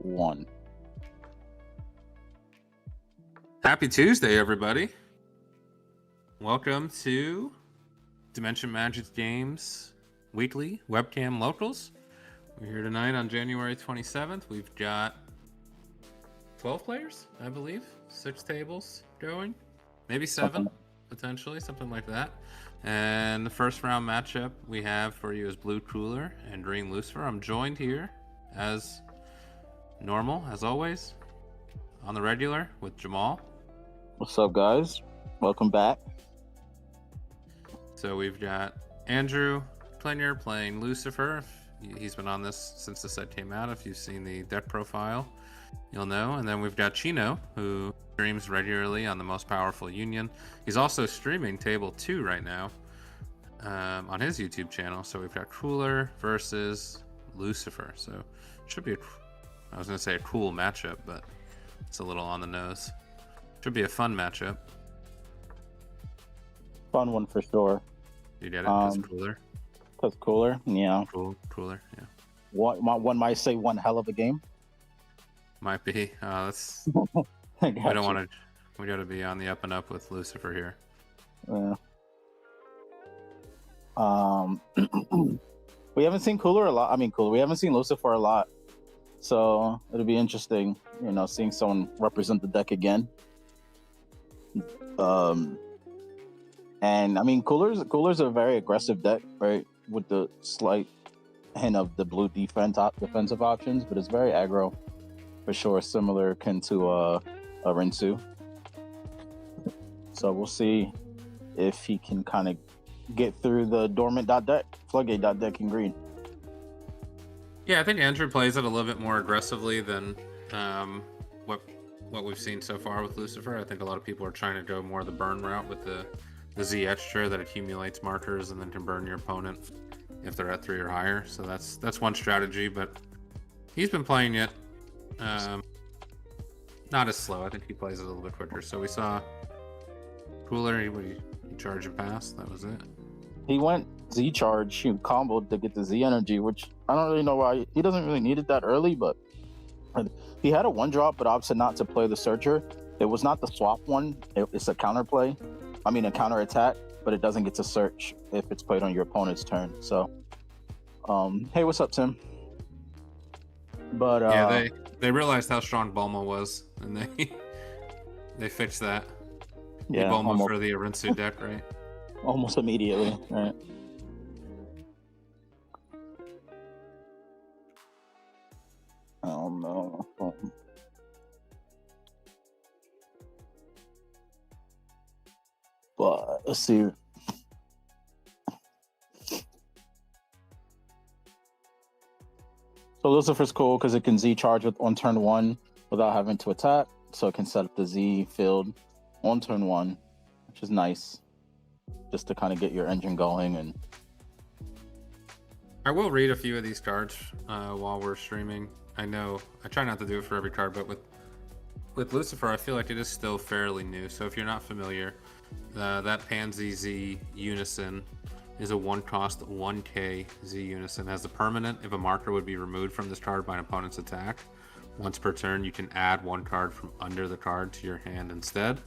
1. Happy Tuesday, everybody. Welcome to Dimension Magic Games Weekly Webcam Locals. We're here tonight on January 27th. We've got 12 players, I believe. 6 tables going. Maybe 7, potentially, something like that. And the first round matchup we have for you is Blue Cooler and Green Lucifer. I'm joined here, as normal, as always, on the regular with Jamal. What's up, guys? Welcome back. So we've got Andrew Klinier playing Lucifer. He's been on this since the set came out. If you've seen the deck profile, you'll know. And then we've got Chino, who streams regularly on the Most Powerful Union. He's also streaming Table 2 right now on his YouTube channel. So we've got Cooler versus Lucifer. So it should be, I was going to say a cool matchup, but it's a little on the nose. Should be a fun matchup. Fun one for sure. You get it? Because Cooler? Because Cooler, yeah. Cooler, yeah. One might say one hell of a game. Might be. That's We don't want to. We got to be on the up and up with Lucifer here. Yeah. We haven't seen Cooler a lot. We haven't seen Lucifer a lot, so it'll be interesting, seeing someone represent the deck again. And Cooler's a very aggressive deck, right? With the slight hint of the blue defensive options, but it's very aggro for sure, similar akin to a Rinsu. So we'll see if he can kind of get through the dormant deck, floodgate deck in green. Yeah, I think Andrew plays it a little bit more aggressively than what we've seen so far with Lucifer. I think a lot of people are trying to go more the burn route with the Z extra that accumulates markers and then can burn your opponent if they're at 3 or higher. So that's one strategy, but he's been playing it not as slow. I think he plays it a little bit quicker. So we saw Cooler, he charge and pass. That was it. He went Z charge, he comboed to get the Z energy, which I don't really know why. He doesn't really need it that early, but he had a 1-drop, but opted not to play the Searcher. It was not the swap one. It's a counterplay. A counter attack, but it doesn't get to search if it's played on your opponent's turn. So, hey, what's up, Tim? But yeah, they realized how strong Bulma was, and they fixed that. Yeah, Bulma almost, for the Rinsu deck, right? Almost immediately, right? Oh no. But let's see. So Lucifer's cool because it can Z charge on turn 1 without having to attack. So it can set up the Z field on turn 1, which is nice, just to kind of get your engine going. And I will read a few of these cards while we're streaming. I know I try not to do it for every card, but with Lucifer, I feel like it is still fairly new. So if you're not familiar, that Pansy Z Unison is a 1-cost 1k Z Unison. As a permanent, if a marker would be removed from this card by an opponent's attack, once per turn you can add 1 card from under the card to your hand instead.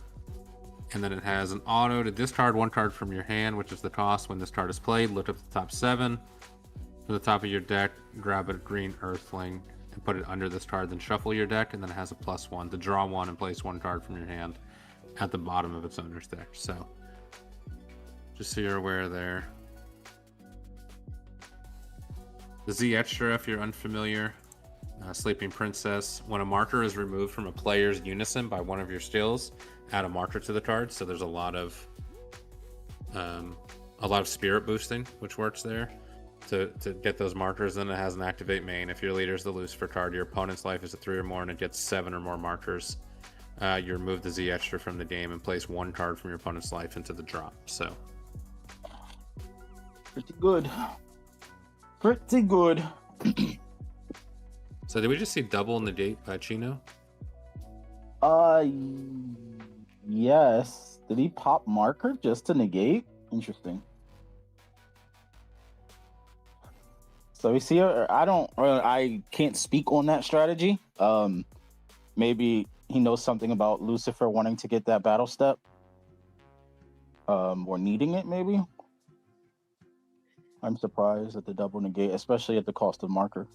And then it has an auto to discard 1 card from your hand, which is the cost when this card is played. Look at the top 7 to the top of your deck, grab a green Earthling and put it under this card, then shuffle your deck, and then it has a +1 to draw 1 and place 1 card from your hand at the bottom of its owner's deck. So just so you're aware there. The Z extra, if you're unfamiliar, Sleeping Princess. When a marker is removed from a player's unison by one of your skills, add a marker to the card. So there's a lot of spirit boosting, which works there to get those markers. Then it has an activate main. If your leader is the Lucifer card, your opponent's life is a 3 or more, and it gets 7 or more markers. You remove the Z extra from the game and place 1 card from your opponent's life into the drop. So pretty good. Pretty good. So did we just see double negate by Chino? Yes. Did he pop marker just to negate? Interesting. So we see. I can't speak on that strategy. Maybe he knows something about Lucifer wanting to get that battle step, or needing it. Maybe. I'm surprised at the double negate, especially at the cost of marker.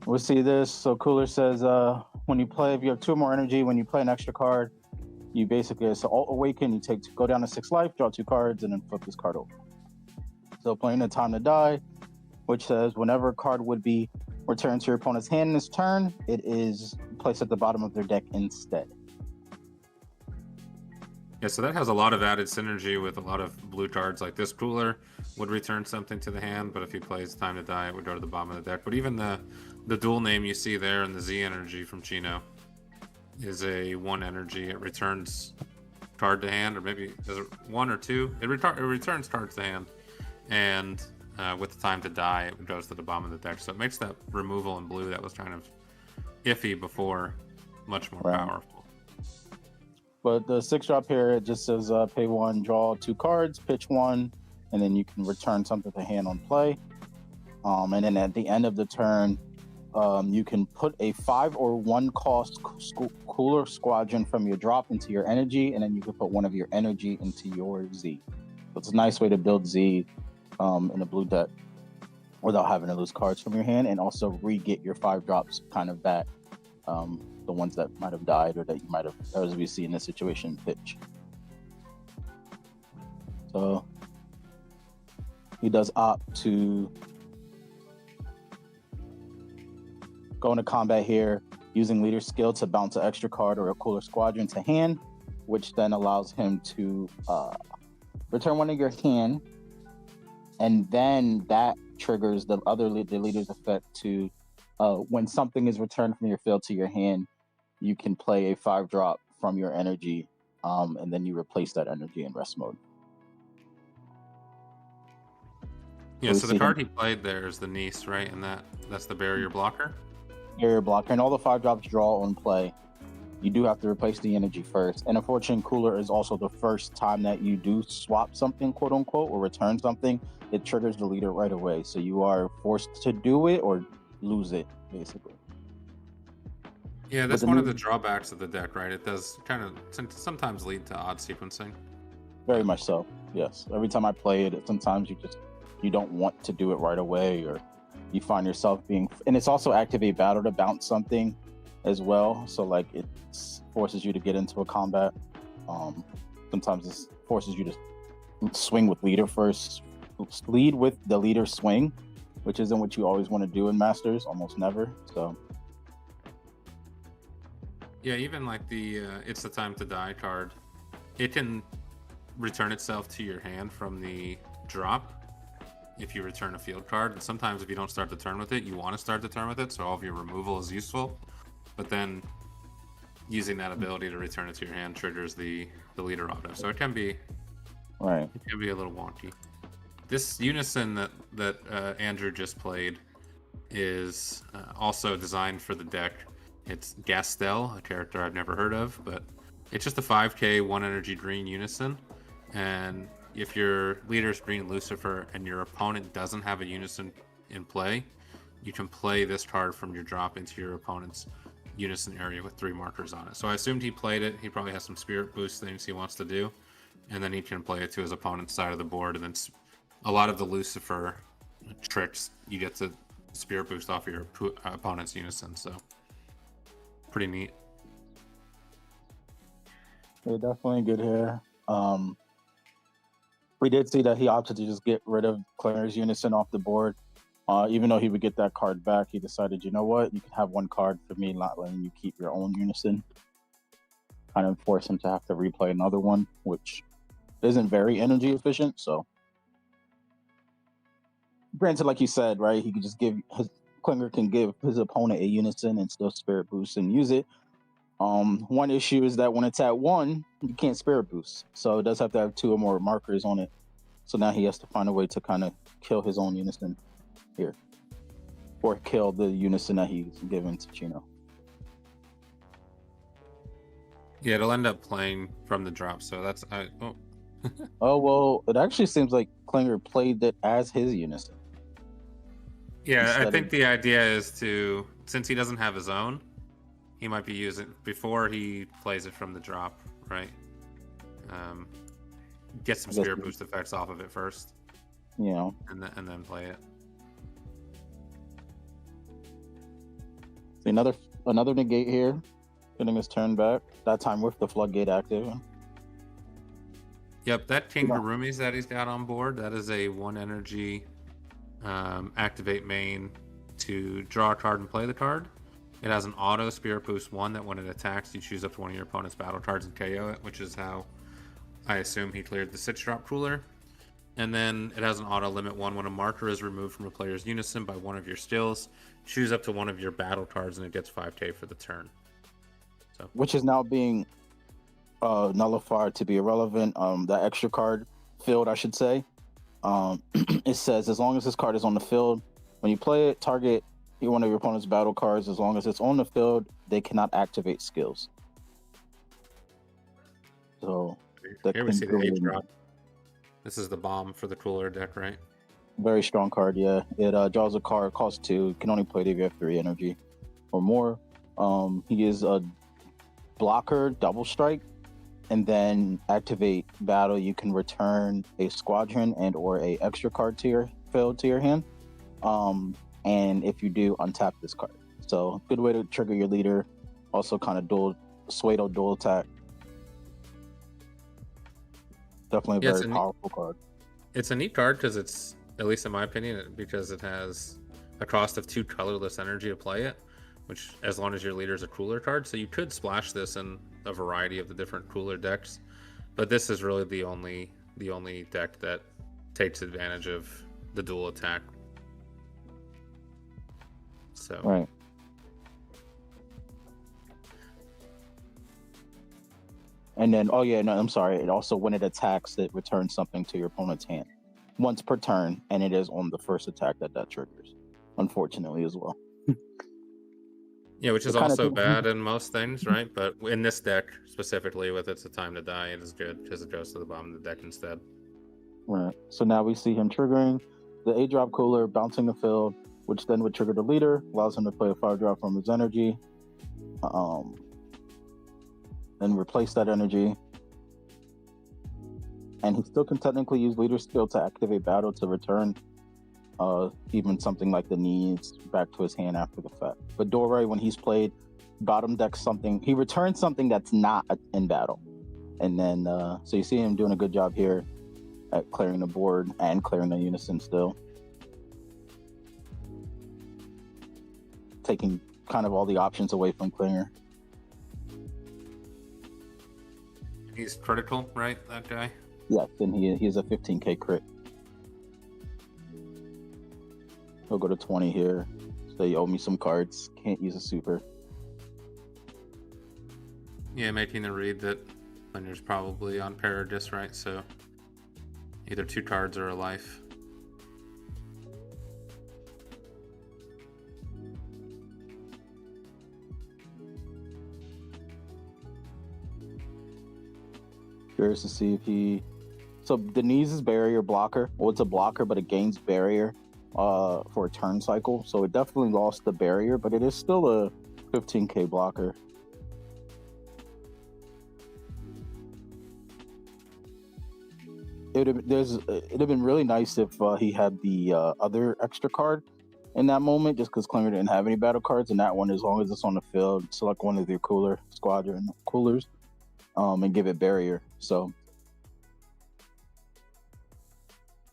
We'll see this. So Cooler says, when you play, if you have 2 or more energy, when you play an extra card, you basically, it's Alt Awaken, go down to 6 life, draw 2 cards, and then flip this card over. So playing the Time to Die, which says whenever a card would be returned to your opponent's hand in this turn, it is placed at the bottom of their deck instead. Yeah, so that has a lot of added synergy with a lot of blue cards. Like this Cooler would return something to the hand, but if he plays Time to Die, it would go to the bottom of the deck. But even the dual name you see there in the Z energy from Chino is a 1 energy. It returns card to hand, or maybe is it 1 or 2? It returns cards to hand, and with the Time to Die, it goes to the bottom of the deck. So it makes that removal in blue that was kind of iffy before much more powerful. But the 6-drop here, it just says pay 1, draw 2 cards, pitch 1, and then you can return something to hand on play. And then at the end of the turn, you can put a 5 or 1 cost Cooler Squadron from your drop into your energy, and then you can put 1 of your energy into your Z. So it's a nice way to build Z in a blue deck without having to lose cards from your hand, and also re-get your 5 drops kind of back. The ones that might have died or that you might have, as we see in this situation, pitch. So he does opt to go into combat here, using Leader's skill to bounce an extra card or a Cooler Squadron to hand, which then allows him to return 1 of your hand, and then that triggers the leader's effect to when something is returned from your field to your hand, you can play a 5-drop from your energy, and then you replace that energy in rest mode. Yeah, so the card he played there is the Niece, right? And that's the barrier blocker? Barrier blocker, and all the 5-drops draw on play. You do have to replace the energy first. And unfortunately, Cooler is also the first time that you do swap something, quote unquote, or return something, it triggers the leader right away. So you are forced to do it or lose it, basically. Yeah, that's one of the drawbacks of the deck, right? It does kind of sometimes lead to odd sequencing. Very much so, yes. Every time I play it, sometimes you don't want to do it right away, or you find yourself being, and it's also activate battle to bounce something as well. So like it forces you to get into a combat. Sometimes it forces you to swing with leader first, lead with the leader swing, which isn't what you always want to do in Masters, almost never. So yeah, even like the It's the Time to Die card, it can return itself to your hand from the drop if you return a field card. And sometimes if you don't start the turn with it, you want to start the turn with it, so all of your removal is useful. But then using that ability to return it to your hand triggers the leader auto. So it can be right. It can be a little wonky. This Unison that Andrew just played is also designed for the deck. It's Gastel, a character I've never heard of, but it's just a 5k 1 energy green Unison. And if your leader's green Lucifer and your opponent doesn't have a Unison in play, you can play this card from your drop into your opponent's Unison area with 3 markers on it. So I assumed he played it. He probably has some spirit boost things he wants to do, and then he can play it to his opponent's side of the board. And then a lot of the Lucifer tricks, you get to spirit boost off your opponent's Unison. So pretty neat. Yeah, definitely good here. We did see that he opted to just get rid of Claire's Unison off the board. Even though he would get that card back, he decided, you know what, you can have 1 card for me, not letting you keep your own Unison. Kind of force him to have to replay another one, which isn't very energy efficient. So, granted, like you said, right, he could just Klinger can give his opponent a Unison and still spirit boost and use it. One issue is that when it's at 1, you can't spirit boost, so it does have to have 2 or more markers on it. So now he has to find a way to kind of kill his own Unison here, or kill the Unison that he's given to Chino. Yeah, it'll end up playing from the drop. So that's Oh well, it actually seems like Klinger played it as his unison Yeah, I instead of think the idea is to, since he doesn't have his own, he might be using before he plays it from the drop, right? Um, get some I guess spirit boost effects off of it first, you know and then play it. see another negate here, getting his turn back. That time with the floodgate active. Yep, that King Yeah. Harumi's that he's got on board, that is a 1 energy activate main to draw a card and play the card. It has an auto Spirit Boost 1 that when it attacks, you choose up to one of your opponent's battle cards and KO it, which is how I assume he cleared the 6-drop cooler. And then it has an auto limit 1 when a marker is removed from a player's unison by one of your skills. Choose up to one of your battle cards and it gets 5k for the turn. So, Which is now being nullified to be irrelevant. That extra card field, I should say. It says as long as this card is on the field, when you play it, target one of your opponent's battle cards. As long as it's on the field, they cannot activate skills. So here we see the 8-drop. This is the bomb for the cooler deck, right? Very strong card, yeah. It draws a card, costs 2, can only play it if you have 3 energy or more. He is a blocker, double strike, and then activate battle. You can return a squadron and or a extra card to your field to your hand. And if you do, untap this card. So good way to trigger your leader. Also kind of Suedo dual attack. Definitely a very powerful card. It's a neat card because it's, at least in my opinion, because it has a cost of 2 colorless energy to play it, which as long as your leader is a cooler card. So you could splash this in a variety of the different cooler decks, but this is really the only deck that takes advantage of the dual attack. So right. And then, I'm sorry. It also, when it attacks, it returns something to your opponent's hand once per turn, and it is on the first attack that triggers, unfortunately, as well. Yeah, which is also bad in most things, right? But in this deck specifically, with It's a Time to Die, it is good because it goes to the bottom of the deck instead. Right. So now we see him triggering the 8-drop cooler, bouncing the field, which then would trigger the leader, allows him to play a 5-drop from his energy. Then replace that energy. And he still can technically use leader skill to activate battle to return even something like the knees back to his hand after the fact. But Dore, when he's played, bottom deck something, he returns something that's not in battle. And then, so you see him doing a good job here at clearing the board and clearing the unison still. Taking kind of all the options away from Klinger. He's critical, right, that guy? Yes, and he is a 15k crit. He'll go to 20 here. So you owe me some cards. Can't use a super. Yeah, making the read that Klinger's probably on Paradis, right? So either 2 cards or a life. Curious to see if he... So the knees is barrier blocker. Well, it's a blocker, but it gains barrier for a turn cycle. So it definitely lost the barrier, but it is still a 15k blocker. It'd have been really nice if he had the other extra card in that moment, just because Klinger didn't have any battle cards, and that one, as long as it's on the field, select one of your squadron coolers, and give it barrier. So,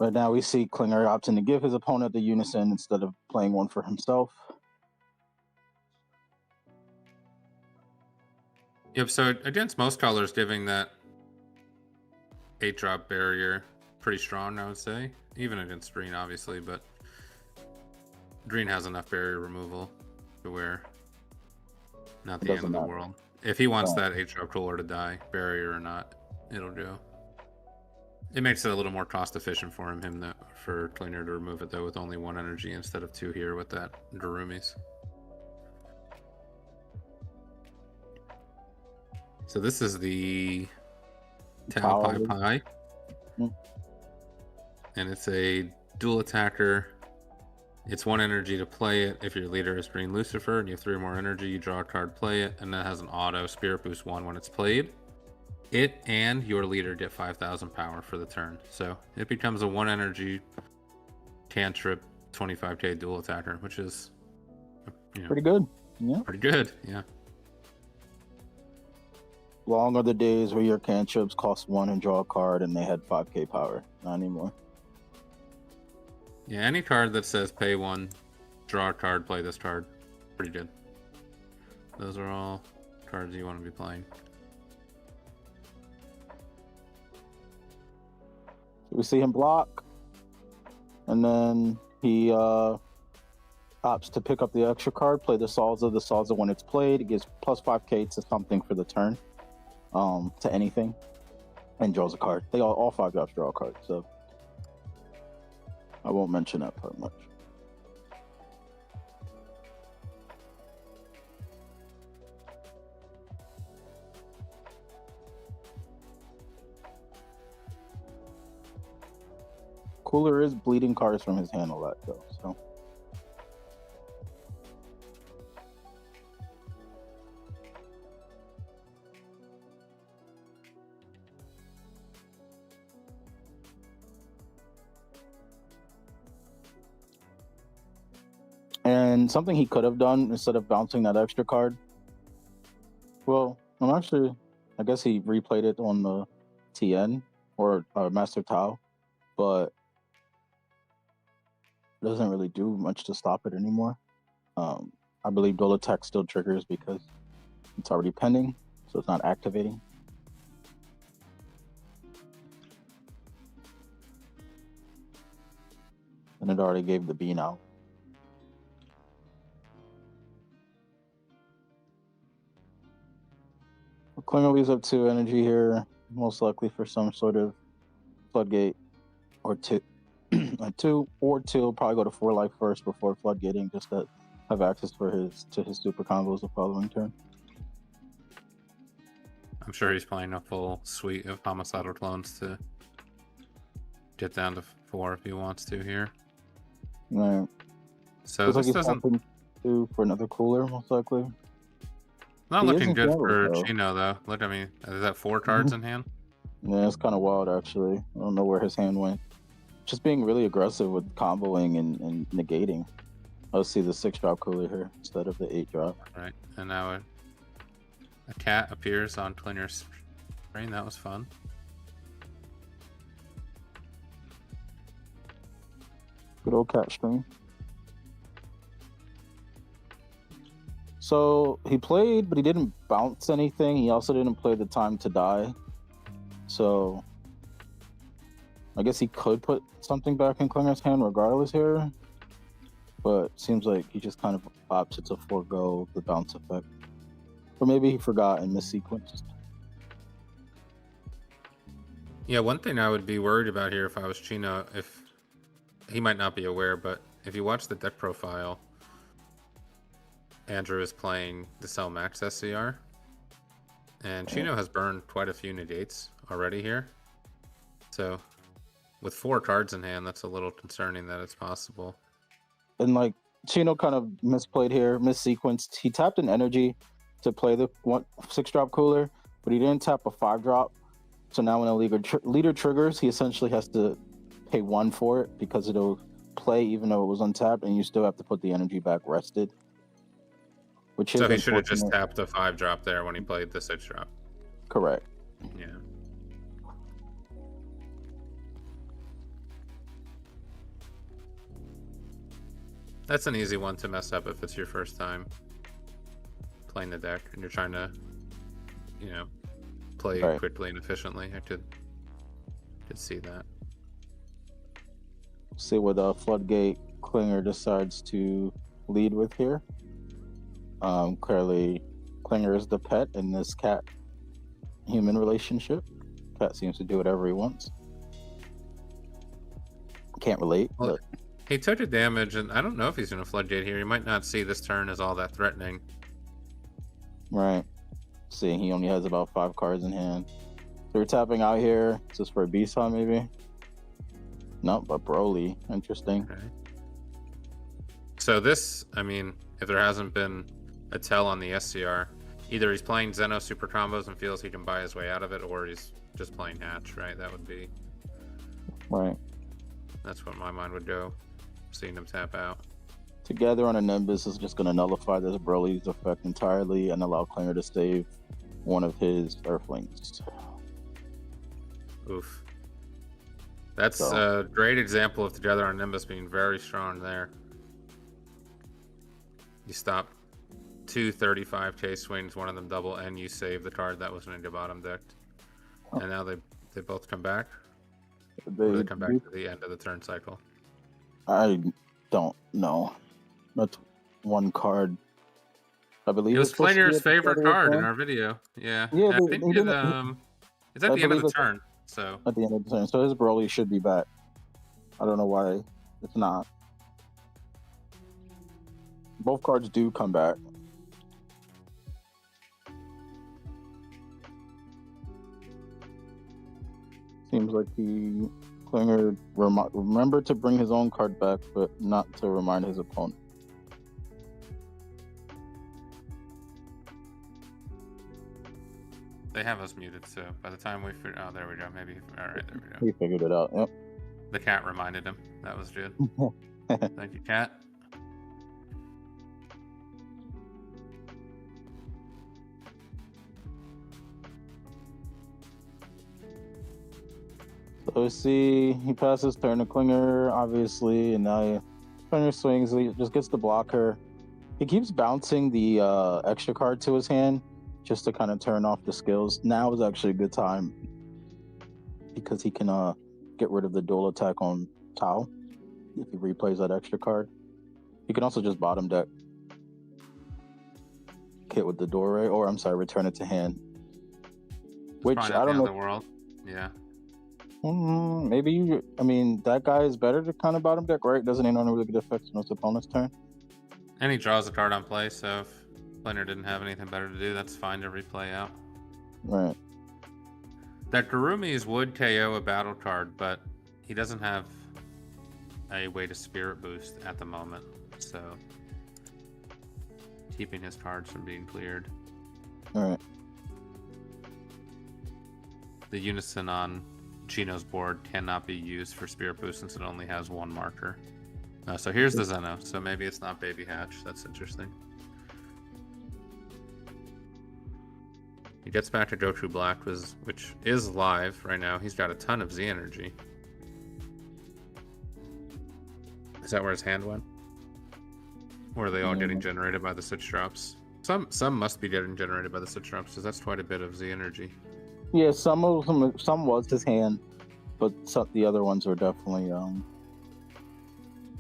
but now we see Klinger opting to give his opponent the unison instead of playing one for himself. Yep. So against most colors, giving that 8-drop barrier pretty strong, I would say, even against green, obviously, but green has enough barrier removal to where not the end of the world. If he wants that 8-drop cooler to die, barrier or not, it'll go. It makes it a little more cost efficient for for Klinger to remove it though, with only 1 energy instead of 2 here with that Garumi's. So this is the Tao Pai Pai. And it's a dual attacker. It's 1 energy to play it. If your leader is Green Lucifer and you have 3 more energy, you draw a card, play it, and that has an auto Spirit Boost 1 when it's played. It and your leader get 5,000 power for the turn. So it becomes a 1 energy cantrip 25k dual attacker, which is pretty good. Yeah. Pretty good, yeah. Long are the days where your cantrips cost 1 and draw a card and they had 5k power. Not anymore. Yeah, any card that says pay 1, draw a card, play this card. Pretty good. Those are all cards you want to be playing. We see him block, and then he opts to pick up the extra card, play the Salza. The Salza, when it's played, it gives plus 5k to something for the turn, to anything, and draws a card. They all 5 drops draw a card, so I won't mention that part much. Cooler is bleeding cards from his hand a lot, though, so. And something he could have done instead of bouncing that extra card. Well, I guess he replayed it on the TN or Master Tao, but it doesn't really do much to stop it anymore. I believe Dual Attack still triggers because it's already pending, so it's not activating. And it already gave the bean out. Klinger leaves up 2 energy here, most likely for some sort of floodgate or 2. 2 or 2, probably go to 4 life first before floodgating, just to have access to his super combos the following turn. I'm sure he's playing a full suite of homicidal clones to get down to 4 if he wants to here. Right. So looks this like doesn't. To for another cooler, most likely. Not He looking isn't good yellow, for though. Chino though. Look, I mean, is that 4 cards in hand? Yeah, it's kind of wild actually. I don't know where his hand went. Just being really aggressive with comboing and negating. Let's see the 6-drop cooler here instead of the 8-drop. Right, and now a cat appears on Klinger's screen. That was fun. Good old cat stream. So he played, but he didn't bounce anything. He also didn't play the Time to Die. So I guess he could put something back in Klinger's hand regardless here. But seems like he just kind of opted to forego the bounce effect. Or maybe he forgot and missequenced. Yeah, one thing I would be worried about here if I was Chino, if he might not be aware, but if you watch the deck profile, Andrew is playing the Cell Max SCR, and Chino has burned quite a few negates already here. So with 4 cards in hand, that's a little concerning that it's possible. And like Chino kind of misplayed here, missequenced. He tapped an energy to play the 6-drop cooler, but he didn't tap a 5-drop. So now when a leader triggers, he essentially has to pay 1 for it because it'll play even though it was untapped, and you still have to put the energy back rested. Which is so he should have just tapped a 5-drop there when he played the 6-drop. Correct. Yeah. That's an easy one to mess up if it's your first time playing the deck and you're trying to, play quickly and efficiently. I could see that. See what the Floodgate Klinger decides to lead with here. Clearly, Klinger is the pet in this cat-human relationship. Cat seems to do whatever he wants. Can't relate, well, but... He took a damage, and I don't know if he's going to Floodgate here. He might not see this turn as all that threatening. Right. See, he only has about 5 cards in hand. So you're tapping out here. Is this for a B-Side maybe? No, but Broly. Interesting. Okay. So this, I mean, if there hasn't been a tell on the SCR, either he's playing Zeno super combos and feels he can buy his way out of it, or he's just playing Hatch, right? That would be... Right. That's what my mind would go, seeing him tap out. Together on a Nimbus is just going to nullify this Broly's effect entirely and allow Klinger to save one of his Earthlings. Oof. That's a great example of Together on Nimbus being very strong there. You stop 2 35k swings, one of them double, and you save the card that was in your bottom deck. And now they both come back? They come back to the end of the turn cycle? I don't know. That's one card. I believe it was Klinger's favorite card in our video. Yeah. Yeah, I think it's at the end of the turn. So at the end of the turn. So his Broly should be back. I don't know why it's not. Both cards do come back. Seems like Klinger remembered to bring his own card back, but not to remind his opponent. they have us muted, so by the time we figure... Oh, there we go. Maybe... All right, there we go. He figured it out, yep. The cat reminded him. That was good. Thank you, cat. So we see he passes turn to Klinger, obviously, and now Klinger swings, he just gets the blocker. He keeps bouncing the extra card to his hand just to kind of turn off the skills. Now is actually a good time because he can get rid of the dual attack on Tao if he replays that extra card. He can also just bottom deck Kit with the doorway, or I'm sorry, return it to hand. Which I don't know. The world. Yeah. Maybe I mean that guy is better to kind of bottom deck, right? Doesn't he normally get effects on his opponent's turn? And he draws a card on play, so if Klinger didn't have anything better to do, that's fine to replay out. Right. That Gurumis would KO a battle card, but he doesn't have a way to spirit boost at the moment, so keeping his cards from being cleared. All right. The Unison on Chino's board cannot be used for spirit boost since it only has one marker. So here's the Zeno, so maybe it's not Baby Hatch. That's interesting. He gets back to Goku Black, which is live right now. He's got a ton of Z energy. Is that where his hand went? Or are they all getting generated by the switch drops? Some must be getting generated by the switch drops, because that's quite a bit of Z energy. Yeah, some was his hand, but the other ones were definitely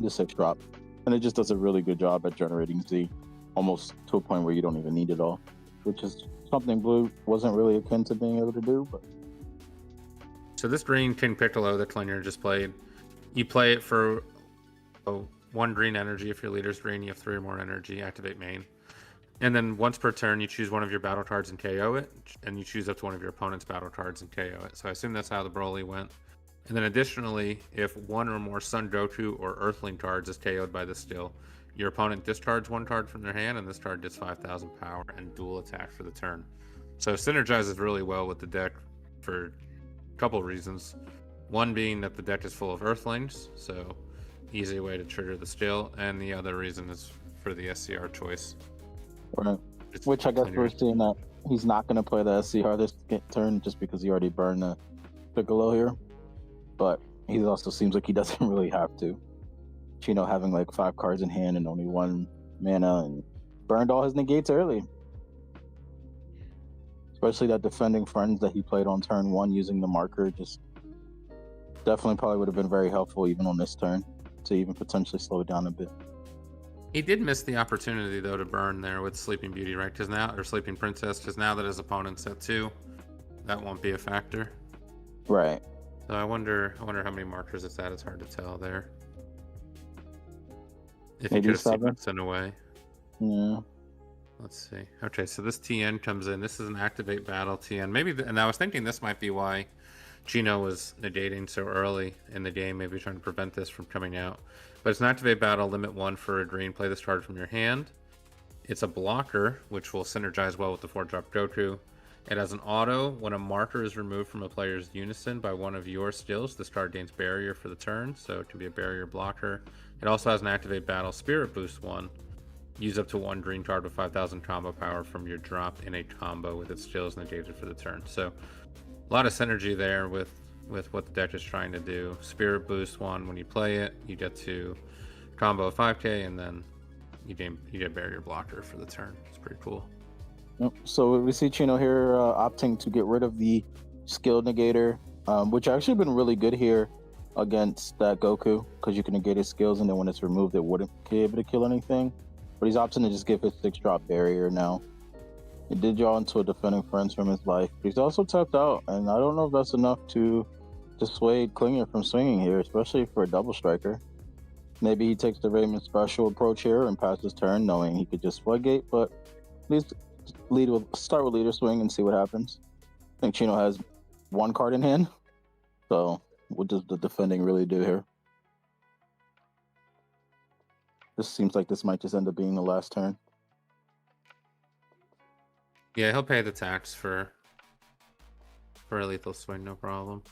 the 6-drop. And it just does a really good job at generating Z, almost to a point where you don't even need it all, which is something Blue wasn't really akin to being able to do. But so this green King Piccolo that Klinger just played, you play it for 1 green energy. If your leader's green, you have 3 or more energy, activate main. And then once per turn, you choose one of your battle cards and KO it, and you choose up to one of your opponent's battle cards and KO it. So I assume that's how the Broly went. And then additionally, if 1 or more Sun Goku or Earthling cards is KO'd by this skill, your opponent discards 1 card from their hand, and this card gets 5,000 power and dual attack for the turn. So synergizes really well with the deck for a couple reasons. One being that the deck is full of Earthlings, so easy way to trigger the skill, and the other reason is for the SCR choice. Right. Which I guess we're seeing that he's not going to play the SCR this turn just because he already burned the Piccolo here. But he also seems like he doesn't really have to. Chino having like 5 cards in hand and only 1 mana and burned all his negates early. Especially that defending friends that he played on turn 1 using the marker just definitely probably would have been very helpful even on this turn to even potentially slow it down a bit. He did miss the opportunity though to burn there with Sleeping Beauty, right? Or Sleeping Princess, because now that his opponent's at 2, that won't be a factor. Right. So I wonder how many markers it's at. It's hard to tell there. If Maybe you could have 7 sequenced in a way. Yeah. Let's see. Okay, so this TN comes in. This is an activate battle TN. Maybe, and I was thinking this might be why Chino was negating so early in the game, maybe trying to prevent this from coming out. But it's an activate battle, limit 1 for a green. Play this card from your hand. It's a blocker, which will synergize well with the 4-drop Goku. It has an auto. When a marker is removed from a player's unison by one of your skills, this card gains barrier for the turn, so it can be a barrier blocker. It also has an activate battle Spirit Boost 1. Use up to 1 green card with 5,000 combo power from your drop in a combo with its skills negated for the turn. So a lot of synergy there with what the deck is trying to do. Spirit Boost 1, when you play it, you get to combo 5k, and then you get barrier blocker for the turn. It's pretty cool. Yep. So we see Chino here opting to get rid of the skill negator, which actually been really good here against that Goku, because you can negate his skills, and then when it's removed, it wouldn't be able to kill anything. But he's opting to just give his 6-drop barrier now. It did draw into a defending friends from his life, but he's also tapped out, and I don't know if that's enough to dissuade Klinger from swinging here, especially for a double striker. Maybe he takes the Raymond special approach here and passes turn, knowing he could just floodgate, but at least start with leader swing and see what happens. I think Chino has 1 card in hand, so what does the defending really do here? This seems like this might just end up being the last turn. Yeah, he'll pay the tax for a lethal swing, no problem.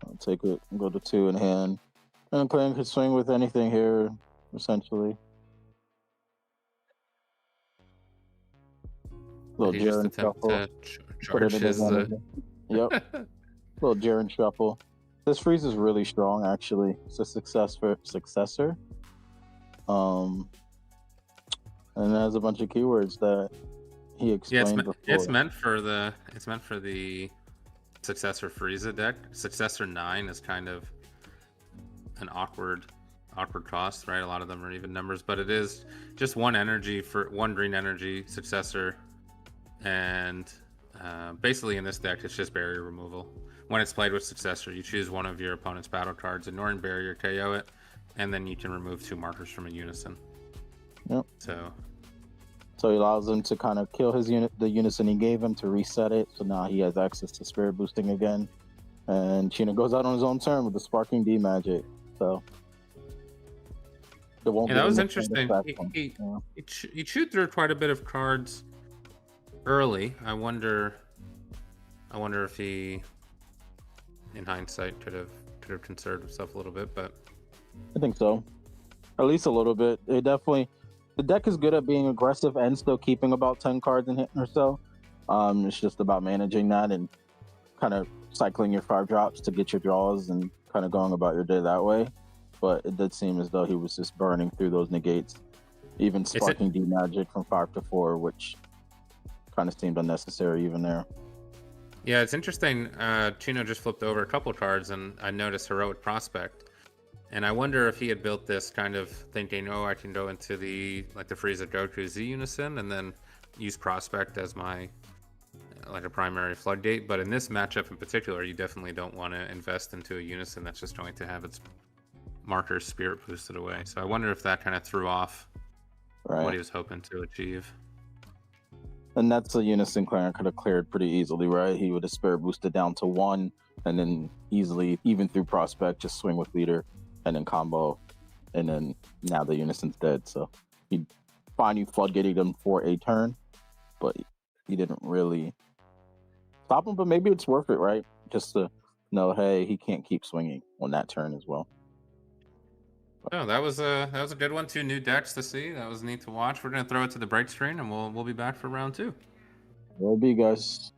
I'll take it, go to 2 in hand. And Klinger could swing with anything here, essentially. Little He just Jaren attempted shuffle. to charge his. Yep. Little Jaren shuffle. This freeze is really strong, actually. It's a successor. And it has a bunch of keywords that he explained before. It's meant for the successor Frieza deck. Successor 9 is kind of an awkward cost, right? A lot of them are even numbers, but it is just 1 energy for 1 green energy successor, and basically in this deck it's just barrier removal. When it's played with successor, you choose one of your opponent's battle cards, ignoring barrier, KO it, and then you can remove 2 markers from a unison. Yep. So he allows him to kind of kill the unison he gave him, to reset it. So now he has access to spirit boosting again. And Chino goes out on his own turn with the sparking D magic. So it won't. Yeah, that was interesting. He chewed through quite a bit of cards early. I wonder if he, in hindsight, could have conserved himself a little bit, but I think so. At least a little bit. The deck is good at being aggressive and still keeping about 10 cards in hand or so. It's just about managing that and kind of cycling your 5 drops to get your draws and kind of going about your day that way. But it did seem as though he was just burning through those negates, even sparking D magic from 5 to 4, which kind of seemed unnecessary even there. Yeah, it's interesting. Chino just flipped over a couple cards, and I noticed Heroic Prospect. And I wonder if he had built this kind of thinking, oh, I can go into the Frieza Goku Z unison and then use Prospect as my a primary floodgate. But in this matchup in particular, you definitely don't want to invest into a unison that's just going to have its markers spirit boosted away. So I wonder if that kind of threw off what he was hoping to achieve. And that's a unison Klinger could have cleared pretty easily, right? He would have spirit boosted down to 1 and then easily, even through Prospect, just swing with leader and then combo, and then now the unison's dead. So he'd find you floodgating them for a turn, but he didn't really stop him. But maybe it's worth it, right? Just to know, hey, he can't keep swinging on that turn as well. Oh, that was a good one. 2 new decks to see. That was neat to watch. We're gonna throw it to the break screen, and we'll be back for round 2. We'll be, guys.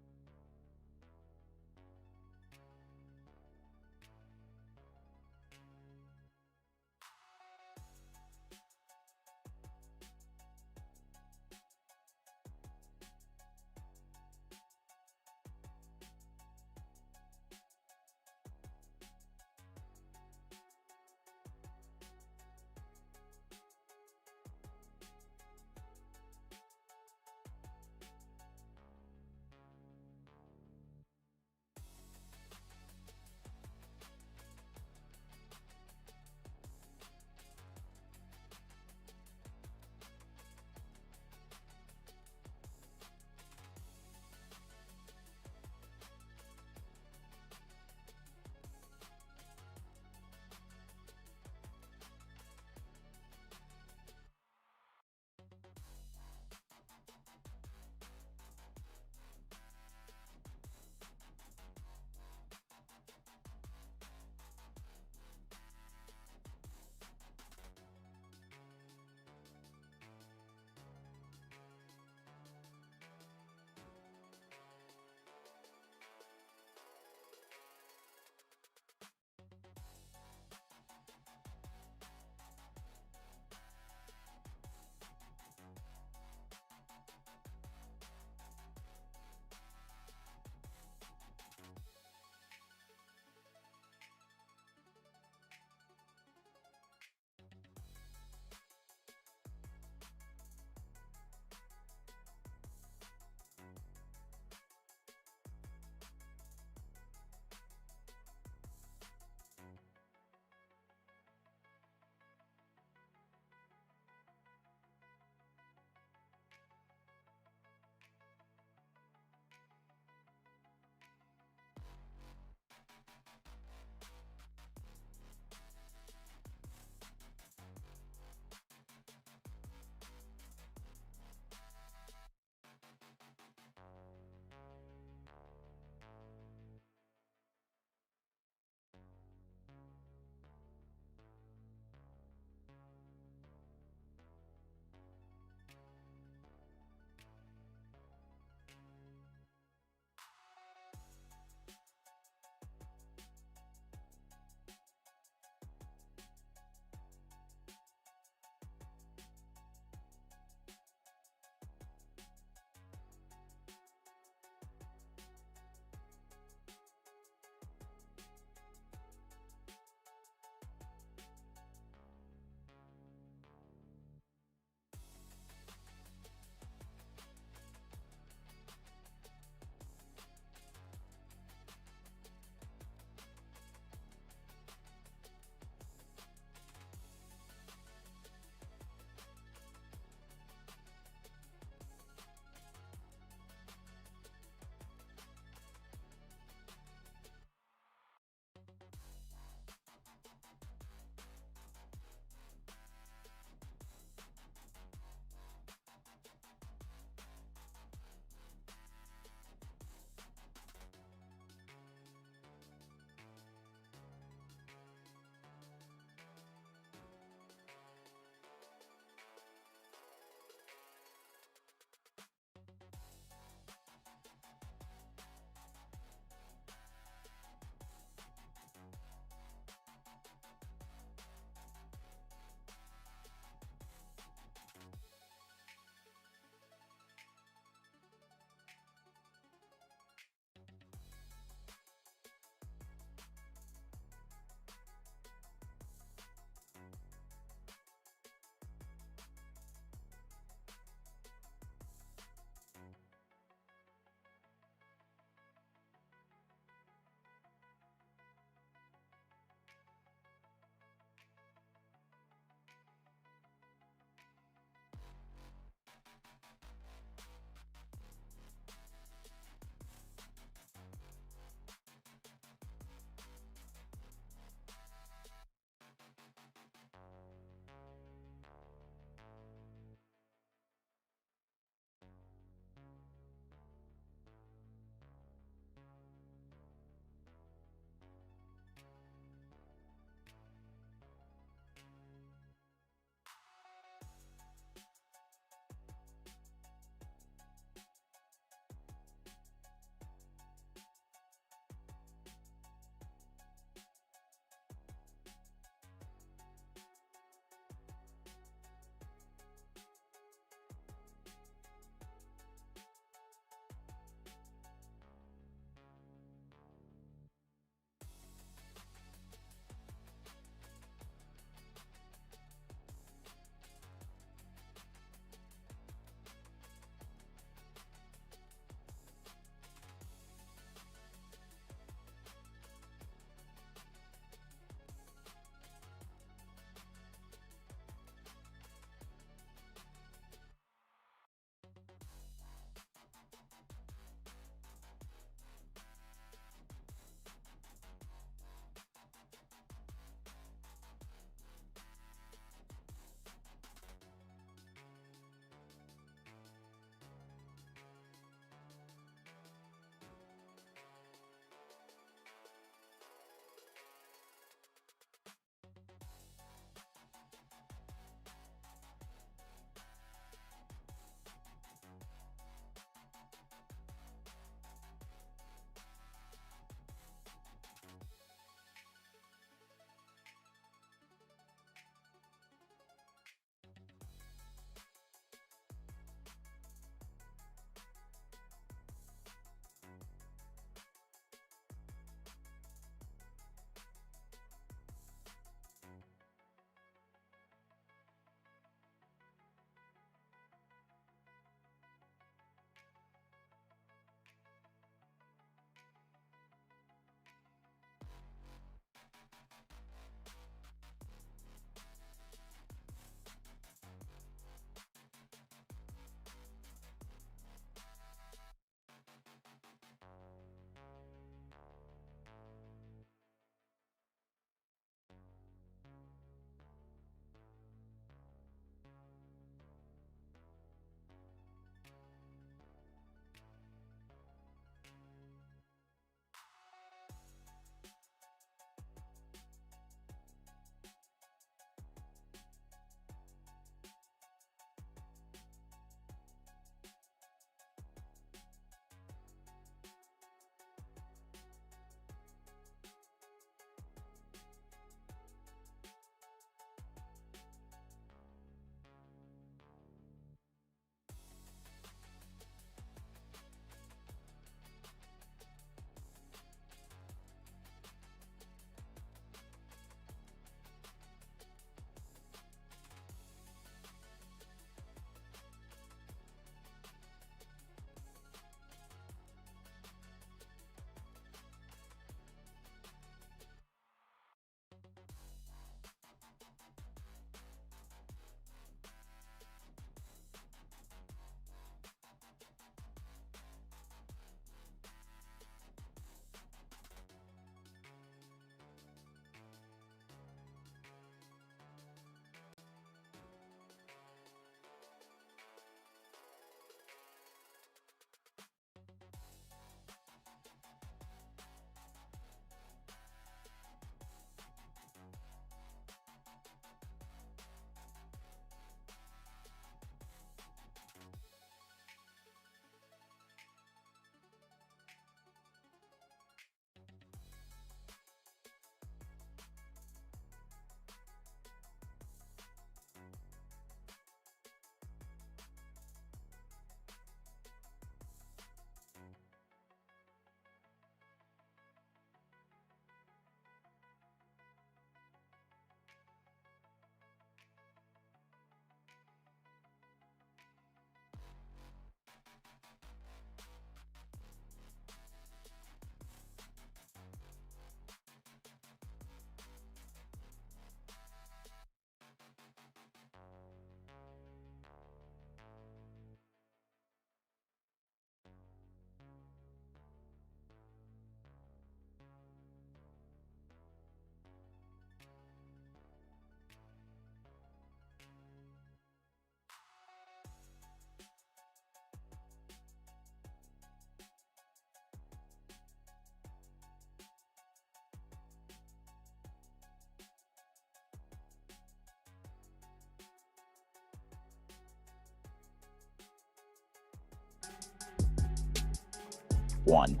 1.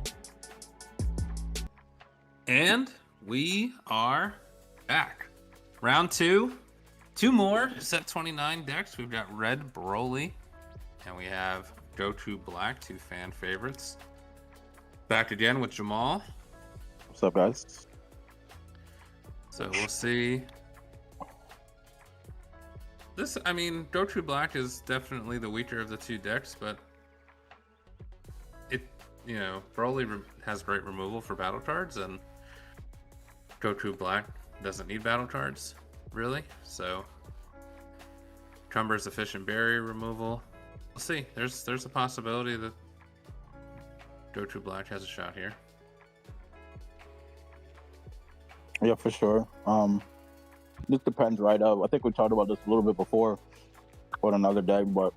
And we are back. Round 2. 2 more set 29 decks. We've got Red Broly, and we have Goku Black, 2 fan favorites. Back again with Jamal. What's up, guys? So we'll see. This, I mean, Goku Black is definitely the weaker of the 2 decks, but Broly has great removal for battle cards, and Goku Black doesn't need battle cards, really. So Cumber's efficient barrier removal. We'll see. There's a possibility that Goku Black has a shot here. Yeah, for sure. This depends, right? I think we talked about this a little bit before on another deck, but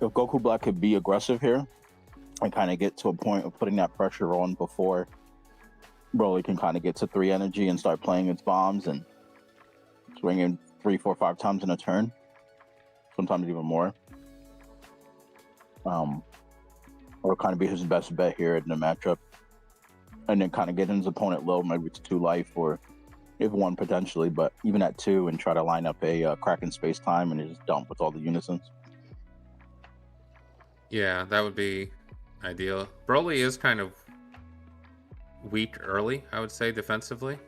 if Goku Black could be aggressive here and kind of get to a point of putting that pressure on before Broly can kind of get to 3 energy and start playing its bombs and swinging 3, 4, 5 times in a turn, sometimes even more. Or kind of be his best bet here in the matchup, and then kind of get his opponent low, maybe to 2 life, or if 1 potentially, but even at 2, and try to line up a Kraken space time and just dump with all the unisons. Yeah, that would be ideal. Broly is kind of weak early, I would say, defensively.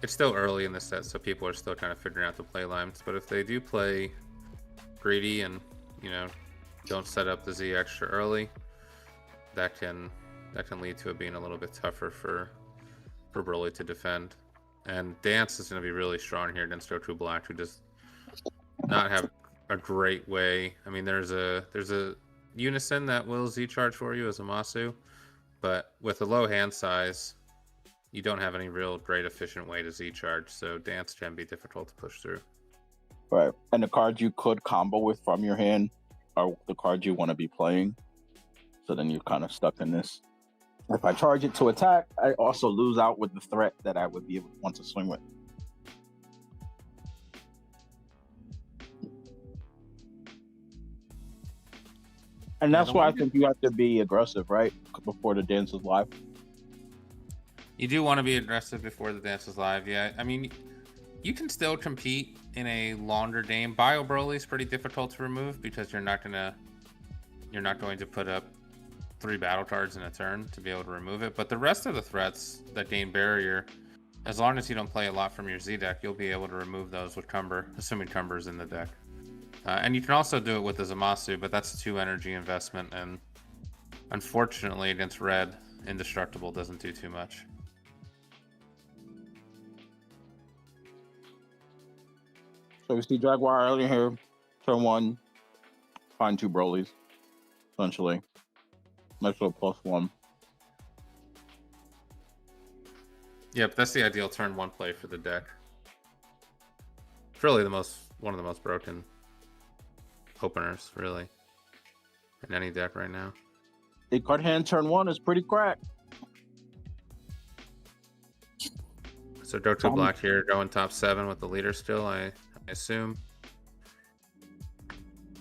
It's still early in the set, so people are still kind of figuring out the play lines. But if they do play greedy and don't set up the Z extra early, that can lead to it being a little bit tougher for Broly to defend. And Dance is going to be really strong here against Goku Black, who does not have a great way. I mean, there's a unison that will Z charge for you as a Masu, but with a low hand size, you don't have any real great efficient way to Z charge, so Dance can be difficult to push through. Right, and the cards you could combo with from your hand are the cards you want to be playing, so then you're kind of stuck in this. If I charge it to attack, I also lose out with the threat that I would be able to want to swing with. And that's why I think you have to be aggressive, right? Before the dance is live. You do want to be aggressive before the dance is live, yeah. I mean, you can still compete in a longer game. Bio Broly is pretty difficult to remove because you're not going to put up 3 battle cards in a turn to be able to remove it. But the rest of the threats that gain barrier, as long as you don't play a lot from your Z deck, you'll be able to remove those with Cumber, assuming Cumber's in the deck. And you can also do it with the Zamasu, but that's a 2 energy investment, and unfortunately against Red, Indestructible doesn't do too much. So we see Jaguar earlier here, turn 1, find 2 Brolys, essentially. Nice little +1. Yep, that's the ideal turn 1 play for the deck. It's really one of the most broken openers, really, in any deck right now. A card hand turn 1 is pretty cracked. So Goku Black here going top 7 with the leader still, I assume.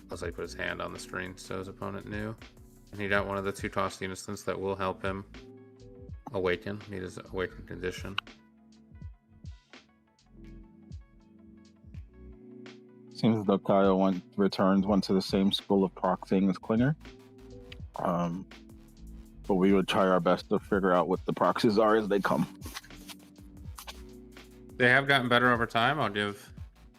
Looks like he put his hand on the screen so his opponent knew. And he got one of the 2 tossed unisons that will help him awaken. Need his awaken condition. Seems as though Kyle returns one to the same school of proxying as Klinger. But we would try our best to figure out what the proxies are as they come. They have gotten better over time. I'll give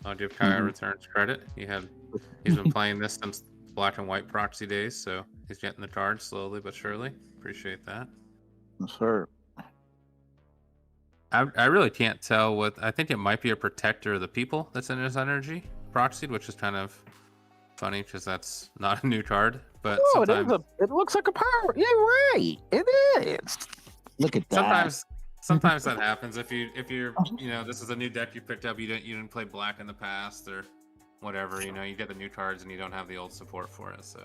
Kyle Returns credit. He's been playing this since Black and White proxy days, so he's getting the cards slowly but surely. Appreciate that. Yes, sir. I really can't tell what. I think it might be a Protector of the People that's in his energy proxied, which is kind of funny because that's not a new card. But sometimes it looks like a power. Yeah, right. It is. Look at that. Sometimes that happens if you're this is a new deck you picked up. You didn't play Black in the past or whatever. You get the new cards and you don't have the old support for it. So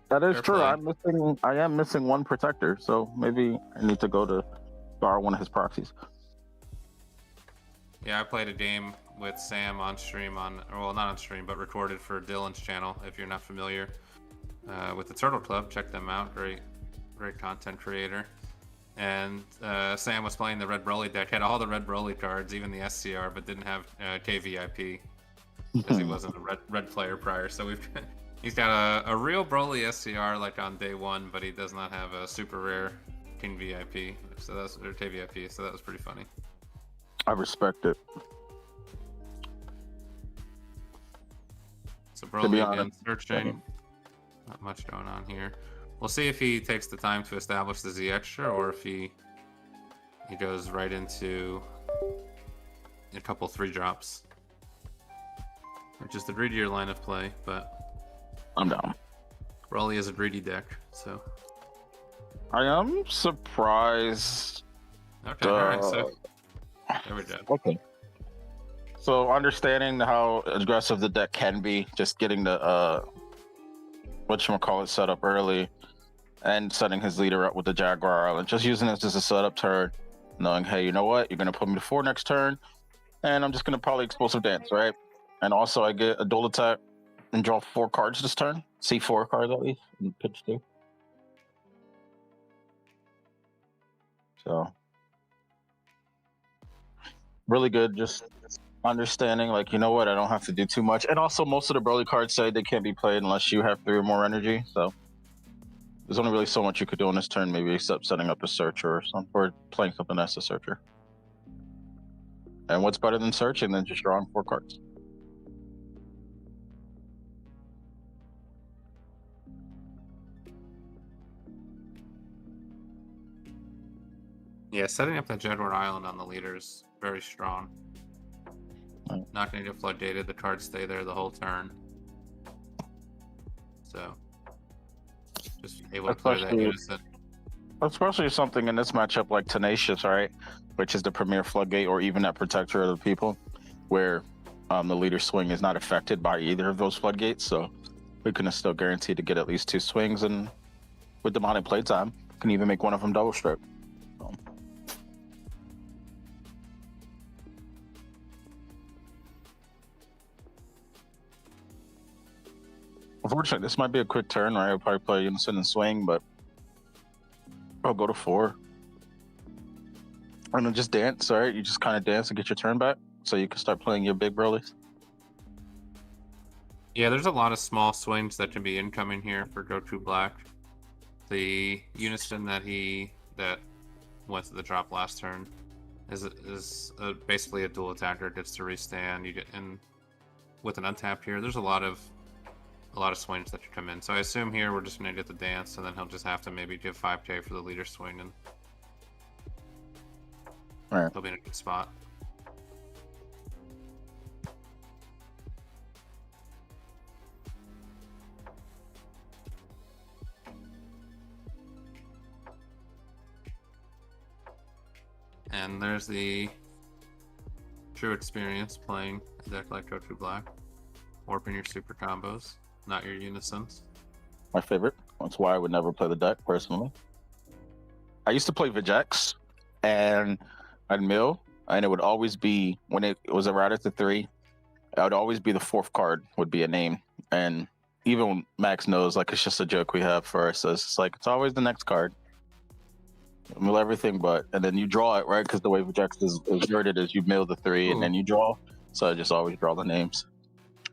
that is true. I am missing 1 Protector, so maybe I need to go to borrow one of his proxies. Yeah, I played a game with Sam on stream not on stream, but recorded for Dylan's channel. If you're not familiar, with the Turtle Club. Check them out. Great content creator. And Sam was playing the Red Broly deck, had all the Red Broly cards, even the SCR, but didn't have KVIP because he wasn't a red player prior. So he's got a real Broly SCR like on day one, but he does not have a super rare King VIP, so that's or KVIP. So that was pretty funny. I respect it. So Broly again, searching. Not much going on here. We'll see if he takes the time to establish the Z extra, or if he goes right into a couple 3-drops, which is the greedier line of play. But I'm down. Broly is a greedy deck, so I am surprised. Okay, all right, so there we go. Okay. So understanding how aggressive the deck can be, just getting the whatchamacallit set up early and setting his leader up with the Jaguar Island, just using this as a setup turn, knowing, hey, you know what, you're gonna put me to 4 next turn, and I'm just gonna probably explosive dance, right? And also I get a dual attack and draw 4 cards this turn. See 4 cards at least and pitch 2. So really good, just understanding, like, you know what, I don't have to do too much. And also most of the Broly cards say they can't be played unless you have 3 or more energy, so there's only really so much you could do on this turn, maybe except setting up a searcher or playing something as a searcher. And what's better than searching than just drawing 4 cards? Yeah, setting up that Jaguar Island on the leader is very strong. Not going to get floodgated. The cards stay there the whole turn. So, just able to play that unison. Especially something in this matchup like Tenacious, right? Which is the premier floodgate, or even that Protector of the People, where the leader swing is not affected by either of those floodgates. So we can still guarantee to get at least 2 swings, and with demonic playtime, can even make one of them double strip. Unfortunately, this might be a quick turn, right? I'll probably play Unison and swing, but I'll go to 4. And then just dance, all right? You just kind of dance and get your turn back so you can start playing your big Broly's. Yeah, there's a lot of small swings that can be incoming here for Goku Black. The Unison that went to the drop last turn is basically a dual attacker, gets to restand. You get in with an untapped here. There's a lot of swings that could come in. So I assume here we're just going to get the dance, and then he'll just have to maybe give 5k for the leader swing, and he'll be in a good spot. And there's the true experience playing a deck like Goku Black. Warping your super combos, not your unisons. My favorite. That's why I would never play the deck, personally. I used to play Vegeks and I'd mill, and it would always be, when it was errated to 3, it would always be the 4th card would be a name. And even Max knows, like, it's just a joke we have for us. So it's like, it's always the next card. Mill everything but, and then you draw it, right? Because the way Vegeks is worded is you mill the 3 and then you draw. So I just always draw the names.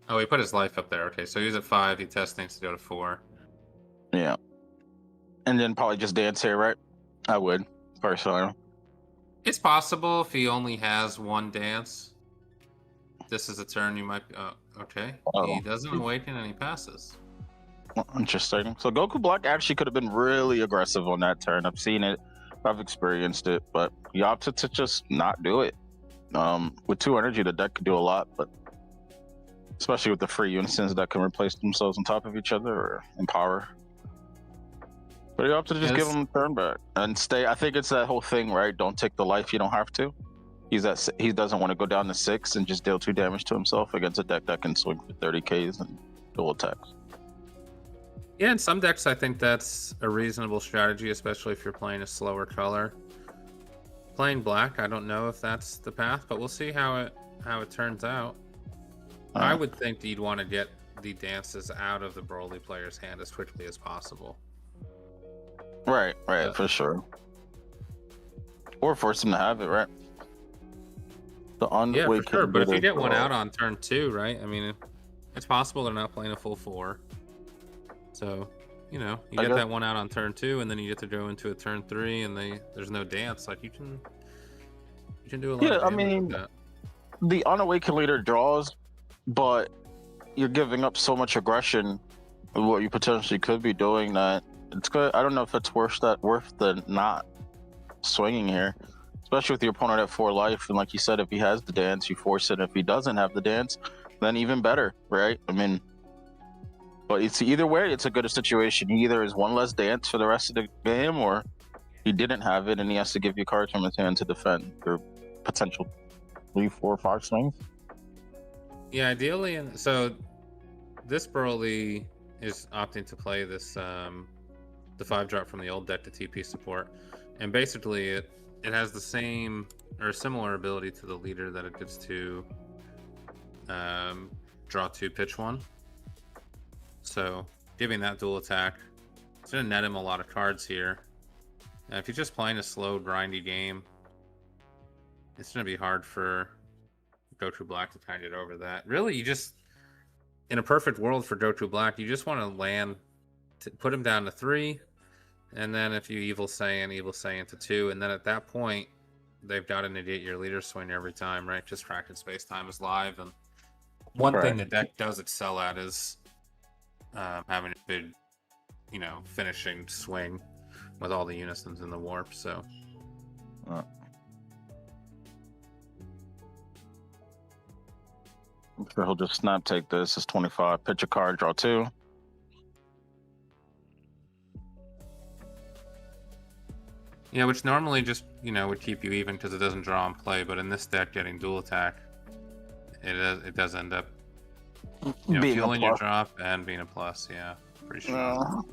Oh, he put his life up there. Okay, so he's at 5. He tests things to go to 4. Yeah. And then probably just dance here, right? I would, personally. It's possible if he only has 1 dance. This is a turn you might be... okay. He doesn't awaken and he passes. Interesting. So Goku Black actually could have been really aggressive on that turn. I've seen it. I've experienced it. But he opted to just not do it. With 2 energy, the deck could do a lot, but especially with the free unisons that can replace themselves on top of each other or empower. But you have to just give him a turn back and stay. I think it's that whole thing, right? Don't take the life you don't have to. He doesn't want to go down to 6 and just deal 2 damage to himself against a deck that can swing for 30Ks and dual attacks. Yeah, in some decks, I think that's a reasonable strategy, especially if you're playing a slower color. Playing black, I don't know if that's the path, but we'll see how it turns out. I would think that you'd want to get the dances out of the Broly player's hand as quickly as possible. Right, for sure. Or force him to have it, right? Yeah, for sure. But if you get one draw. out on turn 2, right? I mean, it's possible they're not playing a full 4. So, you get that one out on turn 2, and then you get to go into a turn 3, and there's no dance. Like, you can do a lot of damage with that. The unawakened leader draws, but you're giving up so much aggression with what you potentially could be doing that it's good. I don't know if it's worth the not swinging here, especially with your opponent at 4 life. And like you said, if he has the dance, you force it. If he doesn't have the dance, then even better, right? I mean, but it's either way, it's a good situation. He either is one less dance for the rest of the game, or he didn't have it and he has to give you cards from his hand to defend your potential 3, 4, 5 swings. Yeah, ideally, and so this Broly is opting to play this the 5-drop from the old deck to TP support, and basically it has the same or similar ability to the leader that it gets to draw 2, pitch 1. So giving that dual attack, it's gonna net him a lot of cards here. Now, if he's just playing a slow, grindy game, it's gonna be hard for Goku Black to kind of get over that. Really, you just, in a perfect world for Goku Black, you just want to land, put him down to 3, and then if you Evil Saiyan to 2, and then at that point, they've got to negate your leader swing every time, right? Just Kraken Space Time is live, and one thing the deck does excel at is having a big, finishing swing with all the unisons in the warp, so... I'm sure he'll just snap take this. It's 25. Pitch a card, draw 2. Yeah, which normally just, would keep you even because it doesn't draw and play, but in this deck, getting dual attack, it does end up being fueling your drop and being a plus. Yeah, pretty sure.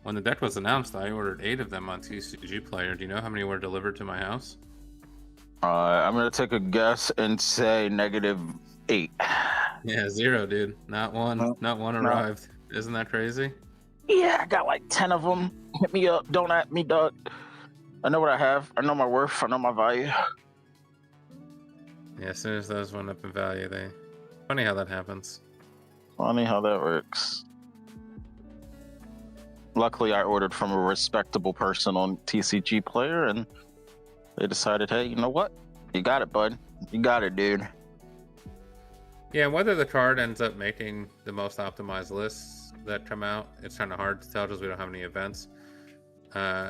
When the deck was announced, I ordered 8 of them on TCG Player. Do you know how many were delivered to my house? I'm gonna take a guess and say -8. Yeah, 0, dude. Not one. Not one arrived. Isn't that crazy? Yeah, I got like 10 of them. Hit me up. Don't at me, Doug. I know what I have. I know my worth. I know my value. Yeah, as soon as those went up in value, funny how that happens. Funny how that works. Luckily, I ordered from a respectable person on TCG Player, and they decided, hey, you know what? You got it, bud. You got it, dude. Yeah, whether the card ends up making the most optimized lists that come out, it's kind of hard to tell because we don't have any events,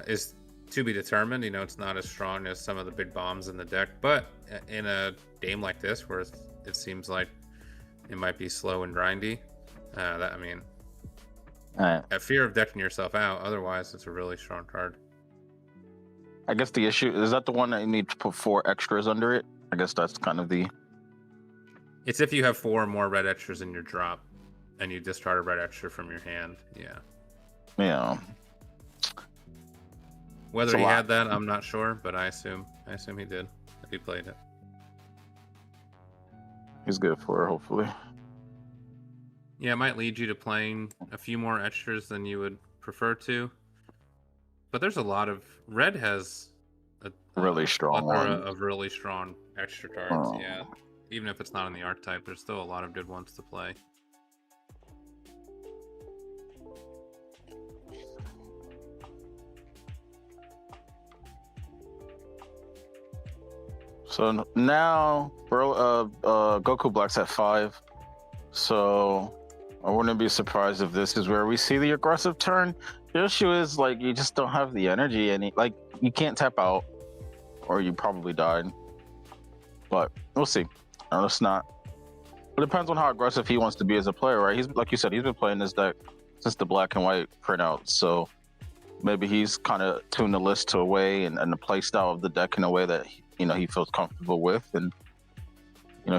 is to be determined. It's not as strong as some of the big bombs in the deck, but in a game like this, where it seems like it might be slow and grindy, a fear of decking yourself out. Otherwise, it's a really strong card. I guess the issue is that the one that you need to put 4 extras under it. I guess that's kind of the. It's if you have 4 or more red extras in your drop, and you discard a red extra from your hand. Yeah. Yeah. Whether he had that, I'm not sure, but I assume he did if he played it. He's good for it, hopefully. Yeah, it might lead you to playing a few more extras than you would prefer to. But there's a lot of... Red has a really strong one of really strong extra cards, yeah. Even if it's not in the archetype, there's still a lot of good ones to play. So now, Goku Black's at 5. So I wouldn't be surprised if this is where we see the aggressive turn. The issue is, you just don't have the energy, and you can't tap out, or you probably died. But we'll see. It's not. It depends on how aggressive he wants to be as a player, right? He's, like you said, he's been playing this deck since the black and white printout. So maybe he's kind of tuned the list to a way and the play style of the deck in a way that he feels comfortable with. And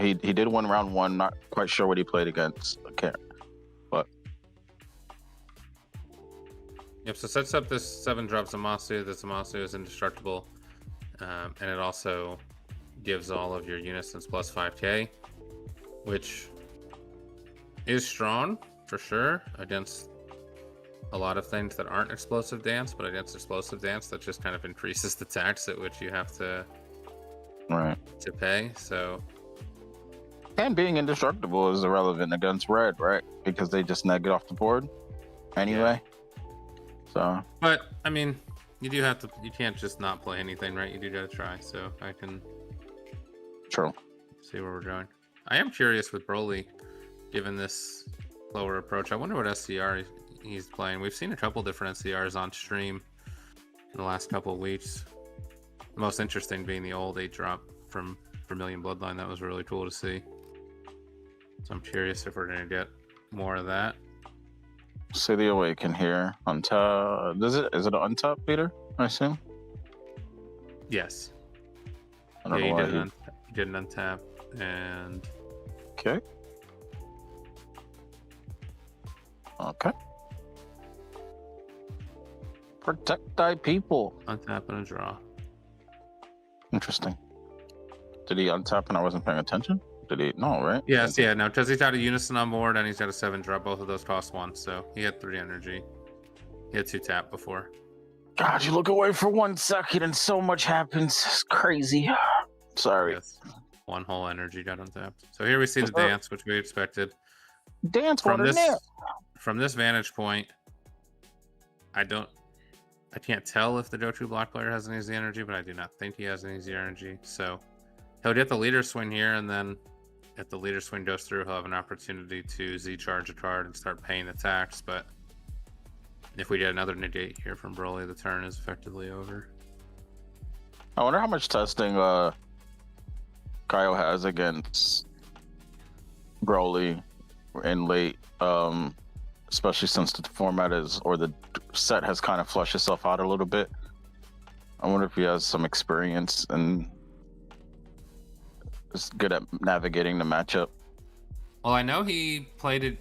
he did win round 1. Not quite sure what he played against. I can't. But yep. So sets up this 7-drop Zamasu. The Zamasu is indestructible, and it also gives all of your unisons plus 5k, which is strong for sure against a lot of things that aren't explosive dance, but against explosive dance, that just kind of increases the tax at which you have to pay. So, and being indestructible is irrelevant against red, right? Because they just neg it off the board anyway. So, but I mean, you do have to. You can't just not play anything, right? You do gotta try. So I can true. see where we're going. I am curious with Broly, given this slower approach. I wonder what SCR he's playing. We've seen a couple different SCRs on stream in the last couple of weeks. The most interesting being the old 8-drop from Vermilion Bloodline. That was really cool to see. So I'm curious if we're going to get more of that. City Awaken here. Untap. Is it an untap leader, I assume? Yes. I don't know why you did an untap. And... Okay. Okay. Protect thy people. Untap and a draw. Interesting. Did he untap and I wasn't paying attention? Did he? No, right? Yes, yeah, no, because he's got a Unison on board and he's got a 7-drop. Both of those cost 1, so he had 3 energy. He had 2 tap before. God, you look away for 1 second and so much happens. It's crazy. Sorry. Yes. 1 whole energy got untapped. So here we see the dance, which we expected. Dance from this vantage point. I can't tell if the Jotu block player has an easy energy, but I do not think he has an easy energy. So he'll get the leader swing here, and then if the leader swing goes through, he'll have an opportunity to Z charge a card and start paying the tax. But if we get another negate here from Broly, the turn is effectively over. I wonder how much testing Kyle has against Broly in late, especially since the format or the set has kind of flushed itself out a little bit. I wonder if he has some experience and is good at navigating the matchup. Well, I know he played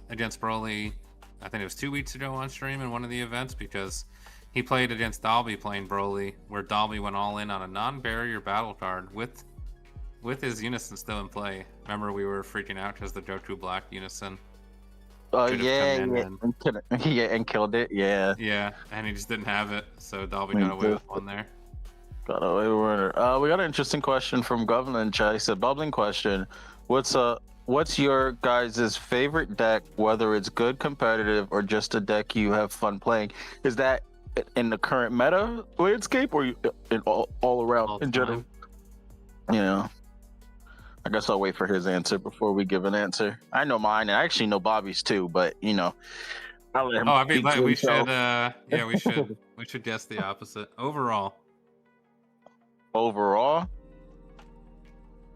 against Broly, I think it was 2 weeks ago on stream in one of the events, because he played against Dalby playing Broly, where Dalby went all in on a non-barrier battle card with his Unison still in play. Remember, we were freaking out because the Jotu Black Unison. And killed it. Yeah, and he just didn't have it, so Dalby got away with one there. Got away with it. We got an interesting question from Governor in chat. He said, "Bubbling question: What's your guys' favorite deck? Whether it's good competitive or just a deck you have fun playing? Is that in the current meta landscape or in all around in general?" Yeah. I guess I'll wait for his answer before we give an answer. I know mine, and I actually know Bobby's too, but I'll let him we should guess the opposite. Overall,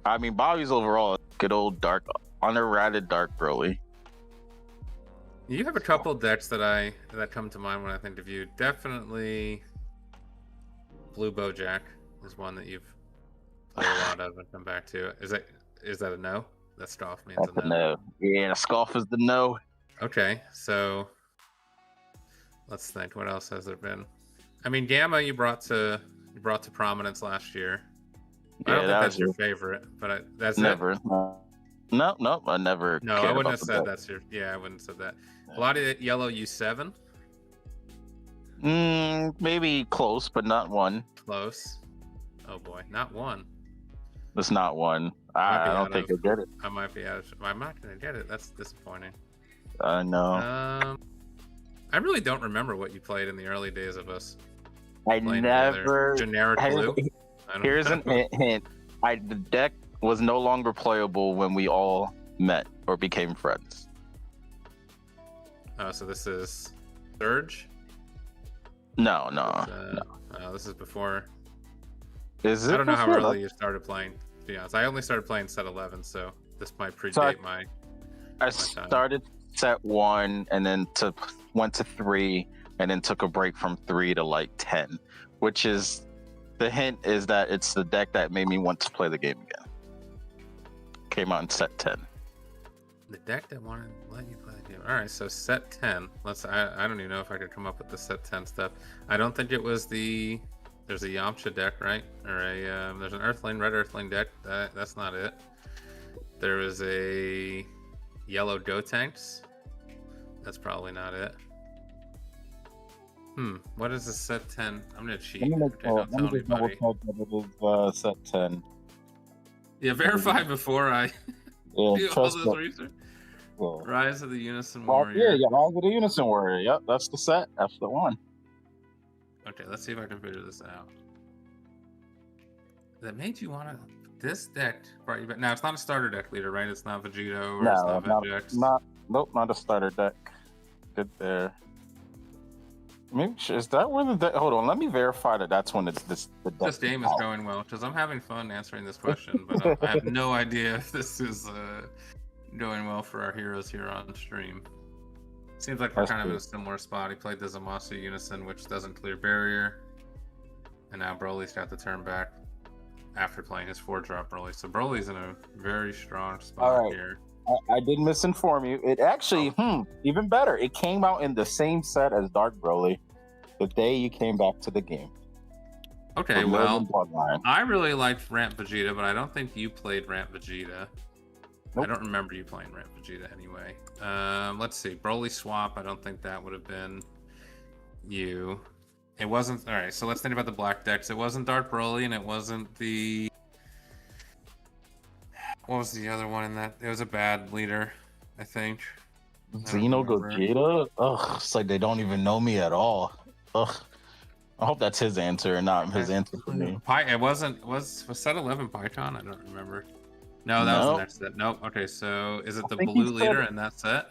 I mean, Bobby's overall good old dark, unerrated dark Broly. You have a couple decks that come to mind when I think of you. Definitely, Blue Bojack is one that you've played a lot of and come back to. Is that a no? That scoff means a no. Yeah, scoff is the no. Okay, so let's think. What else has there been? I mean, Gamma you brought to prominence last year. I don't think that's your favorite, but that's never. No, I never. No, I wouldn't have said that's your. Yeah, I wouldn't have said that. A lot of yellow U7. Maybe close, but not one. Close. Oh boy, not one. It's not one. I don't think you'll get it. I might be out of. I'm not gonna get it. That's disappointing. I know. I really don't remember what you played in the early days of us. I never. Generic blue. Here's a hint. The deck was no longer playable when we all met or became friends. Oh, so this is Surge? No. This is before. Is it? I don't know how early you started playing, to be honest. I only started playing set 11, so this might predate my started set 1 and then went to 3 and then took a break from 3 to like 10, which is the hint is that it's the deck that made me want to play the game again. Came out in set 10. The deck that wanted to let you play the game. All right, so set 10. I don't even know if I could come up with the set 10 stuff. I don't think it was the There's a Yamcha deck, right? Or there's an Earthling, red Earthling deck. That's not it. There is a yellow Gotenks. That's probably not it. What is the set 10? I'm gonna cheat. Don't tell anybody. Set 10. Yeah, verify before I do all trust this me. research. Well, Rise of the Unison well, Warrior. yeah, Rise of the Unison Warrior. Yep, that's the set. That's the one. Okay, let's see if I can figure this out. That made you want to. This deck brought you back. Now it's not a starter deck leader, right? It's not Vegito or it's not Vegex. Nope, not a starter deck. Good there. Maybe is that where the deck? Hold on, let me verify that that's when it's the deck. This game is going well because I'm having fun answering this question, but I have no idea if this is going well for our heroes here on stream. Seems like we're kind of in a similar spot. He played the Zamasu Unison, which doesn't clear barrier, and now Broly's got the turn back after playing his 4-drop Broly. So Broly's in a very strong spot here. I did misinform you. It actually, even better. It came out in the same set as Dark Broly the day you came back to the game. Okay, well, I really liked Ramp Vegeta, but I don't think you played Ramp Vegeta. Nope. I don't remember you playing Ramp Vegeta anyway. Let's see. Broly swap. I don't think that would have been you. It wasn't. All right, so let's think about the black decks. It wasn't Dark Broly, and it wasn't the. What was the other one in that? It was a bad leader, I think. Xeno Gogeta? Ugh, it's like they don't even know me at all. Ugh. I hope that's his answer and not his answer for me. It wasn't. Was set 11 Python? I don't remember. No, that was the next set. Nope. Okay, so is it the blue leader in that set?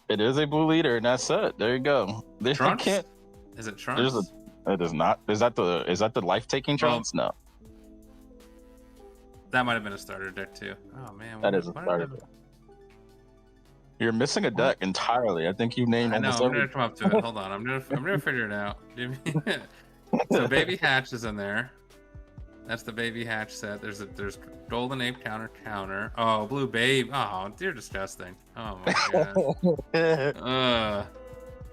It is a blue leader in that set. There you go. Trunks? Is it Trunks? It is not. Is that the life-taking Trunks? No. That might have been a starter deck too. Oh man, that is a starter deck. You're missing a deck entirely. I think you named. I know. I'm gonna come up to it. Hold on. I'm gonna figure it out. So Baby Hatch is in there. That's the Baby Hatch set. There's Golden Ape counter. Oh, Blue Babe. Oh, you're disgusting. Oh my god.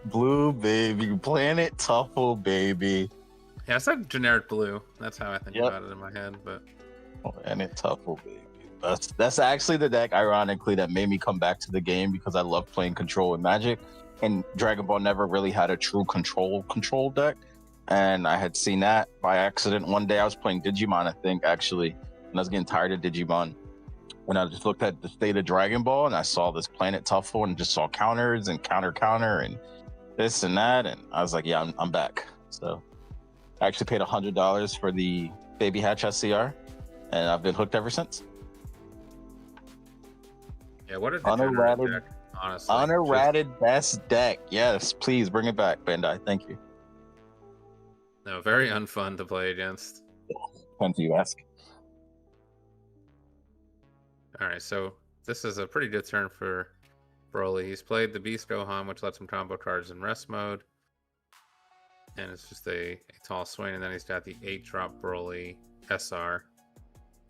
Blue Baby, Planet Tuffle Baby. Yeah, it's like generic blue. That's how I think about it in my head. But Planet Tuffle Baby. That's actually the deck, ironically, that made me come back to the game because I love playing Control with Magic, and Dragon Ball never really had a true control deck. And I had seen that by accident one day. I was playing Digimon, I think, actually, and I was getting tired of Digimon. When I just looked at the state of Dragon Ball, and I saw this Planet Tuffle, and just saw counters and counter, and this and that, and I was like, yeah, I'm back. So I actually paid $100 for the Baby Hatch SCR, and I've been hooked ever since. Yeah, what a degenerate deck, honestly. Unerrated best deck. Yes, please bring it back, Bandai. Thank you. No, very unfun to play against. Fun to you ask. All right, so this is a pretty good turn for Broly. He's played the Beast Gohan, which lets him combo cards in rest mode. And it's just a tall swing. And then he's got the 8-drop Broly SR,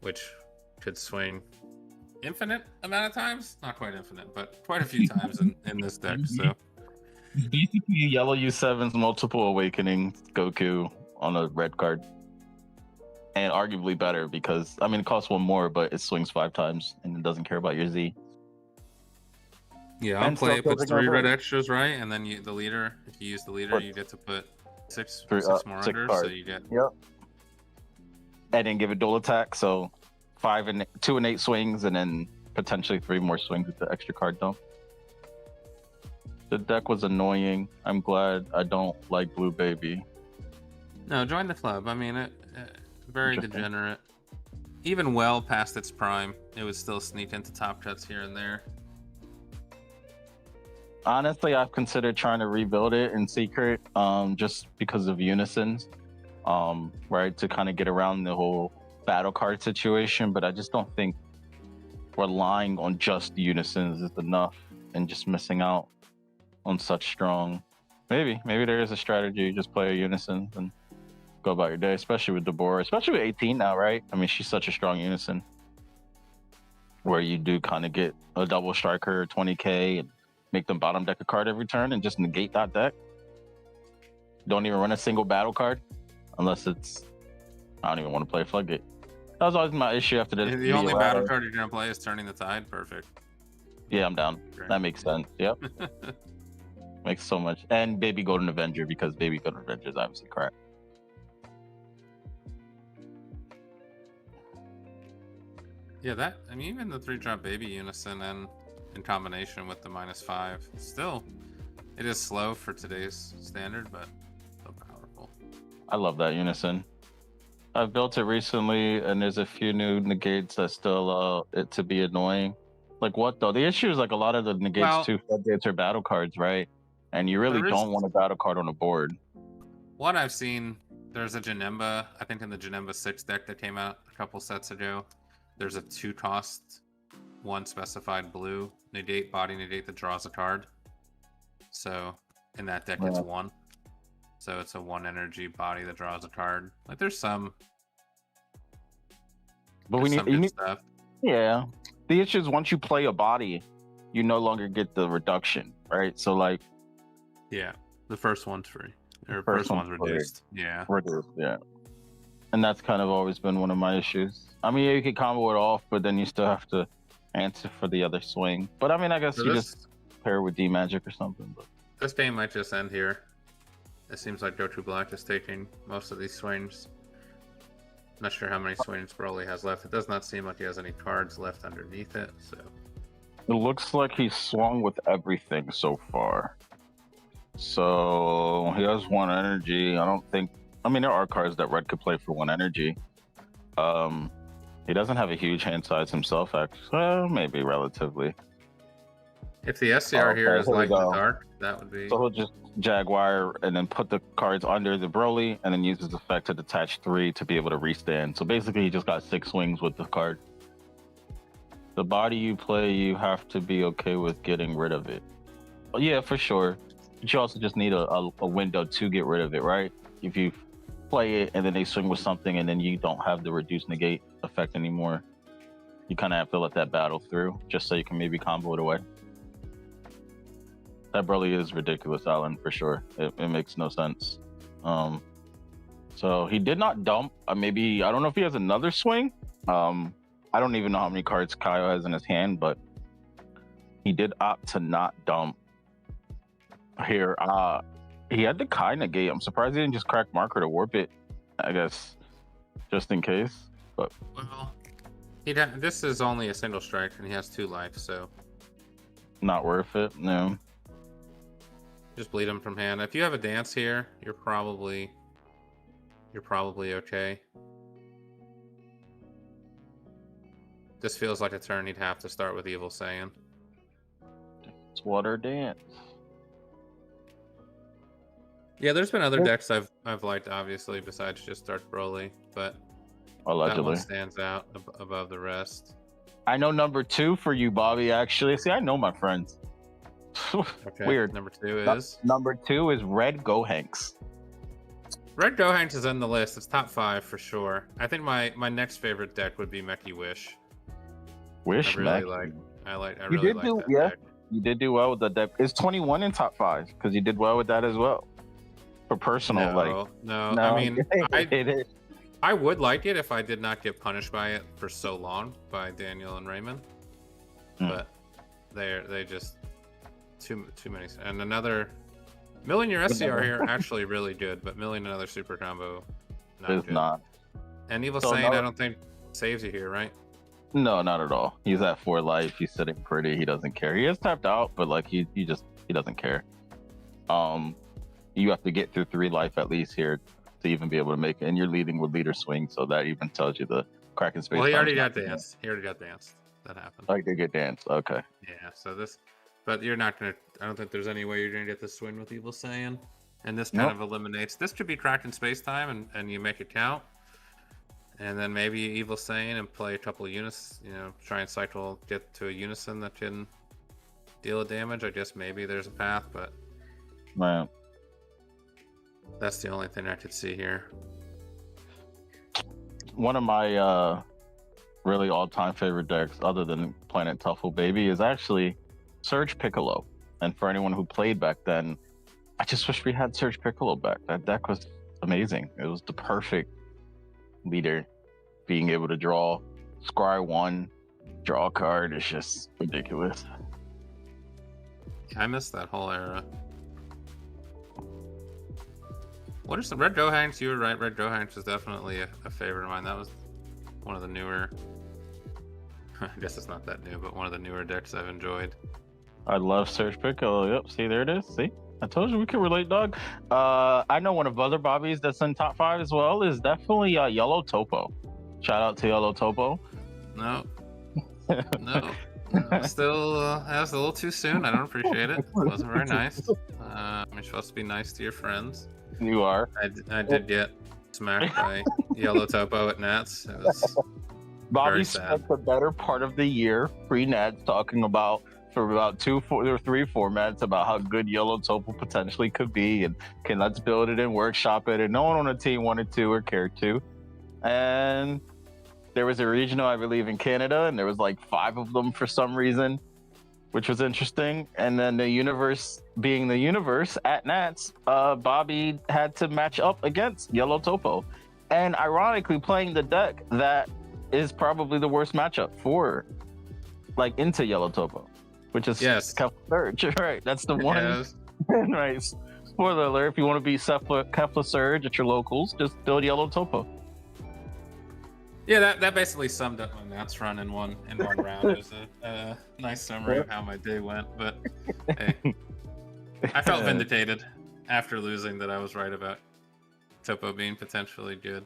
which could swing infinite amount of times. Not quite infinite, but quite a few times in this deck. So basically yellow U7's multiple awakening Goku on a red card. And arguably better because, I mean, it costs one more, but it swings 5 times and it doesn't care about your Z. Yeah, I'll play it. Puts 3 red extras, right? And then the leader, if you use the leader, you get to put 6 more under. Cards. So you get. Yep. And then give it dual attack. So 2 and 8 swings, and then potentially 3 more swings with the extra card dump. The deck was annoying. I'm glad I don't like Blue Baby. No, join the club. I mean, very degenerate. Even well past its prime, it would still sneak into top cuts here and there. Honestly, I've considered trying to rebuild it in secret, just because of unisons, right, to kind of get around the whole battle card situation. But I just don't think relying on just unisons is enough, and just missing out on such strong. Maybe there is a strategy. Just play a unison and go about your day, especially with Deborah, especially with 18 now, right? I mean, she's such a strong unison where you do kind of get a double striker 20k and make them bottom deck a card every turn and just negate that deck. Don't even run a single battle card unless it's I don't even want to play Floodgate. That was always my issue after the The only battle errata. card you're gonna play is Turning the Tide. Perfect. Yeah, I'm down. Great. That makes sense. Yep. Makes so much. And Baby Golden Avenger, because Baby Golden Avenger is obviously crap. Yeah, that, I mean, even the 3-drop Baby Unison and in combination with the -5, still, it is slow for today's standard, but so powerful. I love that Unison. I've built it recently, and there's a few new negates that still allow it to be annoying. Like what though? The issue is like a lot of the negates Well, too. Floodgates are battle cards, right? And you really there is don't want a battle card on the board. what I've seen. There's a Janemba, I think in the Janemba 6 deck that came out a couple sets ago. There's a 2-cost, 1 specified blue negate, body negate that draws a card. So in that deck, it's 1. So it's a 1 energy body that draws a card. Like there's some, But there's we some need, good stuff. yeah. The issue is once you play a body, you no longer get the reduction, right? So like, Yeah, the first one's free. Or First first one's one's free. reduced. Yeah. reduced, yeah. And that's kind of always been one of my issues. I mean, yeah, you can combo it off, but then you still have to answer for the other swing. But I mean, I guess So you this, just pair it with D Magic or something. But this game might just end here. It seems like Go-To Black is taking most of these swings. Not sure how many swings Broly has left. It does not seem like he has any cards left underneath it. So it looks like he's swung with everything so far. So he has 1 energy. I don't think. I mean, there are cards that Red could play for 1 energy. He doesn't have a huge hand size himself, actually. Maybe relatively. if the SCR here is here we light and go. dark, that would be. So he'll just Jaguar and then put the cards under the Broly and then use his effect to detach 3 to be able to restand. So basically, he just got 6 swings with the card. The body you play, you have to be okay with getting rid of it. Well, yeah, for sure. But you also just need a window to get rid of it, right? If you play it and then they swing with something and then you don't have the reduced negate effect anymore, you kind of have to let that battle through just so you can maybe combo it away. That Broly is ridiculous, Alan, for sure. It makes no sense. So he did not dump. Maybe, I don't know if he has another swing. I don't even know how many cards Kyle has in his hand, but he did opt to not dump here. He had the Kai negate. I'm surprised he didn't just crack marker to warp it, I guess, just in case. But Well, this is only a single strike and he has 2 life, so not worth it. No. just bleed him from hand. If you have a dance here, you're probably okay. This feels like a turn he'd have to start with Evil Saiyan. It's water dance. Yeah, there's been other decks I've liked, obviously, besides just Dark Broly, but that Allegedly. one stands out above the rest. I know number 2 for you, Bobby, actually. See, I know my friends. Okay. Weird. Number 2 is Number 2 is Red Gohanks. Red Gohanks is in the list. It's top 5 for sure. I think my next favorite deck would be Meki Wish. Wish, I really Mac. like did that yeah. deck. You did do well with that deck. It's 21 in top 5 because you did well with that as well. For personal, No. no, I mean, it is. I would like it if I did not get punished by it for so long by Daniel and Raymond, but they just too many. And another Million SCR here actually really good, but Million another super combo not It's good. not. And Evil So Saiyan, no- I don't think saves you here, right? No, not at all. He's at 4 life. He's sitting pretty. He doesn't care. He is tapped out, but like he doesn't care. You have to get through 3 life at least here to even be able to make it. And you're leading with leader swing, so that even tells you the Kraken space. Well, he already time's got not- danced. He already got danced. That happened. I did get danced. Okay. Yeah. So this, but you're not gonna. I don't think there's any way you're gonna get this win with Evil Saiyan. And this kind Nope. of eliminates. This could be Kraken space time, and you make it count. And then maybe Evil Saiyan and play a couple of units. You know, try and cycle, get to a unison that can deal damage. I guess maybe there's a path, but Man. that's the only thing I could see here. One of my really all-time favorite decks, other than Planet Tuffle Baby, is actually Surge Piccolo. And for anyone who played back then, I just wish we had Surge Piccolo back. That deck was amazing. It was the perfect leader being able to draw scry 1, draw a card is just ridiculous. I missed that whole era. What is the Red Gohanks? You were right. Red Gohanks is definitely a favorite of mine. That was one of the newer. I guess it's not that new, but one of the newer decks I've enjoyed. I love Search Piccolo. Yep, see, there it is. See, I told you we could relate, dog. I know one of other Bobbies that's in top 5 as well is definitely Yellow Topo. Shout out to Yellow Topo. No, no, still, that was a little too soon. I don't appreciate it. It wasn't very nice. You're supposed to be nice to your friends. You are. I did get smacked by Yellow Topo at Nats. It was Bobby very sad. spent the better part of the year pre-Nats talking about for about 2, 4, or 3 formats about how good Yellow Topo potentially could be, and let's build it and workshop it. And no one on the team wanted to or cared to. And there was a regional, I believe, in Canada, and there was like 5 of them for some reason, which was interesting. And then the universe being the universe at Nats, Bobby had to match up against Yellow Topo, and ironically playing the deck that is probably the worst matchup for like into Yellow Topo, which is Kefla Surge. Right, that's the one. Yes. Right. Spoiler alert: if you want to beat Kefla Surge at your locals, just build Yellow Topo. Yeah, that basically summed up my Nats run in one round. It was a nice summary of how my day went. But hey, I felt vindicated after losing that I was right about Topo being potentially good.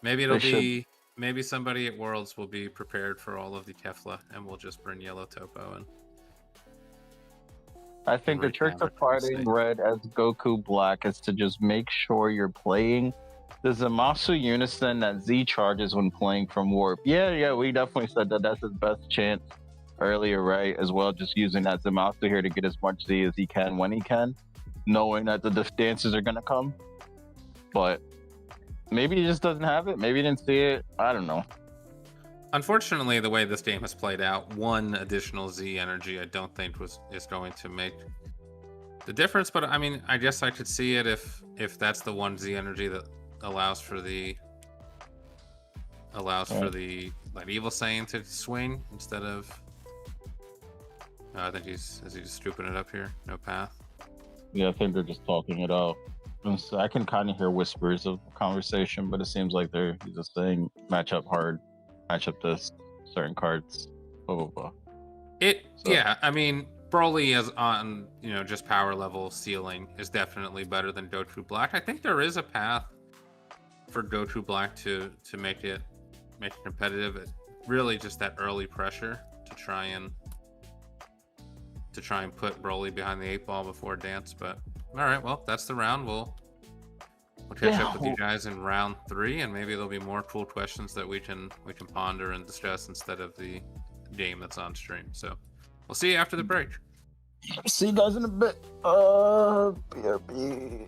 Maybe it'll be. Maybe somebody at Worlds will be prepared for all of the Kefla, and we'll just bring Yellow Topo in. I think the trick to fighting red as Goku Black is to just make sure you're playing the Zamasu Unison that Z charges when playing from Warp. Yeah, we definitely said that that's his best chance earlier, right? As well, just using that Zamasu here to get as much Z as he can when he can, knowing that the dances are going to come. But maybe he just doesn't have it. Maybe he didn't see it. I don't know. Unfortunately, the way this game has played out, one additional Z energy I don't think is going to make the difference. But I mean, I guess I could see it if that's the one Z energy that allows for the like Evil Saiyan to swing instead of. I think he's just scooping it up here. No path. Yeah, I think they're just talking it out. So I can kind of hear whispers of conversation, but it seems like he's just saying match up hard, match up this certain cards, blah blah blah. Yeah, I mean, Broly is on just power level ceiling is definitely better than Goku Black. I think there is a path for Goku Black to make it competitive. It really just that early pressure to try and put Broly behind the 8 ball before dance. But all right, well, that's the round. We'll catch up with you guys in round 3, and maybe there'll be more cool questions that we can ponder and discuss instead of the game that's on stream. So we'll see you after the break. See you guys in a bit. BRB.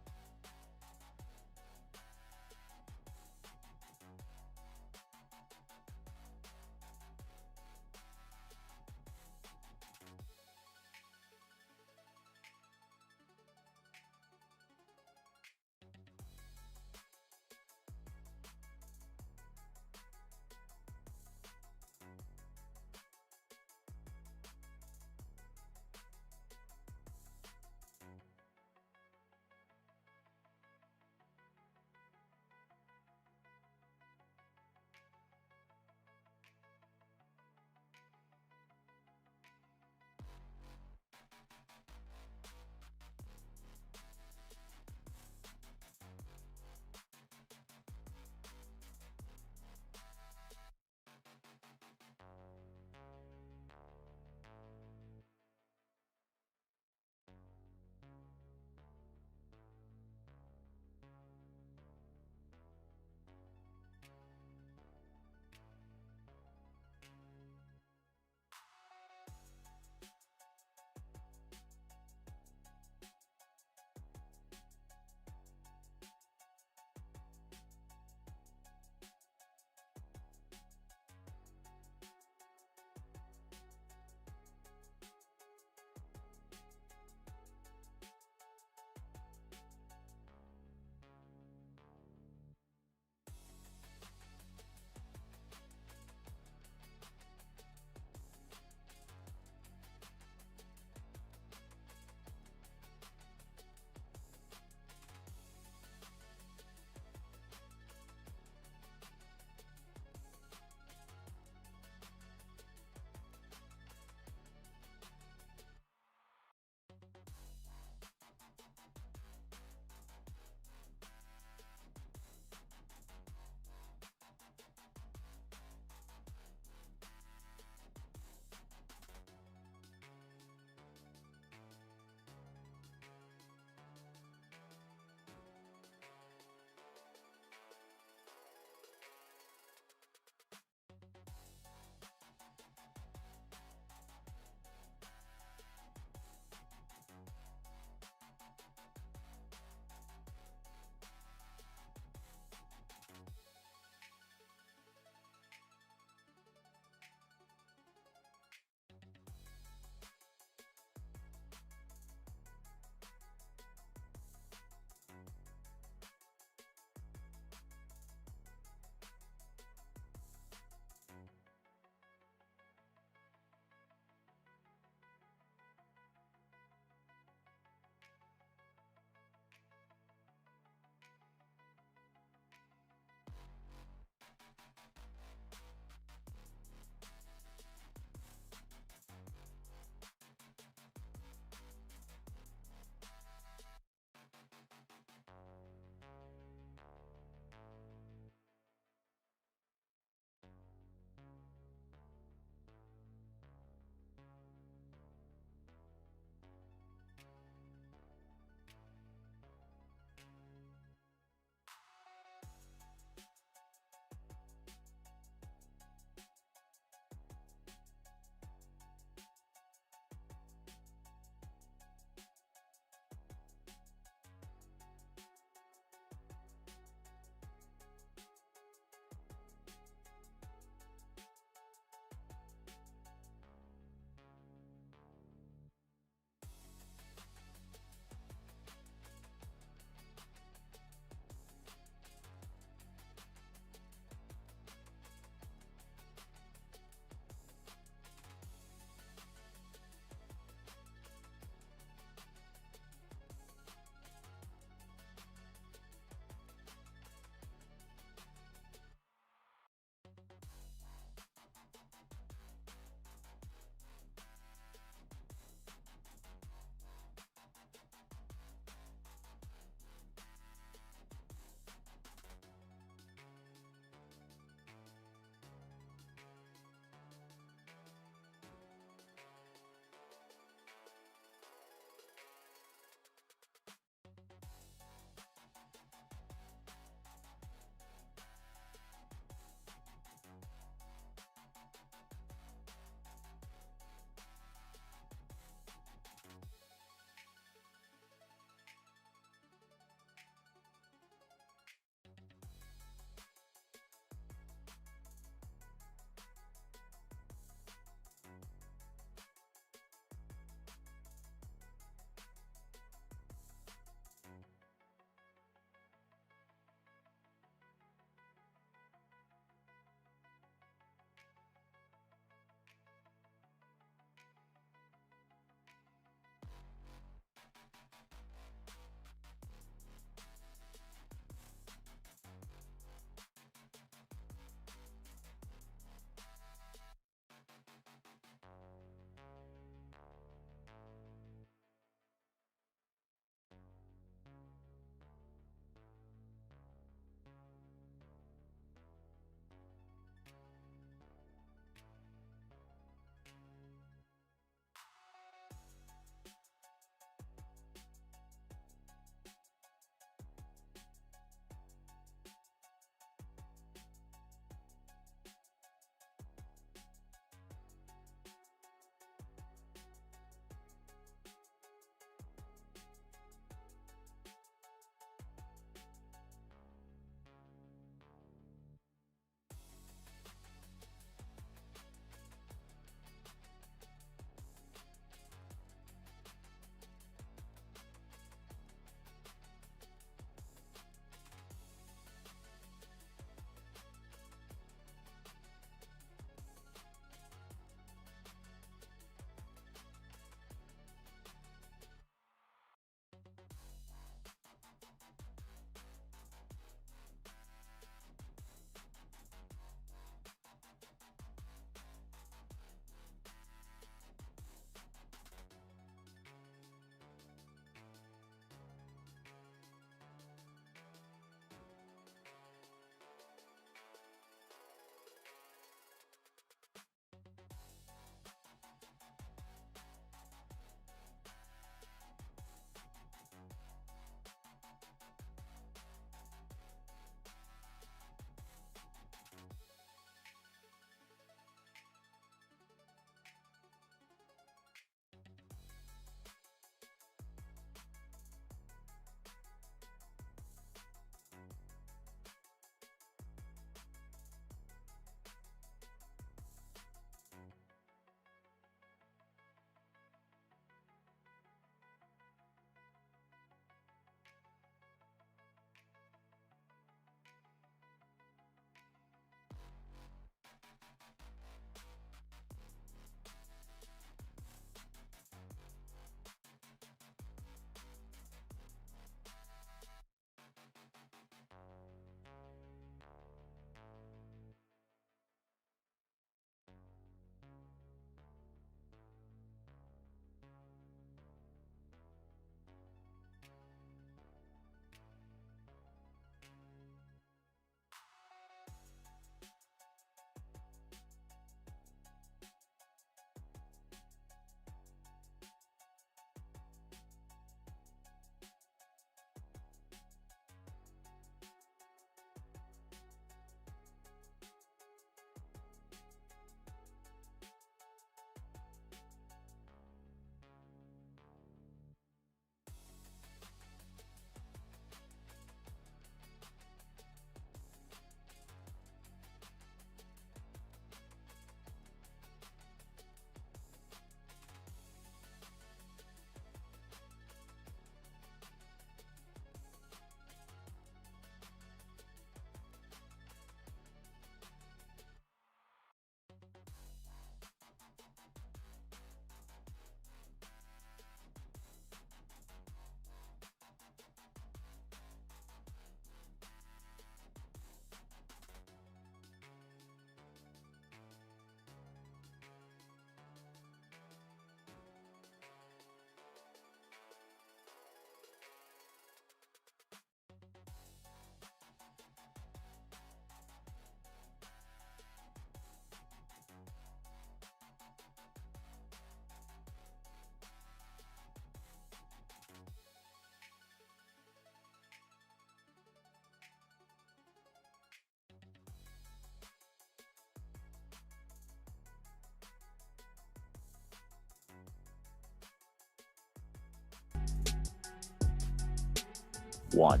1.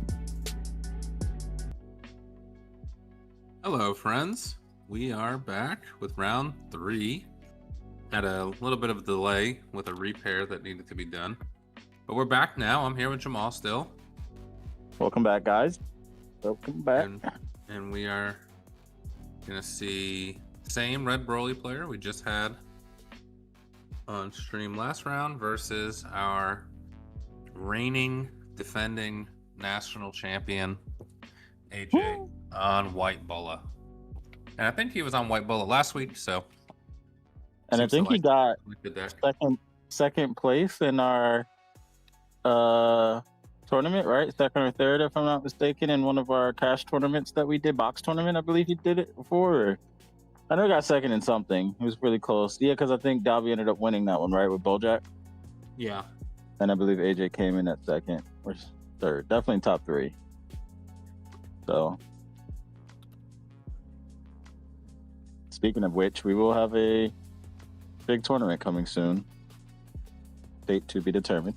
Hello, friends. We are back with round 3. Had a little bit of a delay with a repair that needed to be done. But we're back now. I'm here with Jamal still. Welcome back, guys. Welcome back. And we are going to see the same Red Broly player we just had on stream last round versus our reigning, defending national champion, AJ, on White Bulla. And I think he was on White Bulla last week, so... And I think he got second place in our tournament, right? Second or third, if I'm not mistaken, in one of our cash tournaments that we did, box tournament. I believe he did it before. I know he got second in something. He was really close. Yeah, because I think Dalby ended up winning that one, right, with Bojack? Yeah. And I believe AJ came in at second or third. Definitely top 3. So, speaking of which, we will have a big tournament coming soon. Date to be determined.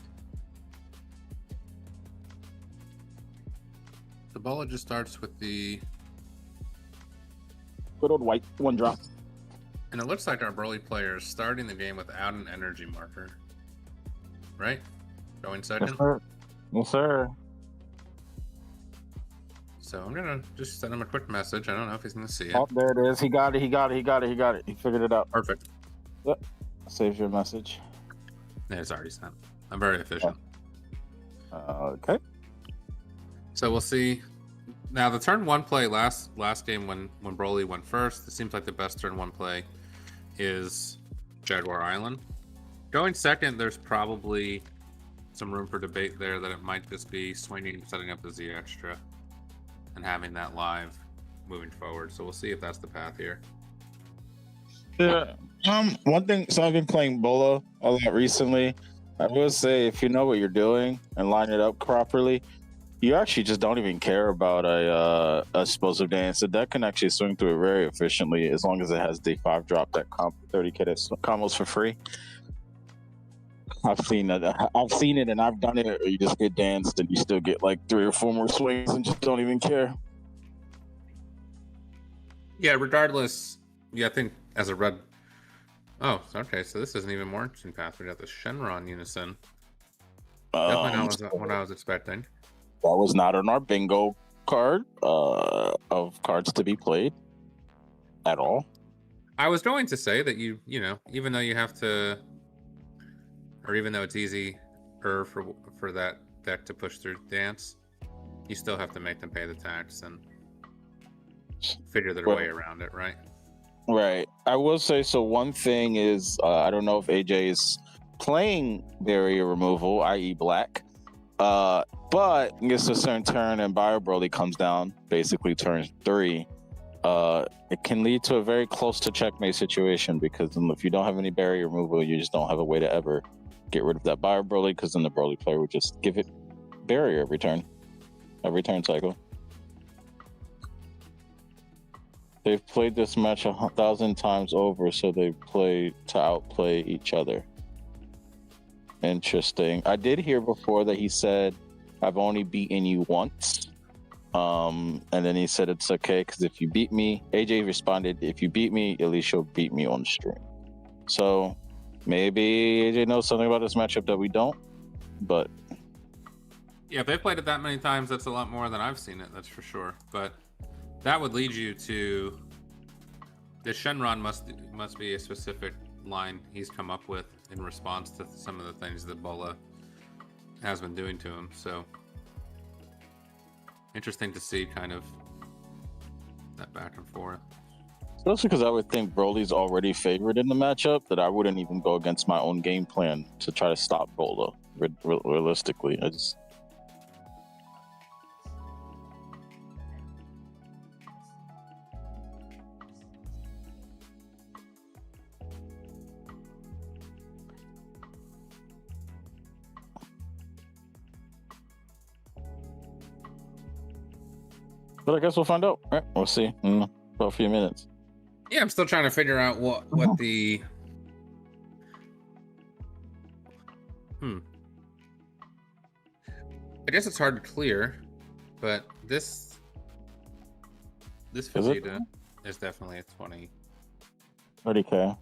The Bulla just starts with the... good old white 1-drop. And it looks like our Broly player is starting the game without an energy marker. Right? Going second? Yes, sir. Yes, sir. So I'm going to just send him a quick message. I don't know if he's going to see it. Oh, there it is. He got it. He figured it out. Perfect. Yep. Saves your message. Yeah, it's already sent. I'm very efficient. Okay. So we'll see. Now the turn 1 play last game when Broly went first, it seems like the best turn 1 play is Jaguar Island. Going second, there's probably some room for debate there that it might just be swinging, setting up the Z extra, and having that live moving forward. So we'll see if that's the path here. Yeah. One thing. So I've been playing Bola a lot recently. I will say, if you know what you're doing and line it up properly, you actually just don't even care about a explosive dance. The deck can actually swing through it very efficiently as long as it has the 5-drop that 30k combos for free. I've seen it, and I've done it. Or you just get danced and you still get like 3 or 4 more swings and just don't even care. Yeah, regardless. Yeah, I think as a red. Oh, okay. So this is an even more interesting path. We got the Shenron Unison. Definitely not what I was expecting. That was not on our bingo card of cards to be played at all. I was going to say that you know, even though you have to, or even though it's easy for that deck to push through dance, you still have to make them pay the tax and figure their way around it, right? Right. I will say, so one thing is, I don't know if AJ is playing barrier removal, i.e. black, but gets to a certain turn and Bio Broly comes down, basically turn 3. It can lead to a very close to checkmate situation, because if you don't have any barrier removal, you just don't have a way to ever get rid of that Bio Broly, because then the Broly player would just give it barrier every turn cycle. They've played this match 1,000 times over, so they play to outplay each other. Interesting. I did hear before that he said, I've only beaten you once. And then he said it's okay, because if you beat me, AJ responded, if you beat me, at least you'll beat me on stream. So maybe AJ knows something about this matchup that we don't, but... Yeah, if they've played it that many times, that's a lot more than I've seen it, that's for sure. But that would lead you to... The Shenron must be a specific line he's come up with in response to some of the things that Bola has been doing to him. So interesting to see kind of that back and forth. Especially because I would think Broly's already favored in the matchup, that I wouldn't even go against my own game plan to try to stop Bola. Realistically, I just... But I guess we'll find out. All right, we'll see in about a few minutes. Yeah, I'm still trying to figure out what the... I guess it's hard to clear But this Is it Vegeta is definitely a 20. 30K?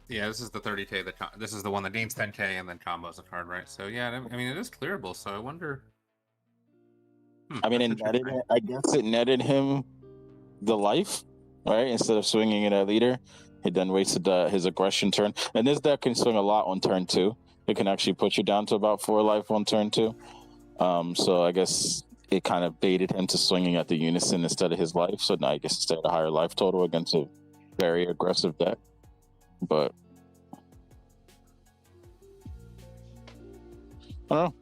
Yeah, this is the 30K. This is the one that gains 10K and then combos a card, right? So yeah, I mean it is clearable. So I wonder. I mean, That's interesting. I guess it netted him the life, right? Instead of swinging it at leader, he then wasted his aggression turn. And this deck can swing a lot on turn 2. It can actually put you down to about 4 life on turn 2. So I guess it kind of baited him to swinging at the unison instead of his life. So now I guess instead a higher life total against a very aggressive deck. But I don't know.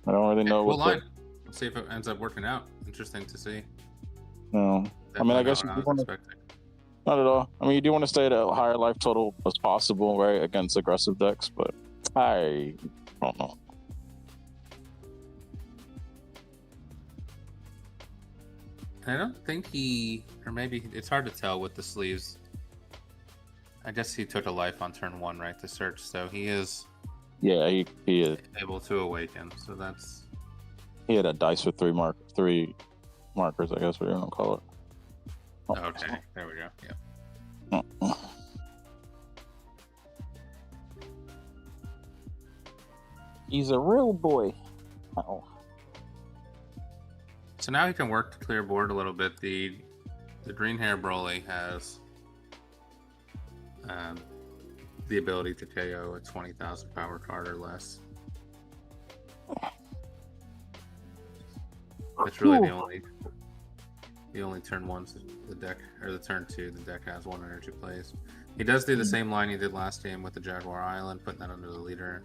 I don't really know Cool what line. Let's see if it ends up working out. Interesting to see. No, I mean, I guess you do want to. Not at all. I mean, you do want to stay at a higher life total as possible, right, against aggressive decks, but I don't know. I don't think he, or maybe it's hard to tell with the sleeves. I guess he took a life on turn 1, right, to search, so he is. Yeah, he is able to awaken. So that's. He had a dice with three markers, I guess what you want to call it. Oh, okay, there we go. Yeah. He's a real boy. Oh. So now he can work to clear board a little bit. The green hair Broly has the ability to KO a 20,000 power card or less. It's really the only turn 1 the deck, or the turn 2 the deck has 1 energy plays. He does do the same line he did last game with the Jaguar Island, putting that under the leader,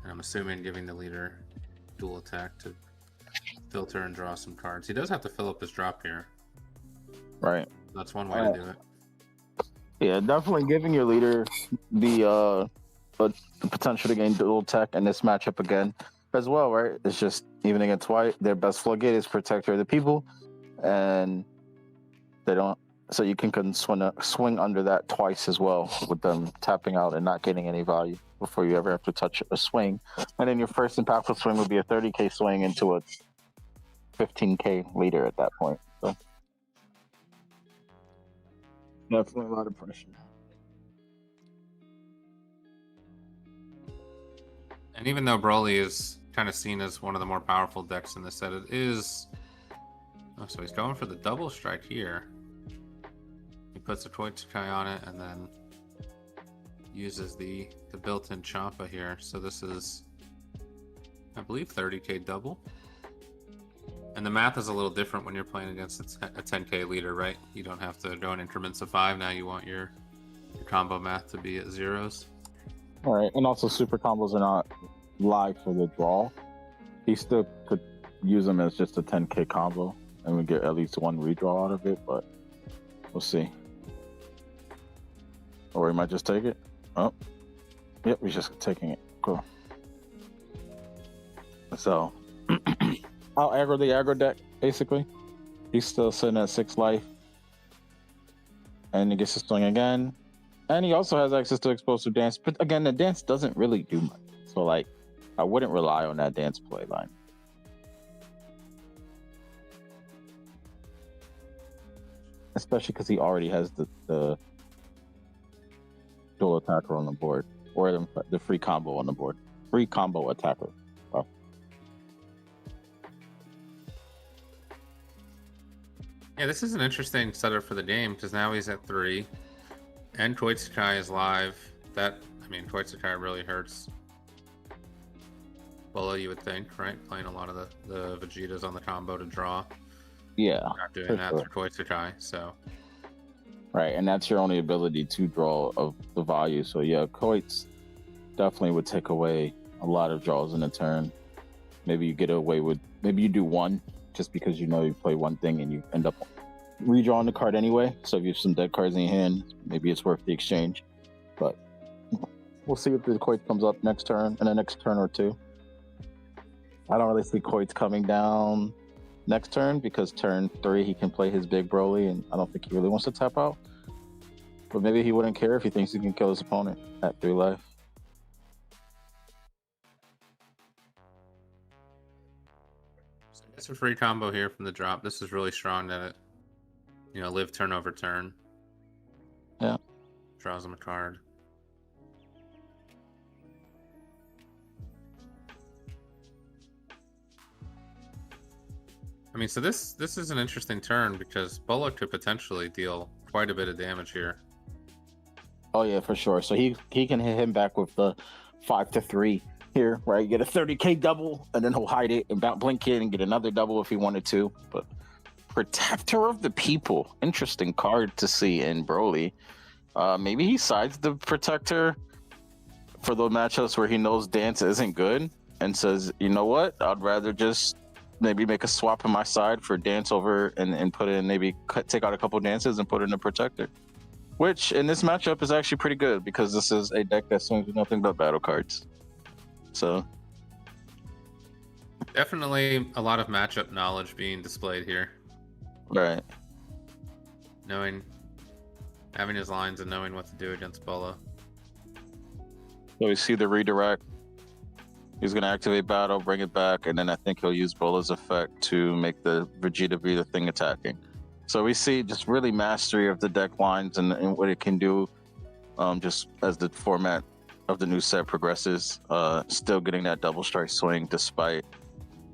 and I'm assuming giving the leader dual attack to filter and draw some cards. He does have to fill up his drop here. Right. That's one way to do it. Yeah, definitely giving your leader the potential to gain dual attack in this matchup again as well, right? It's just even against white, their best floodgate is protector of the people, and they don't. So you can swing under that twice as well with them tapping out and not getting any value before you ever have to touch a swing. And then your first impactful swing would be a 30K swing into a 15K leader at that point. So definitely a lot of pressure. And even though Broly is kind of seen as one of the more powerful decks in the set, it is. Oh, so he's going for the double strike here. He puts a Toitsukai on it and then uses the built-in Champa here. So this is, I believe, 30K double. And the math is a little different when you're playing against a 10K leader, right? You don't have to go in increments of 5. Now you want your combo math to be at zeros. All right, and also super combos are not live for the draw. He still could use them as just a 10K combo, and we get at least one redraw out of it, but we'll see. Or we might just take it. Oh, yep, we're just taking it. Cool. So, I'll aggro the aggro deck, basically. He's still sitting at 6 life. And he gets to swing again. And he also has access to explosive dance. But again, the dance doesn't really do much. So, like, I wouldn't rely on that dance play line. Especially because he already has the dual attacker on the board. Or the free combo on the board. Free combo attacker. Wow. Yeah, this is an interesting setup for the game because now he's at 3, and Toitsukai is live. Toitsukai really hurts Bullet, you would think, right? Playing a lot of the Vegetas on the combo to draw. Yeah. Not doing that through Toitsukai, so. Right, and that's your only ability to draw of the value. So yeah, Koitz definitely would take away a lot of draws in a turn. Maybe you get away with, maybe you do one just because you know you play one thing and you end up redrawing the card anyway. So if you have some dead cards in your hand, maybe it's worth the exchange. But we'll see if the Koitz comes up next turn, in the next turn or two. I don't really see Koitz coming down next turn because turn 3 he can play his big Broly, and I don't think he really wants to tap out. But maybe he wouldn't care if he thinks he can kill his opponent at 3 life. So It's a free combo here from the drop. This is really strong that it, live turn over turn. Yeah. Draws him a card. I mean, so this is an interesting turn because Bullock could potentially deal quite a bit of damage here. Oh yeah, for sure. So he can hit him back with the 5-3 here, right? Get a 30k double, and then he'll hide it and blink it and get another double if he wanted to. But Protector of the People, interesting card to see in Broly. Maybe he sides the Protector for the matchups where he knows Dance isn't good and says, you know what, I'd rather just maybe make a swap on my side for Dance over and put in, maybe take out a couple dances and put in a Protector. Which in this matchup is actually pretty good because this is a deck that swings with nothing but battle cards. So definitely a lot of matchup knowledge being displayed here. Right. Having his lines and knowing what to do against Bola. So we see the redirect. He's going to activate battle, bring it back, and then I think he'll use Bola's effect to make the Vegeta be the thing attacking. So we see just really mastery of the deck lines and what it can do just as the format of the new set progresses. Still getting that double strike swing despite.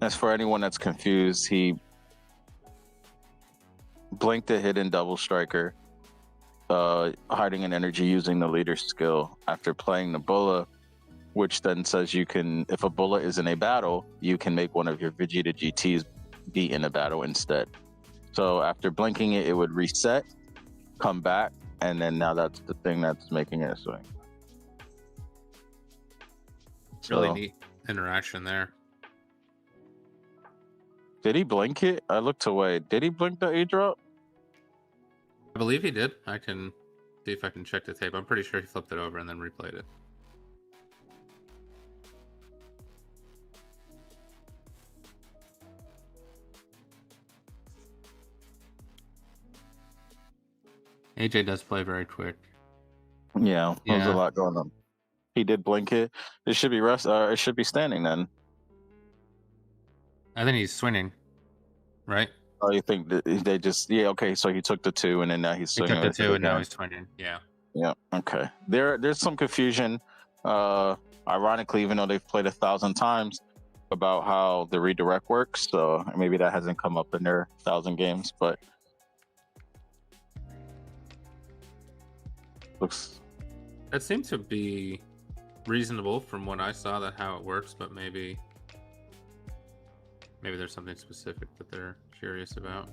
As for anyone that's confused, he blinked a hidden double striker, hiding an energy using the leader's skill after playing the Bola, which then says you can, if a Bola is in a battle, you can make one of your Vegeta GTs be in a battle instead. So after blinking it, it would reset, come back, and then now that's the thing that's making it a swing. Really neat interaction there. Did he blink it? I looked away. Did he blink the A drop? I believe he did. I can see if I can check the tape. I'm pretty sure he flipped it over and then replayed it. AJ does play very quick. Yeah, there's a lot going on. He did blink it. It should be it should be standing then. I think he's swinging, right? Oh, you think that they just okay? So he took the 2 and then now he's swinging. He took the 2 and now he's swinging. Yeah. Yeah. Okay. There's some confusion. Ironically, even though they've played 1,000 times about how the redirect works, so maybe that hasn't come up in their 1,000 games, but looks. It seemed to be reasonable from what I saw that how it works, but maybe there's something specific that they're curious about.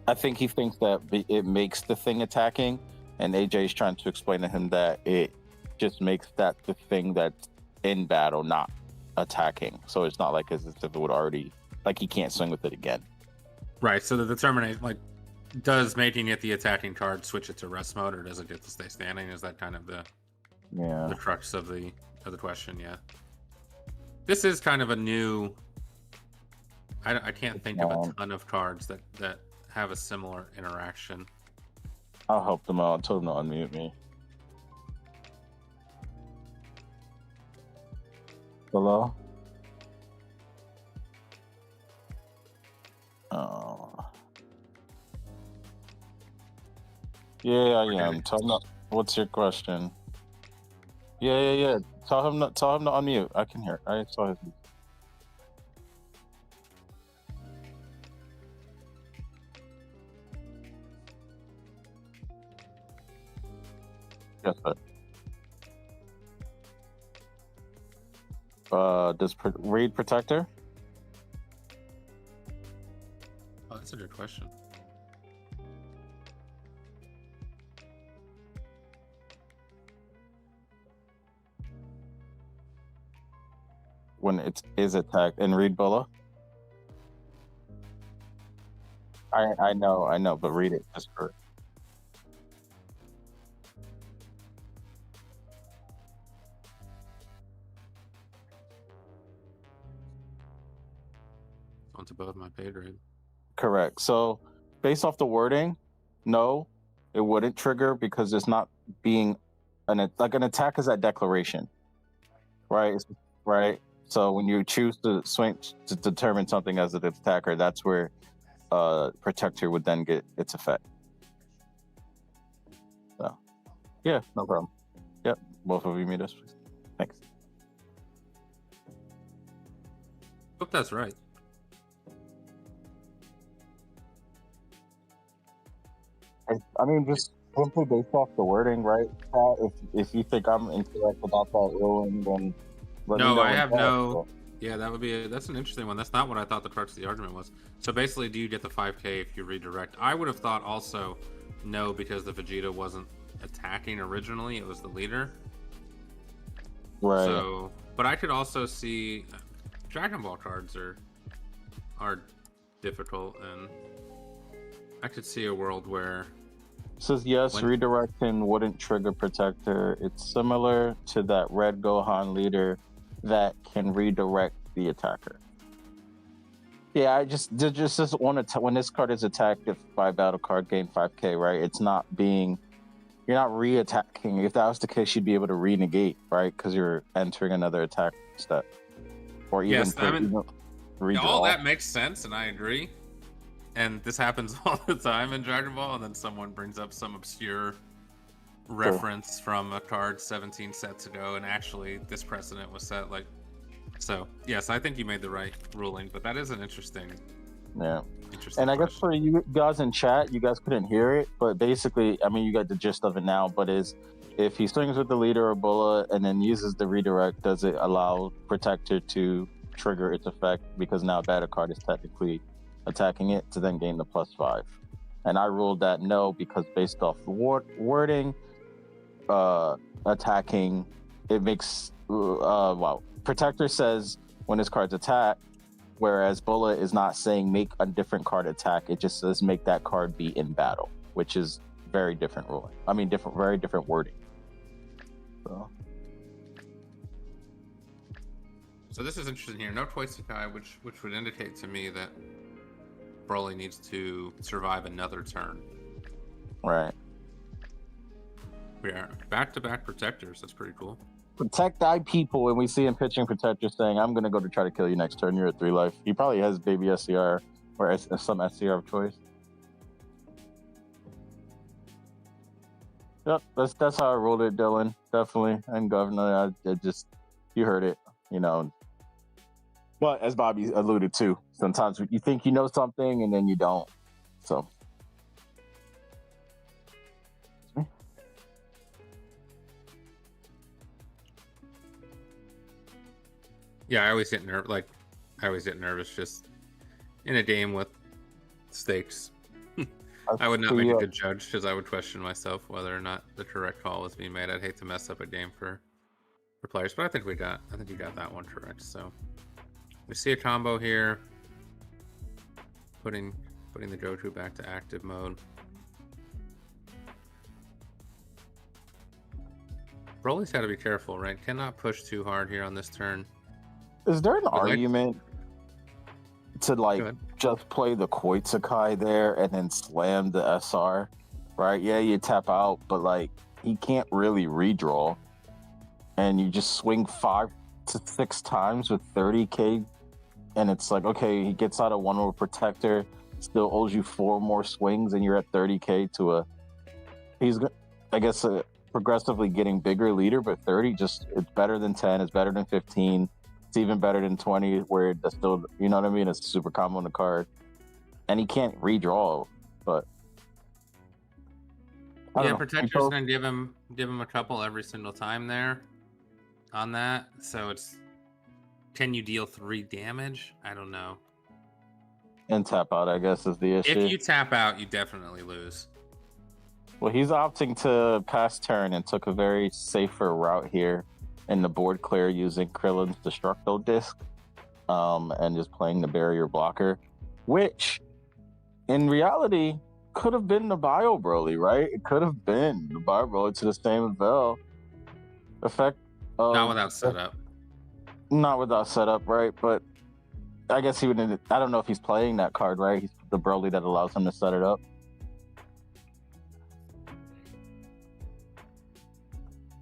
I think he thinks that it makes the thing attacking, and AJ is trying to explain to him that it just makes that the thing that's in battle, not attacking. So it's not like as if it would already, like he can't swing with it again. Right. So the determinate, like, does making it the attacking card switch it to rest mode, or does it get to stay standing? Is that kind of the crux of the question? Yeah. This is kind of a new. I can't think of a ton of cards that have a similar interaction. I'll help them out. I told them to unmute me. Hello? Oh. Yeah, I am. Tell him what's your question? Yeah. Tell him to unmute. I can hear. I saw his. Yes, sir. Does Reed Protector? Oh, that's a good question. When it is attacked and read Bola? I know, but read it just for. It's above my pay grade. Correct. So based off the wording, no, it wouldn't trigger because it's not being an attack is that declaration, right? Right. So when you choose to swing to determine something as an attacker, that's where Protector would then get its effect. So, yeah, no problem. Yep, both of you meet us, please. Thanks. Hope that's right. I mean, just simply based off the wording, right? If you think I'm incorrect about that ruling, then let me No, know I in have chat, no. so. Yeah, that's an interesting one. That's not what I thought the crux of the argument was. So basically, do you get the 5K if you redirect? I would have thought also no, because the Vegeta wasn't attacking originally; it was the leader. Right. So, but I could also see Dragon Ball cards are difficult, and I could see a world where It says yes, redirection wouldn't trigger Protector. It's similar to that Red Gohan leader that can redirect the attacker. Yeah, I just want to when this card is attacked, if by battle card gain 5K, right? It's not being, you're not re-attacking. If that was the case, you'd be able to renegate, right? Because you're entering another attack step, or even, yes, I mean, even redraw. all that makes sense, and I agree. And this happens all the time in Dragon Ball, and then someone brings up some obscure reference from a card 17 sets ago, and actually this precedent was set. Like, so yes, I think you made the right ruling, but that is an interesting. Yeah. Interesting. And I guess for you guys in chat, you guys couldn't hear it, but basically, I mean, you got the gist of it now. But is if he swings with the leader or bullet and then uses the redirect, does it allow Protector to trigger its effect? Because now battle card is technically attacking it to then gain the +5. And I ruled that no, because based off the wording, attacking, it makes Protector says when his card's attack, whereas Bullet is not saying make a different card attack, it just says make that card be in battle, which is very different ruling. I mean, very different wording. So this is interesting here. No Toy Sakai, which would indicate to me that Broly needs to survive another turn. Right. We are back-to-back protectors. That's pretty cool. Protect thy people, and we see him pitching Protector saying, I'm going to go to try to kill you next turn. You're at 3 life. He probably has baby SCR or some SCR of choice. Yep, that's how I ruled it, Dylan. Definitely. And Governor, you heard it, you know. But as Bobby alluded to, sometimes you think you know something and then you don't. So. Yeah, I always get nervous just in a game with stakes. I would not make a good judge because I would question myself whether or not the correct call was being made. I'd hate to mess up a game for players, but I think you got that one correct. So we see a combo here, putting the Goku back to active mode. Broly's got to be careful, right? Cannot push too hard here on this turn. Is there an argument to just play the Koitsukai there and then slam the SR? Right? Yeah, you tap out, but he can't really redraw. And you just swing 5 to 6 times with 30k, and it's like, okay, he gets out of one with Protector, still owes you 4 more swings, and you're at 30k to he's, I guess, progressively getting bigger leader, but 30 it's better than 10, it's better than 15, it's even better than 20, where it's still, you know what I mean, it's a super combo on the card, and he can't redraw, but yeah, Protector's gonna give him a couple every single time there on that. So it's, can you deal 3 damage? I don't know. And tap out, I guess, is the issue. If you tap out, you definitely lose. Well, he's opting to pass turn and took a very safer route here in the board clear using Krillin's Destructo Disc, and just playing the barrier blocker, which in reality could have been the Bio Broly, right? It could have been the Bio Broly to the same effect. Not without setup. Not without setup, right? But I guess he would. I don't know if he's playing that card, right? He's the Broly that allows him to set it up.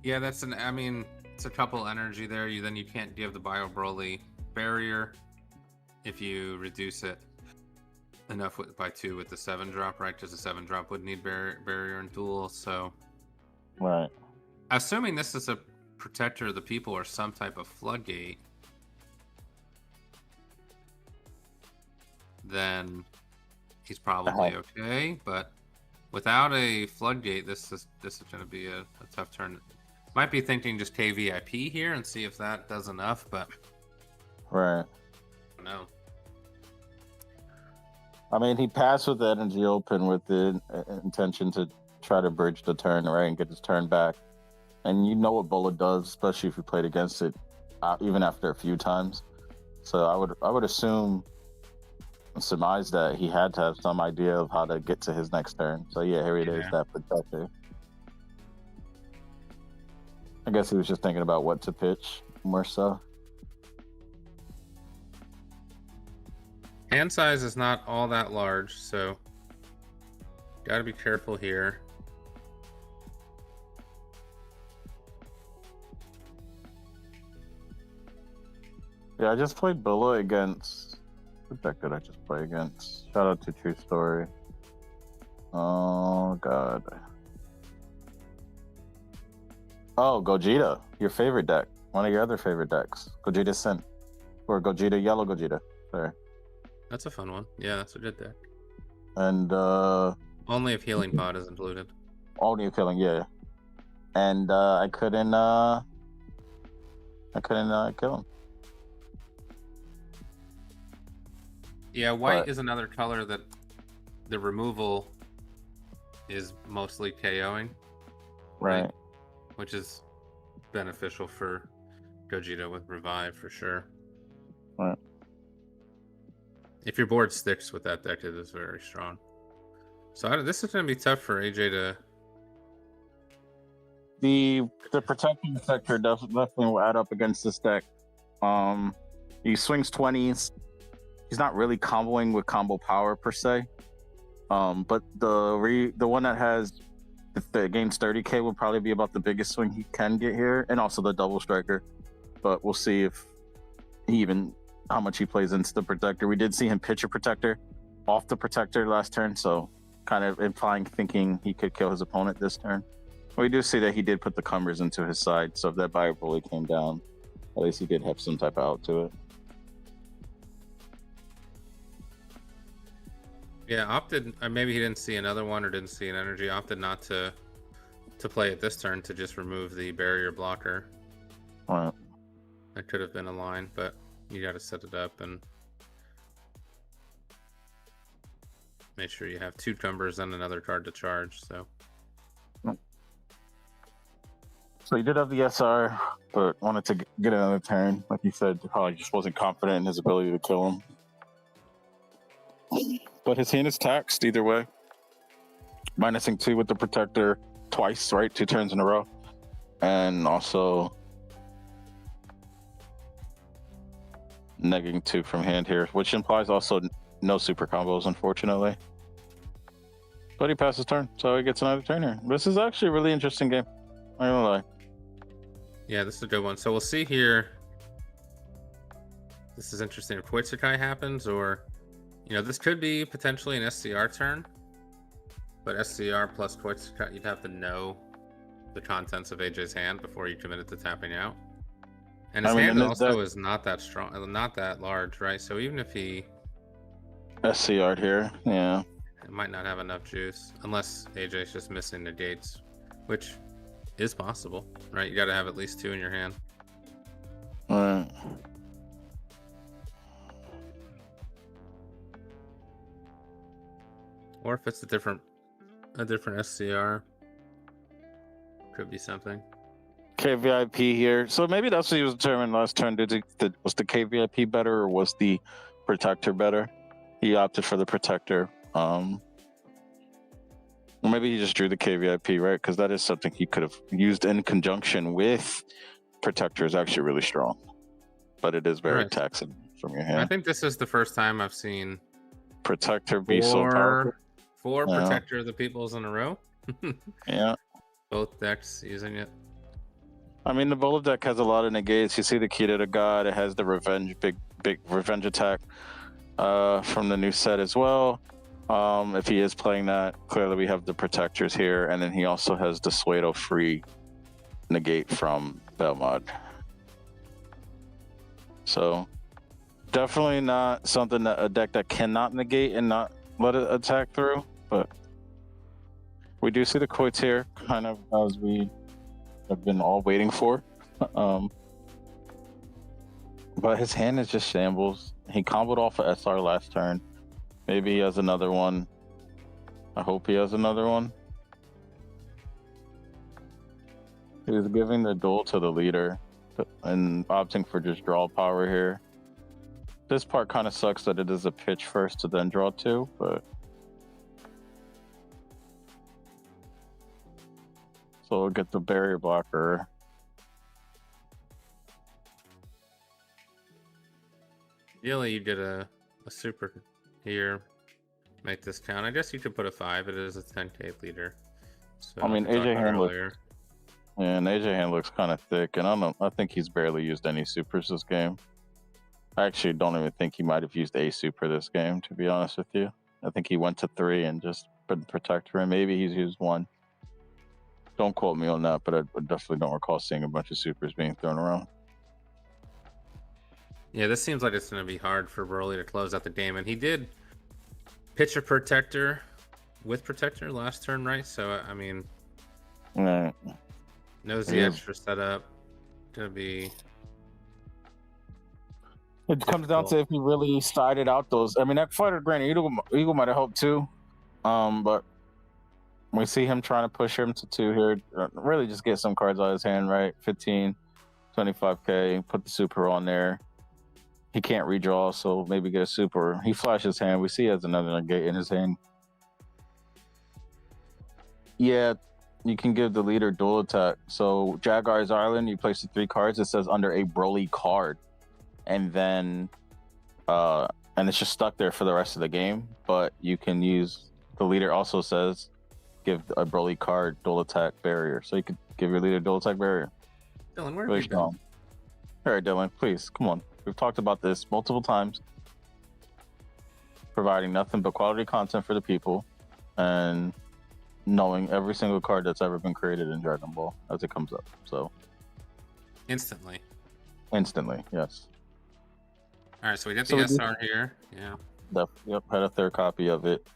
Yeah, I mean, it's a couple energy there. You can't give the Bio Broly barrier if you reduce it enough by 2 with the 7 drop, right? Because the 7 drop would need barrier and duel. So, Right. assuming this is a protector of the people or some type of floodgate, then he's probably okay. But without a floodgate, this is going to be a tough turn. Might be thinking just KVIP here and see if that does enough, but Right. no. I mean, he passed with the energy open with the intention to try to bridge the turn, right, and get his turn back. And you know what Bola does, especially if you played against it, even after a few times. So I would assume, surmise that he had to have some idea of how to get to his next turn. So yeah, here it is, that protector. I guess he was just thinking about what to pitch more so. Hand size is not all that large, so gotta be careful here. Yeah, I just played Bola against... What deck did I just play against? Shout out to True Story. Oh, God. Oh, Gogeta. Your favorite deck. One of your other favorite decks. Gogeta Sin. Or Gogeta, Yellow Gogeta. There. That's a fun one. Yeah, that's a good deck. And, only if Healing Pod is included. Only if Healing, yeah. And, I couldn't kill him. Yeah, white is another color that the removal is mostly KOing. Right. Which is beneficial for Gogeta with Revive for sure. Right. If your board sticks with that deck, it is very strong. So this is going to be tough for AJ to... The protecting sector definitely will add up against this deck. He swings 20s. He's not really comboing with combo power per se. But the one that has the gains 30k will probably be about the biggest swing he can get here, and also the double striker. But we'll see if how much he plays into the protector. We did see him pitch a protector off the protector last turn, so kind of thinking he could kill his opponent this turn. We do see that he did put the cumbers into his side, so if that Bio Broly came down, at least he did have some type of out to it. Yeah, opted. Maybe he didn't see another one or didn't see an energy. Opted not to play it this turn to just remove the barrier blocker. Right. That could have been a line, but you got to set it up and make sure you have 2 cumbers and another card to charge. So he did have the SR, but wanted to get another turn. Like you said, probably just wasn't confident in his ability to kill him. But his hand is taxed either way. Minusing 2 with the protector twice, right? 2 turns in a row. And also negging 2 from hand here, which implies also no super combos, unfortunately. But he passes turn, so he gets another turn here. This is actually a really interesting game. I'm not gonna lie. Yeah, this is a good one. So we'll see here. This is interesting. If Koitsukai happens, or this could be potentially an SCR turn, but SCR plus Koitsukai, you'd have to know the contents of AJ's hand before you committed to tapping out. And his hand also is not that strong, not that large, right? So even if he SCR'd here, yeah, it might not have enough juice unless AJ's just missing the gates, which is possible, right? You got to have at least 2 in your hand. All right. Or if it's a different SCR, could be something. KVIP here. So maybe that's what he was determined last turn. Was the KVIP better or was the protector better? He opted for the protector. Or maybe he just drew the KVIP, right? Because that is something he could have used in conjunction with protector is actually really strong. But it is very taxing from your hand. I think this is the first time I've seen protector be so powerful. 4 protector of the peoples in a row. Yeah. Both decks using it. I mean, the Bullet deck has a lot of negates. You see the Key to the God. It has the revenge, big revenge attack from the new set as well. If he is playing that, clearly we have the protectors here, and then he also has the Suedo free negate from Belmod. So definitely not something that a deck that cannot negate and not let it attack through, but we do see the quotes here, kind of as we have been all waiting for. But his hand is just shambles. He comboed off a SR last turn. Maybe he has another one. I hope he has another one. He was giving the duel to the leader and opting for just draw power here. This part kind of sucks that it is a pitch first to then draw two, but so we'll get the barrier blocker. Ideally, you did a super here, make this count. I guess you could put a 5. It is a 10k leader. So I mean, we talked AJ about hand looks, earlier. and AJ hand looks kind of thick, and I don't know. I think he's barely used any supers this game. I actually don't even think he might have used a super this game, to be honest with you. I think he went to 3 and just put protector, and maybe he's used 1. Don't quote me on that, but I definitely don't recall seeing a bunch of supers being thrown around. Yeah, this seems like it's going to be hard for Broly to close out the game, and he did pitch a protector with protector last turn, right? So I mean, Right. knows the extra setup. Gonna be. It comes down to if he really sided out those. I mean, that fighter, granted, Eagle might have helped too, but we see him trying to push him to 2 here. Really, just get some cards out of his hand, right? 15, 25k. Put the super on there. He can't redraw, so maybe get a super. He flashes hand. We see he has another negate in his hand. Yeah, you can give the leader dual attack. So Jaguar's Island, you place the 3 cards. It says under a Broly card, and then and it's just stuck there for the rest of the game. But you can use the leader. Also says give a Broly card dual attack barrier. So you could give your leader dual attack barrier. Dylan, where have you been? All right, Dylan, please come on. We've talked about this multiple times. Providing nothing but quality content for the people, and knowing every single card that's ever been created in Dragon Ball as it comes up. So instantly, yes. All right, so we got the SR here. Yeah. Yep, had a third copy of it.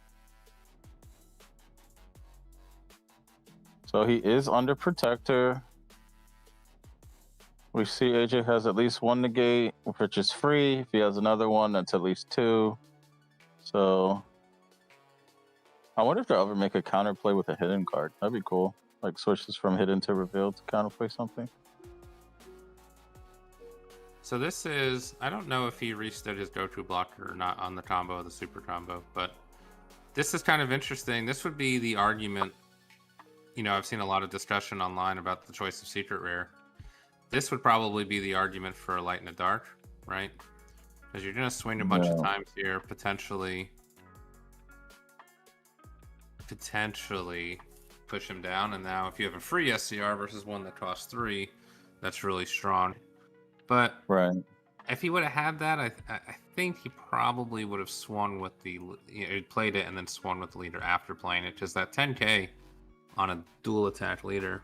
So he is under protector. We see AJ has at least 1 negate, which is free. If he has another one, that's at least 2. So I wonder if they'll ever make a counterplay with a hidden card. That'd be cool. Like switches from hidden to revealed to counterplay something. So this is, I don't know if he restood his go-to blocker or not on the combo, the super combo, but this is kind of interesting. This would be the argument. You know, I've seen a lot of discussion online about the choice of secret rare. This would probably be the argument for a light in the dark, right? Because you're going to swing a bunch of times here, potentially push him down. And now if you have a free SCR versus one that costs 3, that's really strong. But if he would have had that, I think he probably would have swung with the, he played it and then swung with the leader after playing it, because that 10k on a dual attack leader.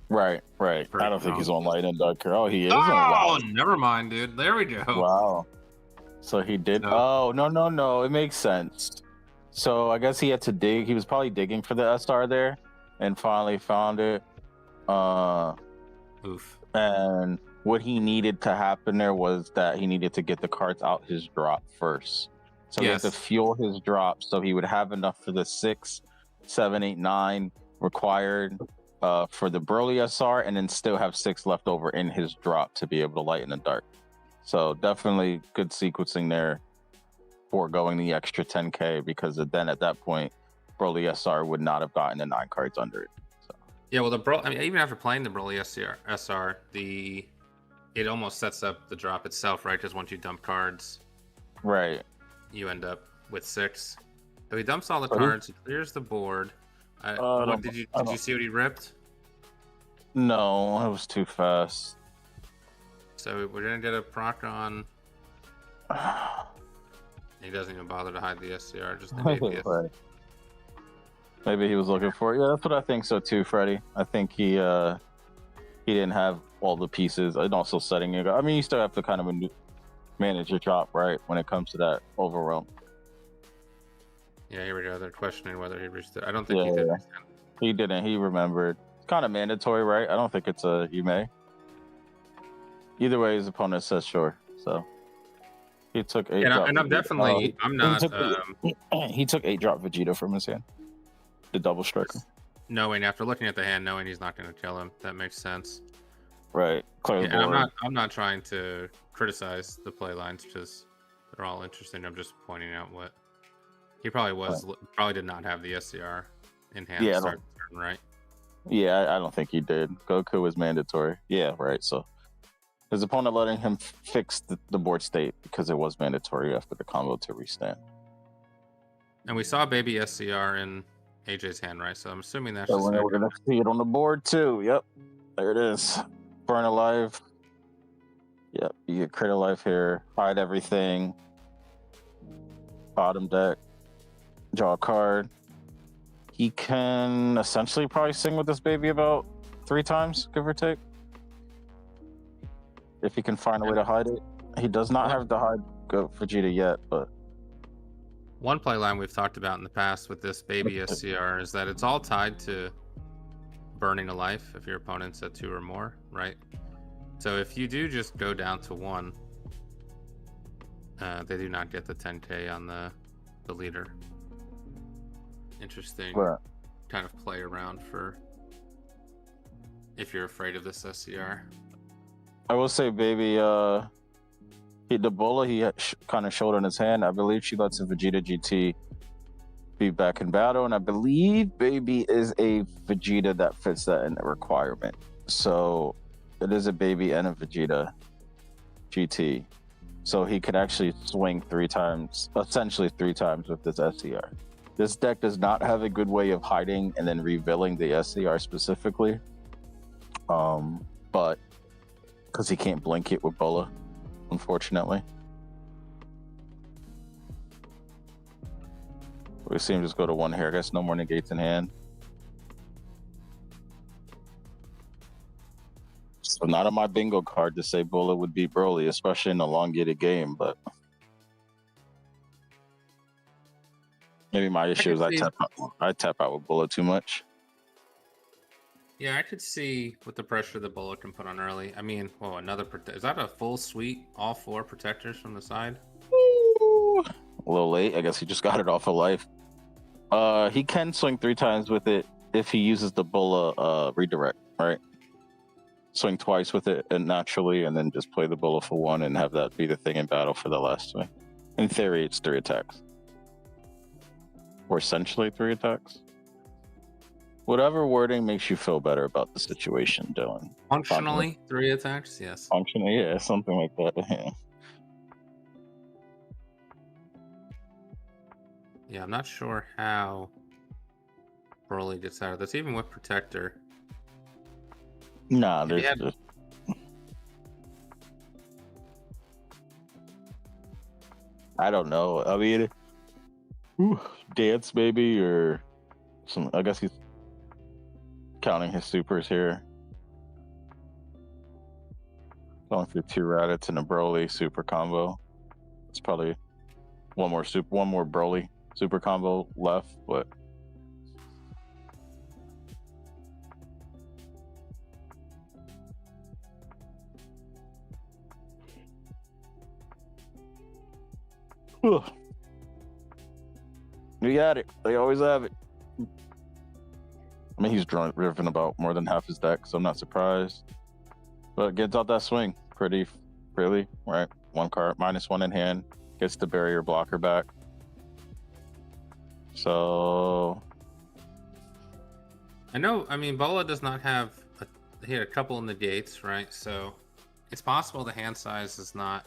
Right. I don't think he's on light and dark here. Oh, he is. Oh, never mind, dude. There we go. Wow. So he did. Oh, no. It makes sense. So I guess he had to dig. He was probably digging for the SR there, and finally found it. Oof. And what he needed to happen there was that he needed to get the cards out his drop first. So he had to fuel his drop so he would have enough for the 6, 7, 8, 9 required for the Broly SR, and then still have 6 left over in his drop to be able to light in the dark. So definitely good sequencing there, foregoing the extra 10k, because then at that point, Broly SR would not have gotten the 9 cards under it. So. Yeah, well, I mean, even after playing the Broly SR, it almost sets up the drop itself, right? Because once you dump cards, right, you end up with 6. So he dumps all the cards, he clears the board. Did you see what he ripped? No, it was too fast. So we're gonna get a proc on. He doesn't even bother to hide the SCR, just the baby. Right. Maybe he was looking for it. Yeah, that's what I think so too, Freddie. I think he didn't have all the pieces, and also setting it. I mean, you still have to kind of manage your drop, right, when it comes to that overwhelm. Yeah, here we go. They're questioning whether he reached it. I don't think he Yeah, did. he didn't. He remembered. It's kind of mandatory, right? I don't think it's a you may. Either way, his opponent says sure. So he took 8 drop. And I'm definitely, I'm not. He took 8 drop Vegeta from his hand. The double striker. Knowing after looking at the hand, knowing he's not going to kill him, that makes sense. Right. Clear the board. I'm not trying to criticize the play lines because they're all interesting. I'm just pointing out what he probably was. Right. Probably did not have the SCR in hand to start the turn, right? Yeah, I don't think he did. Goku was mandatory. Yeah, right. So his opponent letting him fix the board state because it was mandatory after the combo to restand. And we saw baby SCR in AJ's hand, right? So I'm assuming that's just we're gonna see it on the board too. Yep, there it is. Burn alive. Yep, you get crit alive here. Hide everything. Bottom deck. Draw a card. He can essentially probably sing with this baby about 3 times, give or take. If he can find a way to hide it. He does not have to hide Vegeta yet, but one play line we've talked about in the past with this baby SCR is that it's all tied to burning a life if your opponent's at 2 or more, right? So if you do just go down to 1, they do not get the 10k on the leader. Interesting kind of play around for if you're afraid of this SCR. I will say, baby, the Bola he kind of showed on his hand. I believe she lets a Vegeta GT be back in battle, and I believe baby is a Vegeta that fits that in the requirement. So it is a baby and a Vegeta GT. So he could actually swing 3 times, essentially 3 times with this SCR. This deck does not have a good way of hiding and then revealing the SCR specifically. But because he can't blink it with Bola, unfortunately. We see him just go to 1 here. I guess no more negates in hand. So not on my bingo card to say Bola would beat Broly, especially in an elongated game, but maybe my issue is I tap out with Bola too much. Yeah, I could see with the pressure the Bola can put on early. I mean, well, is that a full suite, all 4 protectors from the side? Ooh, a little late. I guess he just got it off of life. He can swing 3 times with it if he uses the Bola redirect, right? Swing twice with it and naturally, and then just play the Bola for 1 and have that be the thing in battle for the last swing. In theory, it's 3 attacks. Or essentially 3 attacks. Whatever wording makes you feel better about the situation, Dylan. Functionally, 3 attacks, yes. Functionally, yeah, something like that. Yeah. Yeah, I'm not sure how Broly gets out of this, even with Protector. Nah, there's I don't know. I mean, dance maybe, or some. I guess he's counting his supers here. Going through 2 Raditz and a Broly super combo. It's probably one more Broly super combo left, but we got it. They always have it. I mean, he's driven about more than half his deck, so I'm not surprised. But gets out that swing pretty freely, right? 1 card, -1 in hand, gets the barrier blocker back. So I know. I mean, Bola does not have. He had a couple in the gates, right? So it's possible the hand size is not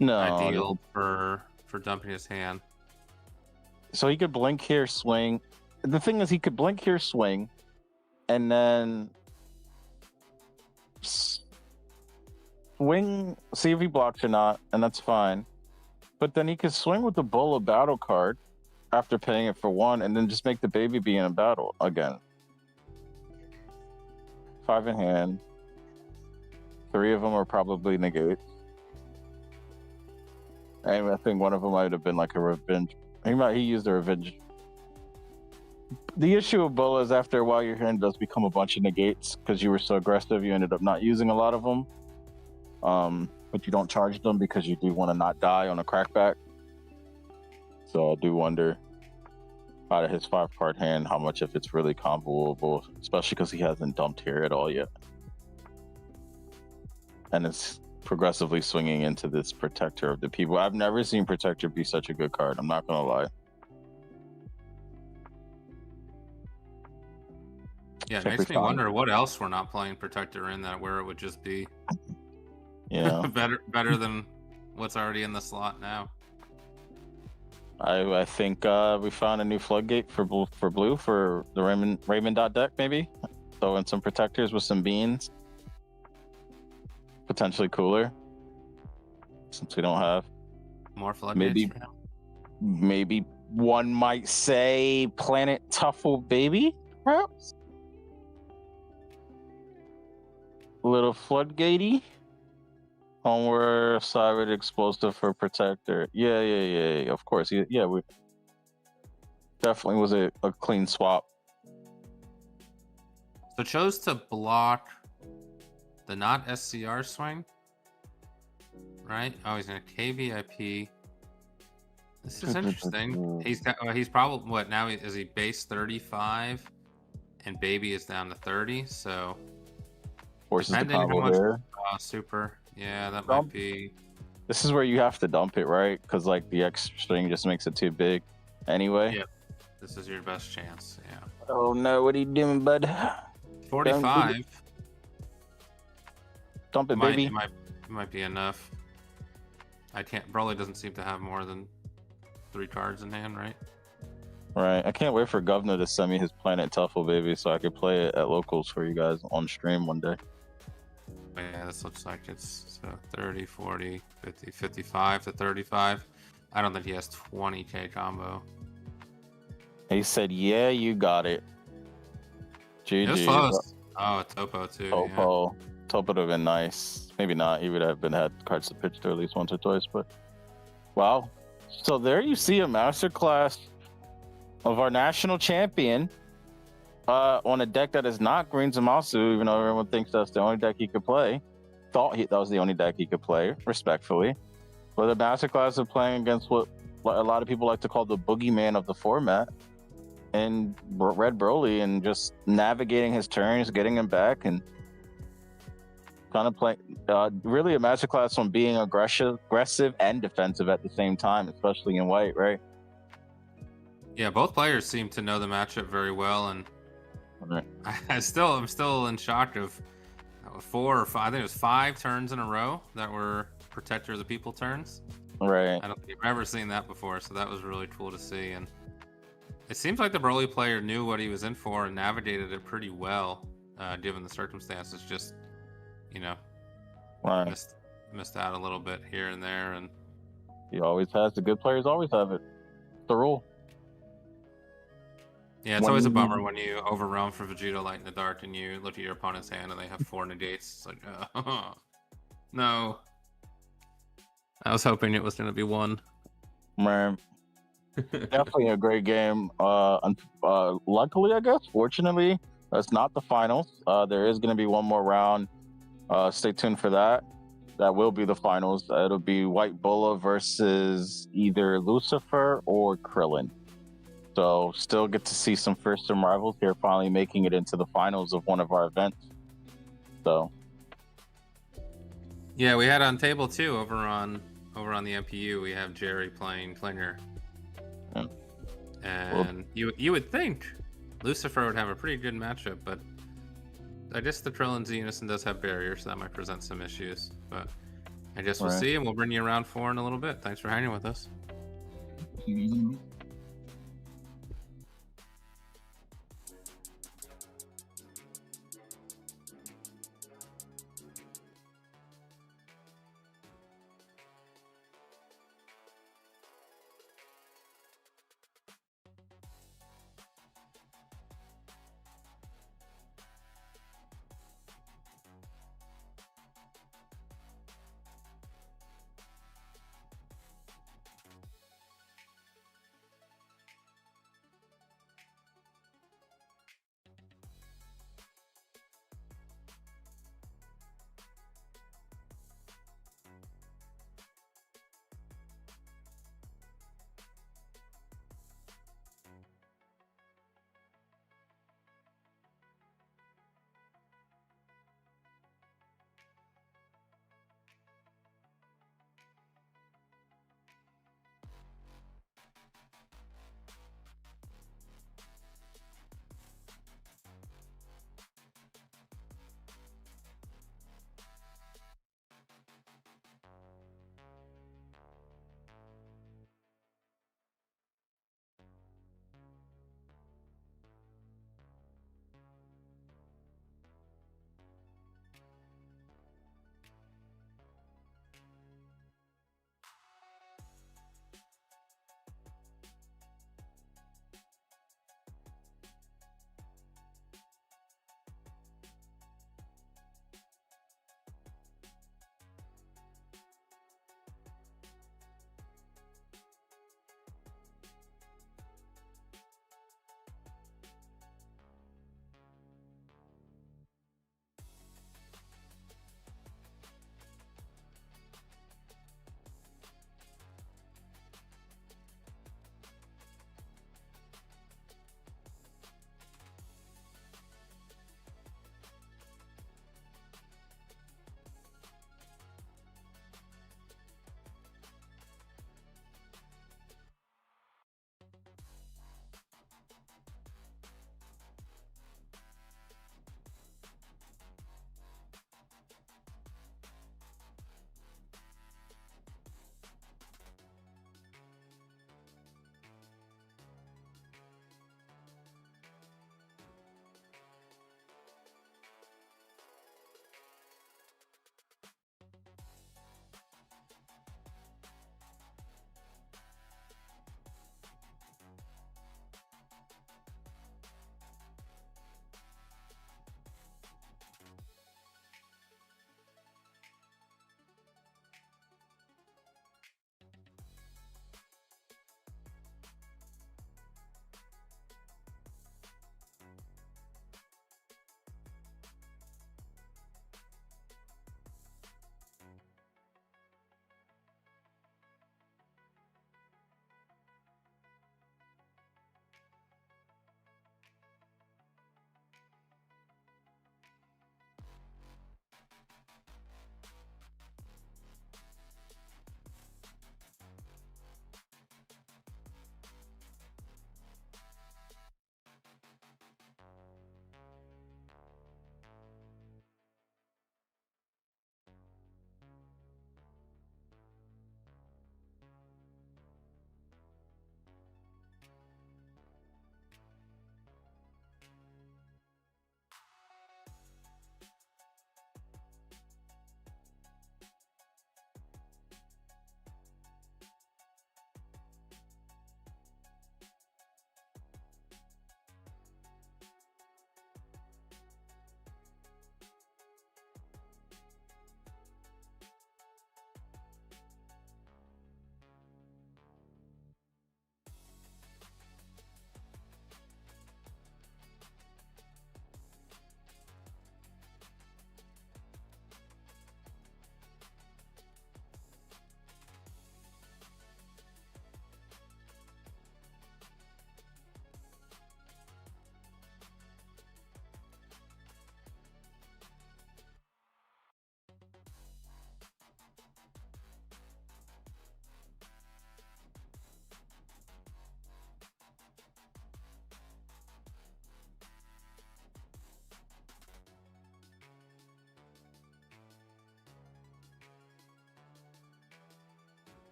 ideal for dumping his hand. So he could blink here, swing. The thing is, he could blink here, swing, and then swing, see if he blocks or not, and that's fine. But then he could swing with the Bull of Battle card after paying it for 1, and then just make the baby be in a battle again. 5 in hand. 3 of them are probably negates. And I think one of them might have been like a revenge. He used a revenge. The issue with Bull is after a while your hand does become a bunch of negates because you were so aggressive you ended up not using a lot of them. But you don't charge them because you do want to not die on a crackback. So I do wonder out of his 5-card hand how much of it's really comboable, especially because he hasn't dumped here at all yet. And it's progressively swinging into this Protector of the People. I've never seen Protector be such a good card, I'm not gonna lie. Yeah, it makes me wonder what else we're not playing Protector in, that where it would just be better than what's already in the slot now. I think we found a new floodgate for blue for the Raymond deck, maybe. So in some Protectors with some beans, potentially cooler. Since we don't have more floodgates, maybe one might say Planet Tuffle Baby, perhaps. A little floodgatey. Homeward Cyber Explosive for Protector. Yeah. Of course. Yeah, we definitely was a clean swap. So chose to block the not SCR swing, right? Oh, he's gonna KVIP. This is interesting. He's probably what now? Is he base 35, and baby is down to 30? So forces the combo there. Super. Yeah, that might be. This is where you have to dump it, right? Because like the X string just makes it too big. Anyway. Yeah. This is your best chance. Yeah. Oh no! What are you doing, bud? 45. Dump it, baby. It might be enough. I can't. Broly doesn't seem to have more than 3 cards in hand, right? Right. I can't wait for Governor to send me his Planet Tuffle Baby so I could play it at locals for you guys on stream one day. Yeah, this looks like it's 30, 40, 50, 55 to 35. I don't think he has 20k combo. He said, "Yeah, you got it." GG. It was close. Oh, Topo too. Topo. Yeah. Topo would have been nice. Maybe not. He would have had cards to pitch to at least once or twice. But wow. So there you see a masterclass of our national champion on a deck that is not Green Zamasu, even though everyone thinks that's the only deck he could play. That was the only deck he could play, respectfully. But a masterclass of playing against what a lot of people like to call the boogeyman of the format, and Red Broly, and just navigating his turns, getting him back, and kind of playing. Really a masterclass on being aggressive and defensive at the same time, especially in white, right? Yeah, both players seem to know the matchup very well, and I'm still in shock of 4 or 5. I think it was 5 turns in a row that were Protector of the People turns. Right. I don't think I've ever seen that before, so that was really cool to see. And it seems like the Broly player knew what he was in for and navigated it pretty well, given the circumstances. Just, right. missed out a little bit here and there, and he always has. The good players always have it. It's the rule. Yeah, it's always a bummer when you overwhelm for Vegeta Light in the Dark and you look at your opponent's hand and they have 4 negates. It's like, no. I was hoping it was going to be 1. Man, definitely a great game. Luckily, I guess, fortunately, that's not the finals. There is going to be one more round. Stay tuned for that. That will be the finals. It'll be White Bulla versus either Lucifer or Krillin. So still get to see some first-time rivals here finally making it into the finals of one of our events. So yeah, we had on table 2 over on the MPU. We have Jerry playing Klinger, and you would think Lucifer would have a pretty good matchup, but I guess the Krillin Unison does have barriers, so that might present some issues. But I guess we'll see, and we'll bring you around 4 in a little bit. Thanks for hanging with us.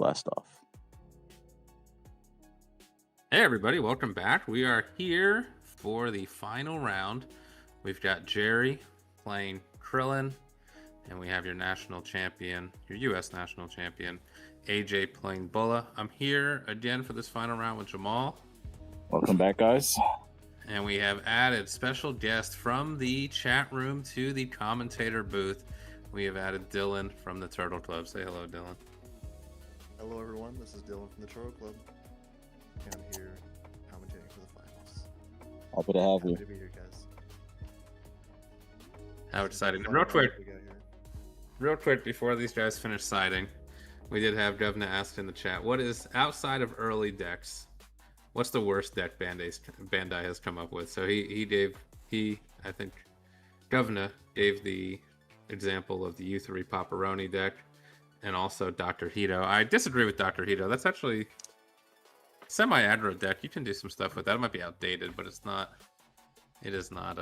blast off. Hey everybody, welcome back. We are here for the final round. We've got Jerry playing Krillin, and we have your national champion, your U.S. national champion, AJ playing Bulla. I'm here again for this final round with Jamal. Welcome back, guys. And we have added special guest from the chat room to the commentator booth. We have added Dylan from the Turtle Club. Say hello, Dylan. Hello, everyone. This is Dylan from the Turtle Club. And I'm here commentating for the finals. Happy to have Happy you. to be here, guys. How exciting. Fun Real round quick, we got here. before these guys finish siding, we did have Govna asked in the chat, what is, outside of early decks, what's the worst deck Bandai has come up with? So I think Govna gave the example of the U3 Paparoni deck and also Dr. Hito. I disagree with Dr. Hito. That's actually semi-aggro deck. You can do some stuff with that. It might be outdated, but it is not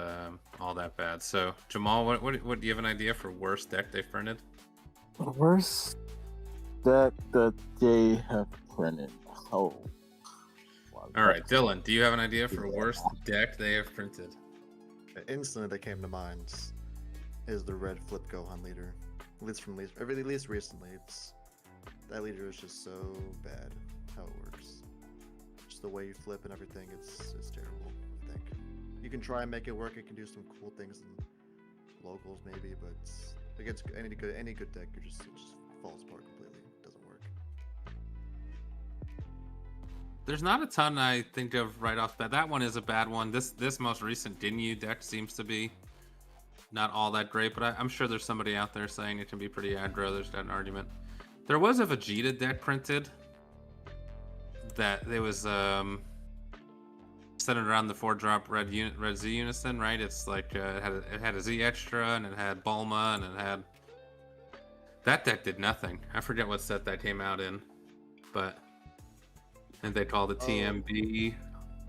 all that bad. So Jamal, what do you have an idea for worst deck they've printed? Worst deck that they have printed. Oh. All right, Dylan, do you have an idea for worst deck they have printed? The instant that came to mind is the red flip Gohan leader. At least recently, that leader is just so bad how it works. Just the way you flip and everything, it's terrible. I think you can try and make it work. It can do some cool things in locals maybe, but against any good deck, it just falls apart completely. It doesn't work. There's not a ton I think of right off the bat. That one is a bad one. This most recent Ginyu deck seems to be not all that great, but I'm sure there's somebody out there saying it can be pretty aggro. There's got an argument. There was a Vegeta deck printed that it was centered around the 4-drop red Z unison, right? It's like it had a Z extra and it had Bulma and it had that deck did nothing. I forget what set that came out in, but and they called it TMB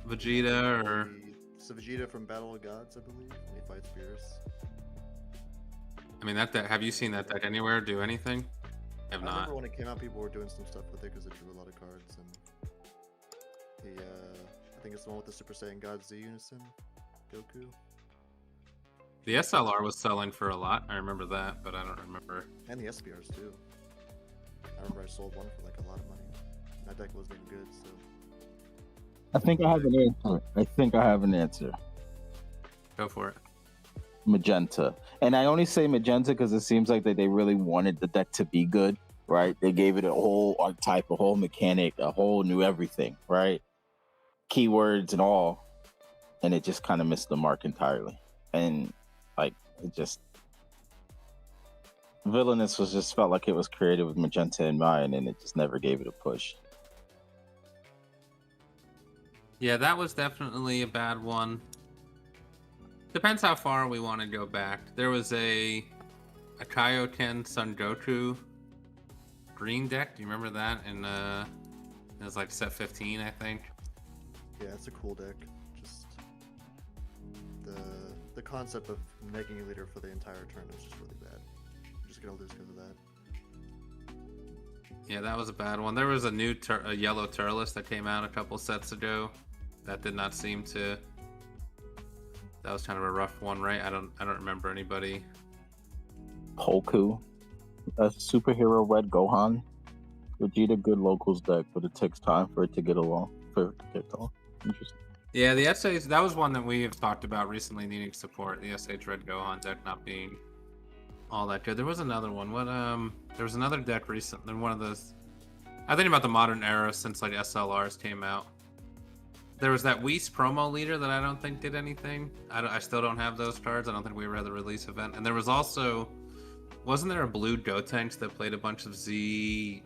Vegeta or It's the Vegeta from Battle of Gods, I believe, when he fights Beerus. I mean, that deck, have you seen that deck anywhere do anything? I have I not. remember when it came out, people were doing some stuff with it because it drew a lot of cards, and I think it's the one with the Super Saiyan God Z Unison, Goku. The SLR was selling for a lot. I remember that, but I don't remember. And the SPRs too. I remember I sold one for like a lot of money. That deck wasn't even good, so. I think I have an answer. Go for it. Magenta. And I only say magenta because it seems like that they really wanted the deck to be good, right? They gave it a whole archetype, a whole mechanic, a whole new everything, right? Keywords and all. And it just kind of missed the mark entirely. And like, it just... Villainous was just felt like it was created with magenta in mind, and it just never gave it a push. Yeah, that was definitely a bad one. Depends how far we want to go back. There was a Kaioken Son Goku green deck. Do you remember that? And it was like set 15, I think. Yeah, it's a cool deck. Just the concept of making a leader for the entire turn was just really bad. I'm just gonna lose because of that. Yeah, that was a bad one. There was a new a yellow Turles that came out a couple sets ago. That did not seem to. That was kind of a rough one, right? I don't remember anybody. Poku, a superhero red Gohan. Vegeta, good locals deck, but it takes time for it to get along. Interesting. Yeah, the SH, that was one that we have talked about recently needing support. The SH Red Gohan deck not being all that good. There was another one. There was another deck recently. One of those. I think about the modern era since like SLRs came out. There was that Whis promo leader that I don't think did anything. I still don't have those cards. I don't think we ever had the release event. And there was also, wasn't there a blue Gotenks that played a bunch of Z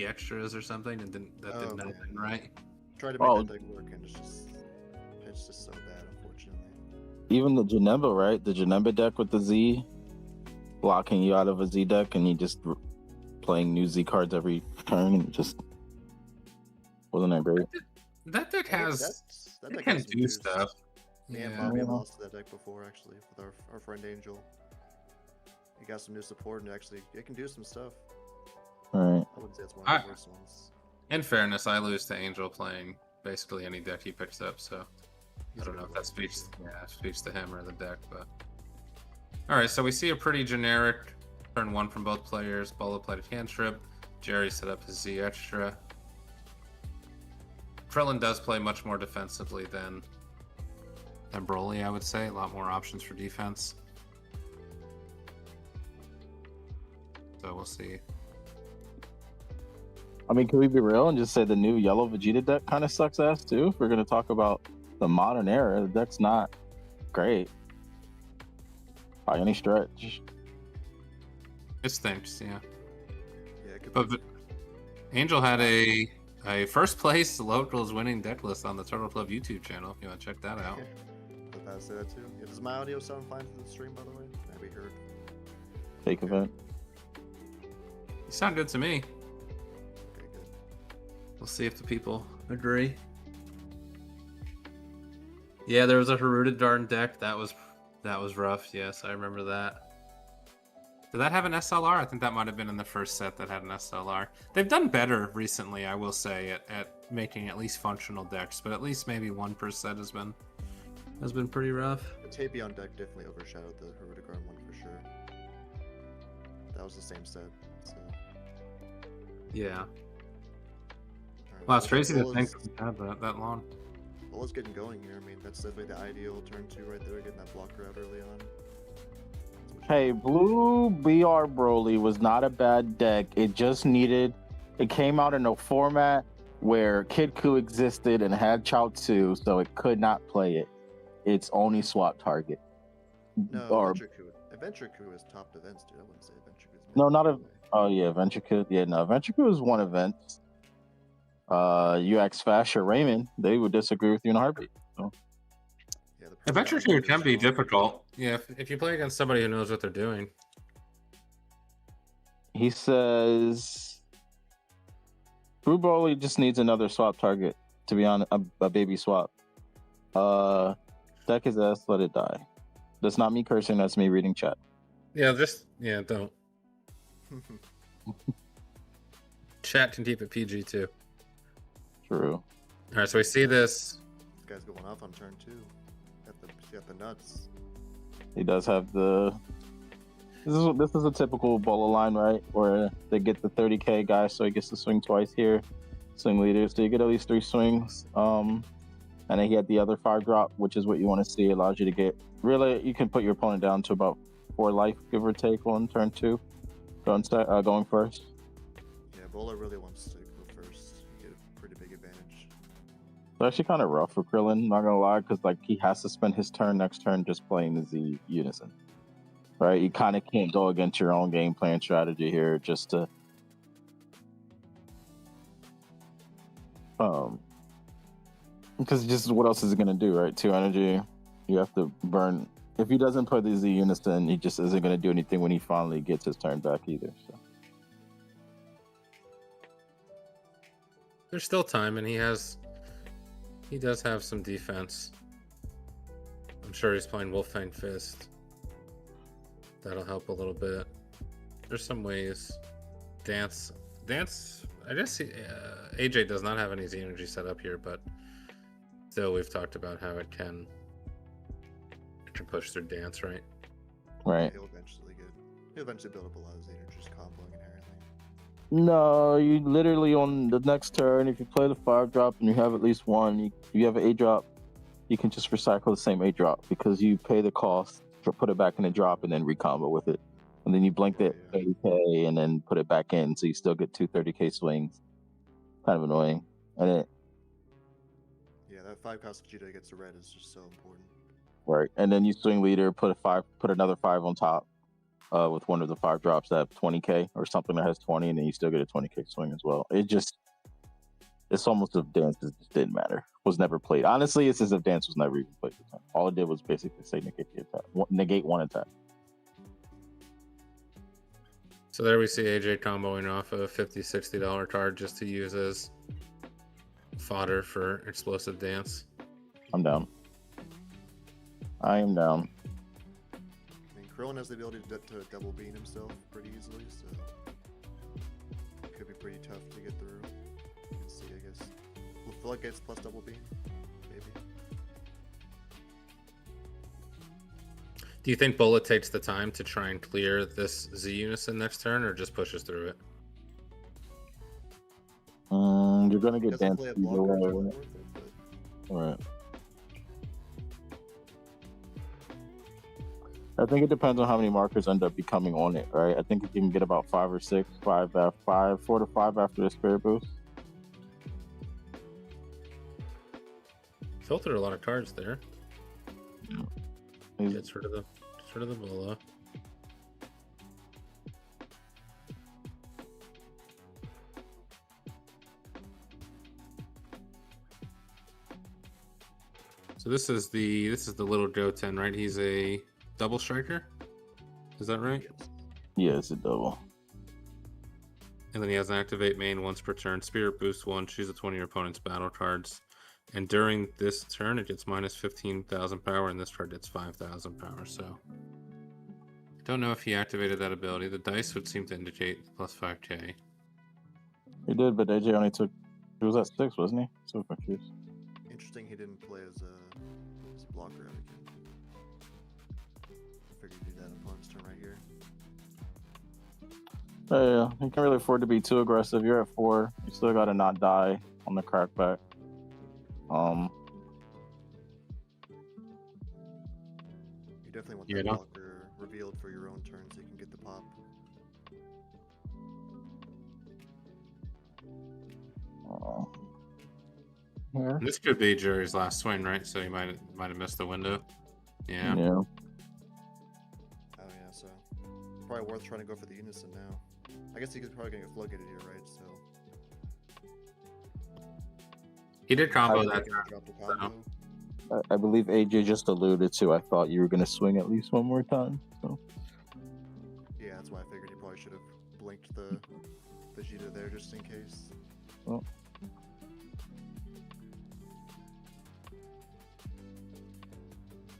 extras or something and did nothing, right? Tried to make that deck work, and it's just so bad, unfortunately. Even the Janemba, right? The Janemba deck with the Z, blocking you out of a Z deck, and you just playing new Z cards every turn, and just wasn't that great. That deck has that it deck can has some do juice. stuff. Me and Yeah. Bobby lost to that deck before, actually, with our friend Angel. He got some new support, and actually, it can do some stuff. All right. I wouldn't say it's one I- of the worst ones. In fairness, I lose to Angel playing basically any deck he picks up, so He's I a don't know good if that player. speaks to him or the deck, but all right. So we see a pretty generic turn one from both players. Bolo played a cantrip. Jerry set up his Z extra. Krillin does play much more defensively than Broly, I would say. A lot more options for defense. So we'll see. I mean, can we be real and just say the new yellow Vegeta deck kind of sucks ass too? If we're gonna talk about the modern era, the deck's not great by any stretch. It stinks, yeah. Yeah, it could But be. Angel had a first place locals winning deck list on the Turtle Club YouTube channel. If you want to check that out. I was about to say that too. Yeah, does my audio sound fine for the stream, by the way? Can I be heard? Fake event. You sound good to me. Okay, good. We'll see if the people agree. Yeah, there was a Haruda Darn deck that was rough. Yes, I remember that. Did that have an SLR? I think that might have been in the first set that had an SLR. They've done better recently, I will say, at making at least functional decks, but at least maybe one per set has been pretty rough. The Tapion deck definitely overshadowed the Herutigarn one for sure. That was the same set, so. Yeah. Alright, Wow, it's crazy to Bola's- think it's had that long. Bola's getting going here. I mean, that's definitely the ideal turn 2 right there, getting that blocker out early on. Hey, Blue BR Broly was not a bad deck. It just needed. It came out in a format where Kid Ku existed and had Chaozu, so it could not play it. It's only swap target. No, Or Adventure Coup. Adventure Coup is top events, dude. I wouldn't say Adventure Coup is No, mid, not by a- the way. oh yeah, Venture Coup. Yeah, no, Venture Coup is one event. UX Fash or Raymond, they would disagree with you in a heartbeat. Yeah, the Adventure personality Two can is be strong. difficult. Yeah, if you play against somebody who knows what they're doing. He says Blue Broly just needs another swap target. To be honest, a baby swap. Deck his ass, let it die. That's not me cursing. That's me reading chat. Yeah, don't. Chat can keep it PG too. True. All right, so we see this. This guy's going off on turn 2. Got the nuts. He does have the. This is a typical Bola line, right? Where they get the 30k guy, so he gets to swing twice here. Swing leader, so you get at least 3 swings. And then he had the other 5 drop, which is what you want to see. It allows you to get really. You can put your opponent down to about 4 life, give or take, on turn 2. Going first. Yeah, Bola really wants to go first. Get a pretty big advantage. It's actually kind of rough for Krillin, not gonna lie, because like he has to spend his next turn just playing the Z unison, right? You kind of can't go against your own game plan strategy here, just to because just what else is it gonna do, right? 2 energy, you have to burn. If he doesn't play the Z unison, he just isn't gonna do anything when he finally gets his turn back either. So There's still time, and he does have some defense. I'm sure he's playing Wolfang Fist. That'll help a little bit. There's some ways. Dance. I guess AJ does not have any Z energy set up here, but still, we've talked about how it can push through dance, right? right. He'll eventually build up a lot of Z energy just comboing inherently. No, you literally on the next turn, if you play the 5 drop and you have at least one, you have an 8 drop, you can just recycle the same 8 drop because you pay the cost to put it back in the drop and then recombo with it. And then you blink it 80k and then put it back in, so you still get 2 30k swings. Kind of annoying. And Yeah, that 5 cost Vegeta gets a red is just so important. right. And then you swing leader, put another 5 on top. With one of the 5 drops that have 20k or something that has 20, and then you still get a 20k swing as well. It's almost as if dance just didn't matter. Was never played. Honestly, it's as if dance was never even played. All it did was basically say negate 1 attack. So there we see AJ comboing off a $50-$60 card just to use as fodder for explosive dance. I'm down. I am down. I mean, Krillin has the ability to double beam himself pretty easily, so it could be pretty floodgates plus double beam, maybe. Do you think Bullet takes the time to try and clear this Z Unison next turn, or just pushes through it? You're gonna He get doesn't danced play a either blocker, it's way. worth it, but Right. I think it depends on how many markers end up becoming on it, right? I think if you can get about 5 or 6, 4 to 5 after the spirit boost. Filtered a lot of cards there. He's- Gets rid of the Bola. So this is the little Goten, right? He's a double striker. Is that right? yes. Yeah, it's a double. And then he has an activate main once per turn. Spirit boost 1. Choose a 20 of your opponent's battle cards. And during this turn, it gets minus 15,000 power, and this card gets 5,000 power. So, don't know if he activated that ability. The dice would seem to indicate plus 5k. He did, but AJ only took. He was at 6, wasn't he? So confused. Interesting he didn't play as a blocker out again. I figured he'd do that upon his turn right here. Yeah, you can't really afford to be too aggressive. You're at 4. You still got to not die on the crackback. You definitely want Yeah, that no. blocker revealed for your own turn so you can get the pop. Yeah. This could be Jerry's last swing, right? So he might have missed the window. Yeah. Yeah. Oh yeah, so probably worth trying to go for the unison now. I guess he could probably get floodgated here, right? So He did combo Probably that. gonna drop the combo. I believe AJ just alluded to. I thought you were gonna swing at least one more time. So Yeah, that's why I figured he probably should have blinked the Vegeta there just in case. Oh.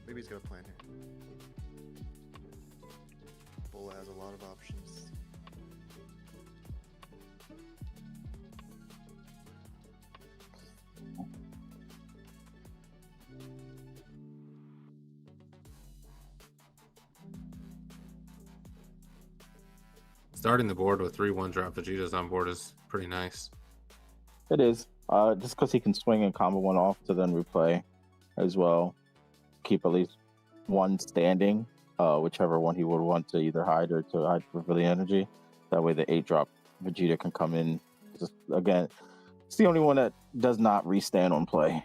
Maybe he's got a plan here. Bola has a lot of options. Starting the board with 3 1-drop Vegetas on board is pretty nice. it is. Just because he can swing and combo one off to then replay as well. Keep at least one standing, whichever one he would want to either hide or to hide for the energy. That way the 8-drop Vegeta can come in. Just, again, it's the only one that does not restand on play.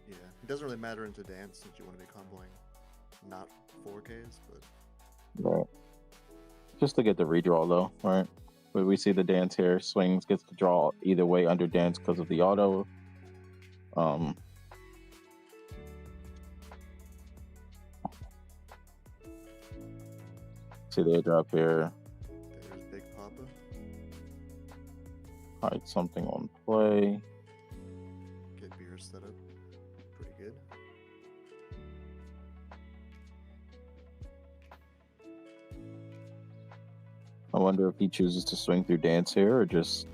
Yeah, it doesn't really matter into dance since you want to be comboing not 4Ks, but Right. Just to get the redraw though, right? But we see the dance here. Swings gets to draw either way under dance because of the auto. See the airdrop here. there's Big Papa. Hide something on play. Get beer set up. Pretty good. I wonder if he chooses to swing through dance here or just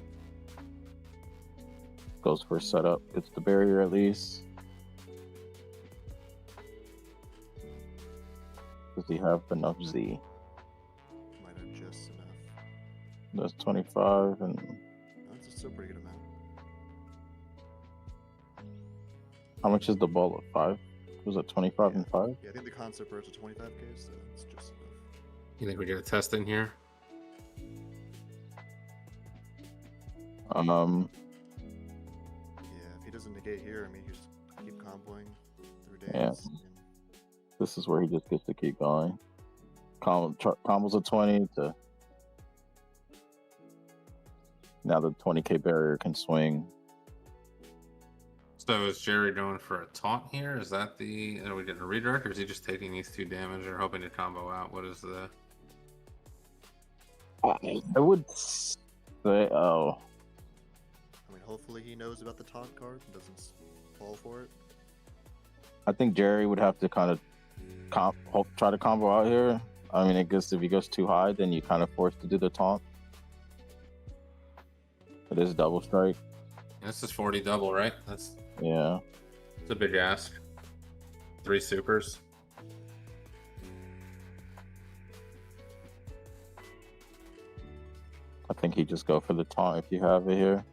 goes for a setup. Gets the barrier at least. Does he have enough Z? Might have just enough. That's 25 and That's still a pretty good amount. how much is the ball of 5? Was it 25 and 5? Yeah, I think the concept burst to 25k, so it's just enough. You think we get a test in here? Yeah, if he doesn't negate here, I mean, he just keep comboing through Yeah. dance. And This is where he just gets to keep going. Combos a 20 to now the 20k barrier can swing. So is Jerry going for a taunt here? Is that are we getting a redirect, or is he just taking these 2 damage or hoping to combo out? What is the? I would say, oh, I mean, hopefully he knows about the taunt card and doesn't fall for it. I think Jerry would have to kind of try to combo out here. I mean, I guess if he goes too high, then you kind of forced to do the taunt. It is double strike. This is 40 double, right? That's Yeah. a big ask. 3 supers. I think he just go for the taunt if you have it here.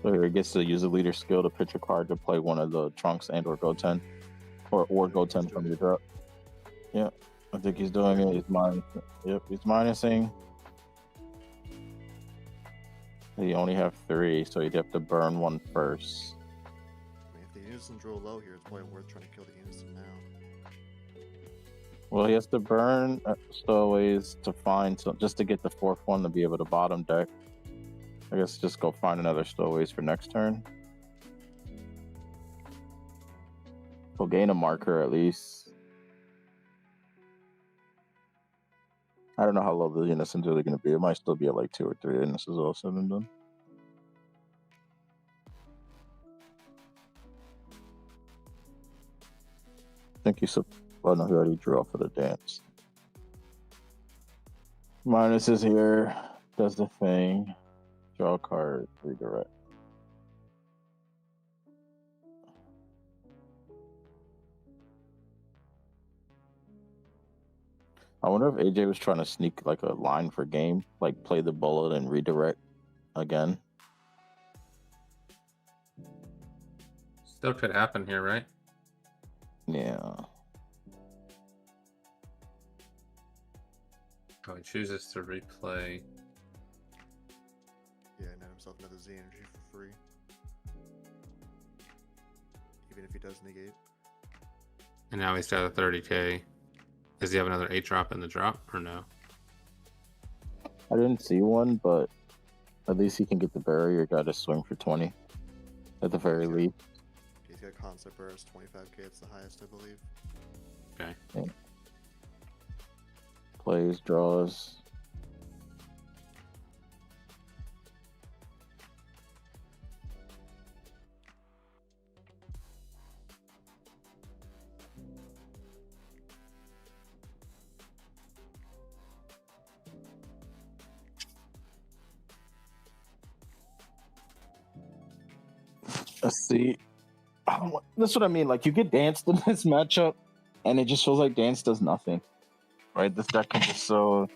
So he gets to use a leader skill to pitch a card to play one of the trunks and or go 10. Or go 10 from your drop. Yeah. I think he's doing it. He's minus. Yep, he's minusing. He only have 3, so he'd have to burn one first. I mean, if the unison draw low here, it's probably worth trying to kill the unison now. Well, he has to burn stowaways to find some, just to get the 4th one to be able to bottom deck. I guess just go find another stowaways for next turn. We'll gain a marker at least. I don't know how low the unison's really going to be. It might still be at like 2 or 3, and this is all said and done. I think he's. Well, no, he already drew off for the dance. Minus is here. Does the thing. Draw a card. Redirect. I wonder if AJ was trying to sneak like a line for game, like play the bullet and redirect again. Still could happen here, right? Yeah. Oh, he chooses to replay. Yeah, net himself another Z energy for free. Even if he does negate. And now he's got a 30k. Does he have another 8 drop in the drop or no? I didn't see one, but at least he can get the barrier. Got to swing for 20 at the very least. He's got concept burst, 25k, it's the highest, I believe. Okay. Yeah. Plays, draws. Let's see. That's what I mean. Like, you get danced in this matchup, and it just feels like dance does nothing. Right? This deck can just so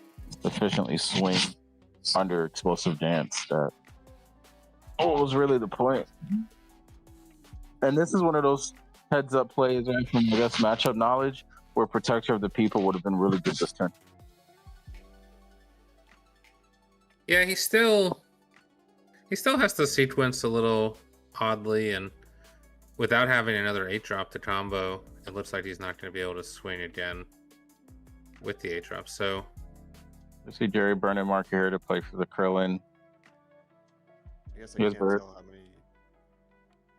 efficiently swing under explosive dance that what was really the point? And this is one of those heads up plays, right, from I guess matchup knowledge, where Protector of the People would have been really good this turn. Yeah, he still has to sequence a little oddly, and without having another 8 drop to combo, it looks like he's not going to be able to swing again with the 8 drop. So I see Jerry burning marker here to play for the Krillin. I guess I can't tell how many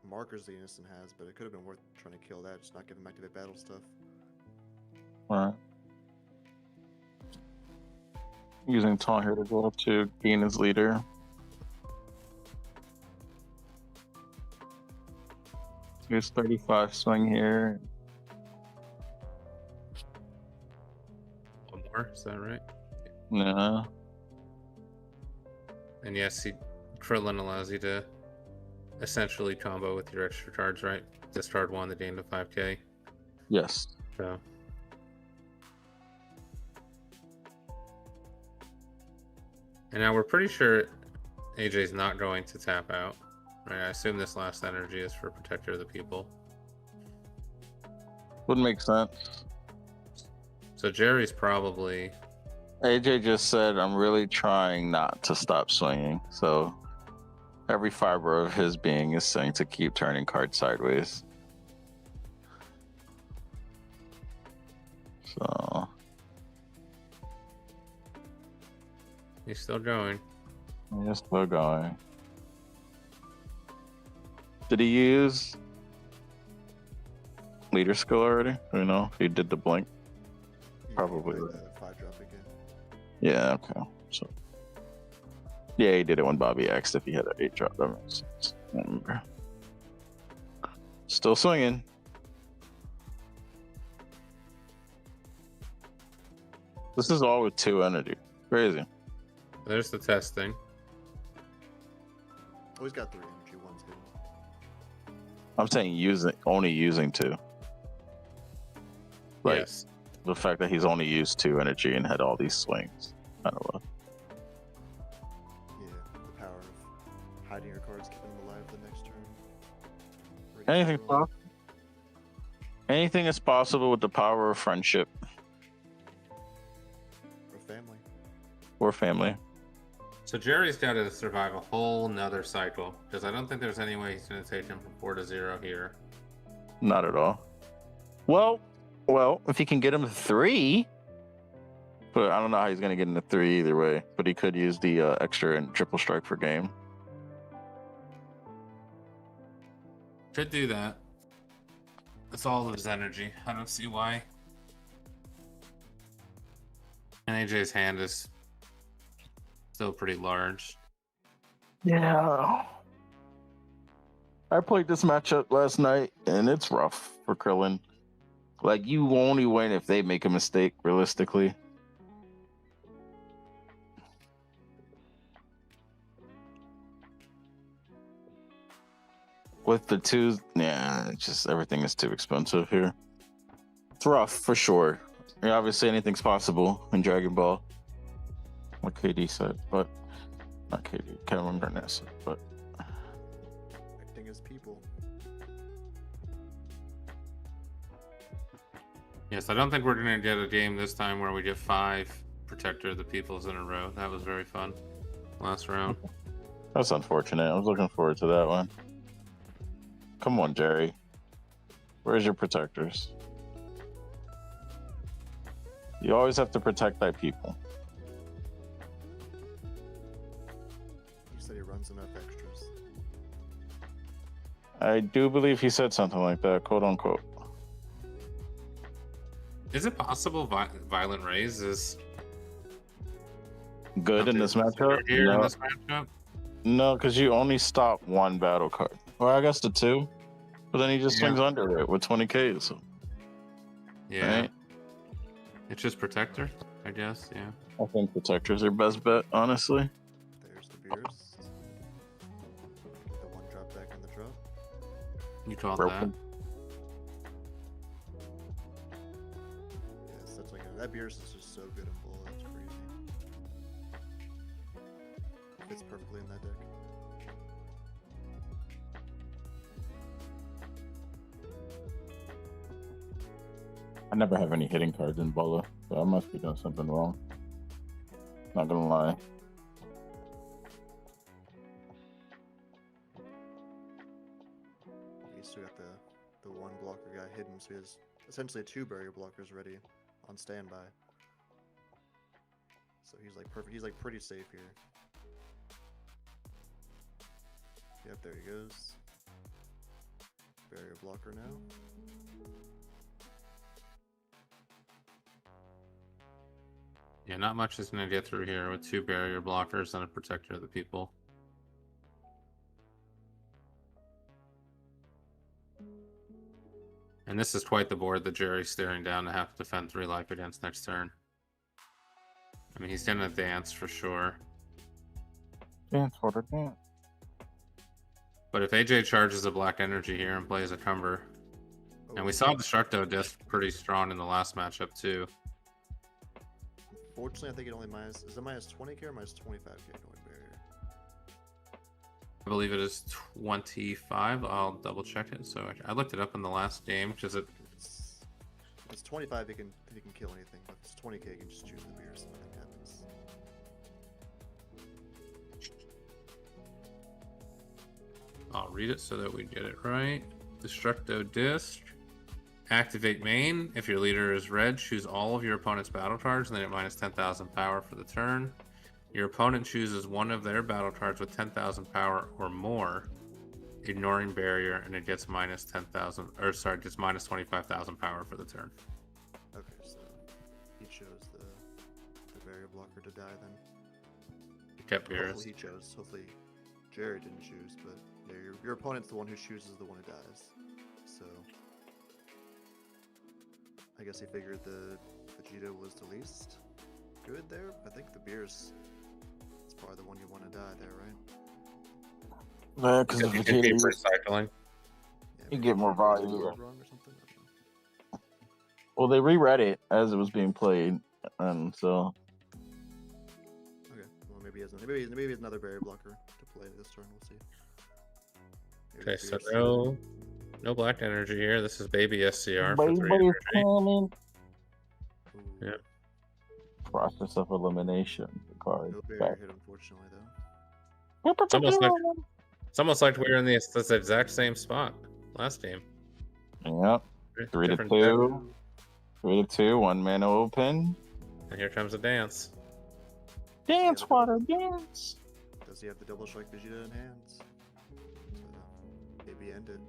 markers the Unison has, but it could have been worth trying to kill that, just not give him activate battle stuff. Alright. Using taunt here to go up to gain his leader. Here's 35 swing here. one more, is that right? Yeah. And yes, Krillin allows you to essentially combo with your extra cards, right? Discard 1 to gain to 5k. Yes. So. And now we're pretty sure AJ's not going to tap out. Right? I assume this last energy is for Protector of the People. Would make sense. So Jerry's probably... AJ just said, I'm really trying not to stop swinging. So every fiber of his being is saying to keep turning cards sideways. So he's still going. he's still going. Did he use leader skill already? You know, if he did the blink. Probably. 5-drop again. Yeah, okay. So yeah, he did it when Bobby asked if he had an 8-drop. That makes sense. I remember. Still swinging. This is all with 2 energy. Crazy. There's the testing. Oh, he's got 3 energy. One's hidden. I'm saying only using 2. Like Yes. the fact that he's only used 2 energy and had all these swings. I don't know. Yeah, the power of hiding your cards, keeping them alive the next turn. Anything possible. Anything is possible with the power of friendship Or family. or family. So Jerry's got to survive a whole nother cycle because I don't think there's any way he's going to take him from 4 to 0 here. Not at all. Well, if he can get him to 3, but I don't know how he's going to get into 3 either way. But he could use the extra and triple strike per game. Could do that. That's all of his energy. I don't see why. And AJ's hand is still pretty large. Yeah. I played this matchup last night, and it's rough for Krillin. Like, you only win if they make a mistake, realistically. With the 2s, yeah, it's just everything is too expensive here. It's rough, for sure. Yeah, obviously, anything's possible in Dragon Ball. What KD said, but... Not KD, Kevin Garnett said, but... Acting as people. Yes, I don't think we're going to get a game this time where we get 5 Protector of the Peoples in a row. That was very fun last round. That's unfortunate. I was looking forward to that one. Come on, Jerry. Where's your protectors? You always have to protect thy people. You said he runs enough extras. I do believe he said something like that, quote unquote. Is it possible Violent Rays is Good in this matchup? here No. in this matchup? No, because you only stop 1 battle card. Or I guess the 2. But then he just swings under it with 20k. So. Yeah. Right? It's just Protector, I guess. Yeah. I think protectors are best bet, honestly. There's the beers. Get the 1 drop back on the drop. You called Broken. Yes, that's like that beers is just so good in bull. That's crazy. Fits perfectly in that deck. I never have any hitting cards in Bola, so I must be doing something wrong. Not gonna lie. He's still got the 1 blocker guy hidden, so he has essentially 2 barrier blockers ready on standby. So he's like perfect. He's like pretty safe here. Yep, there he goes. Barrier blocker now. Yeah, not much is going to get through here with 2 barrier blockers and a Protector of the People. And this is quite the board that Jerry's staring down to have to defend 3 life against next turn. I mean, he's going to dance for sure. Dance, water, dance. But if AJ charges a black energy here and plays a Cumber, and we saw Destructo Disc pretty strong in the last matchup too. Fortunately, I think it only is it minus 20k or minus 25k going barrier? I believe it is 25. I'll double check it. So I looked it up in the last game because it. It's 25. He can kill anything, but if it's 20k. You can just choose the beer, so nothing happens. I'll read it so that we get it right. Destructo Disc. Activate main. If your leader is red, choose all of your opponent's battle cards and then it minus 10,000 power for the turn. Your opponent chooses one of their battle cards with 10,000 power or more, ignoring barrier, and it gets minus 10,000, or sorry, gets minus 25,000 power for the turn. Okay, so he chose the barrier blocker to die then. You kept yours. Hopefully he chose. Hopefully Jerry didn't choose, but yeah, your opponent's the one who chooses the one who dies. So I guess he figured the Vegeta was the least good there. I think the beer's probably the one you want to die there, right? Yeah, because Because if you you can keep can't, recycling. Yeah, you maybe get more the card value. was wrong or something. I don't know. well, they reread it as it was being played, and so Okay. Well, maybe he has another berry blocker to play this turn. We'll see. Maybe Okay, so fierce. no black energy here. This is baby SCR for 3 Baby's energy. coming. Ooh, Yeah. Process of elimination. The card. no berry back. hit, unfortunately, though. It's almost like we were in this exact same spot last game. Yep. 3 to Different 2. 3 to 2. 1 mana open. And here comes a dance. Dance, Yeah, water, dance. Does he have the double strike Vegeta in hands? So maybe end it.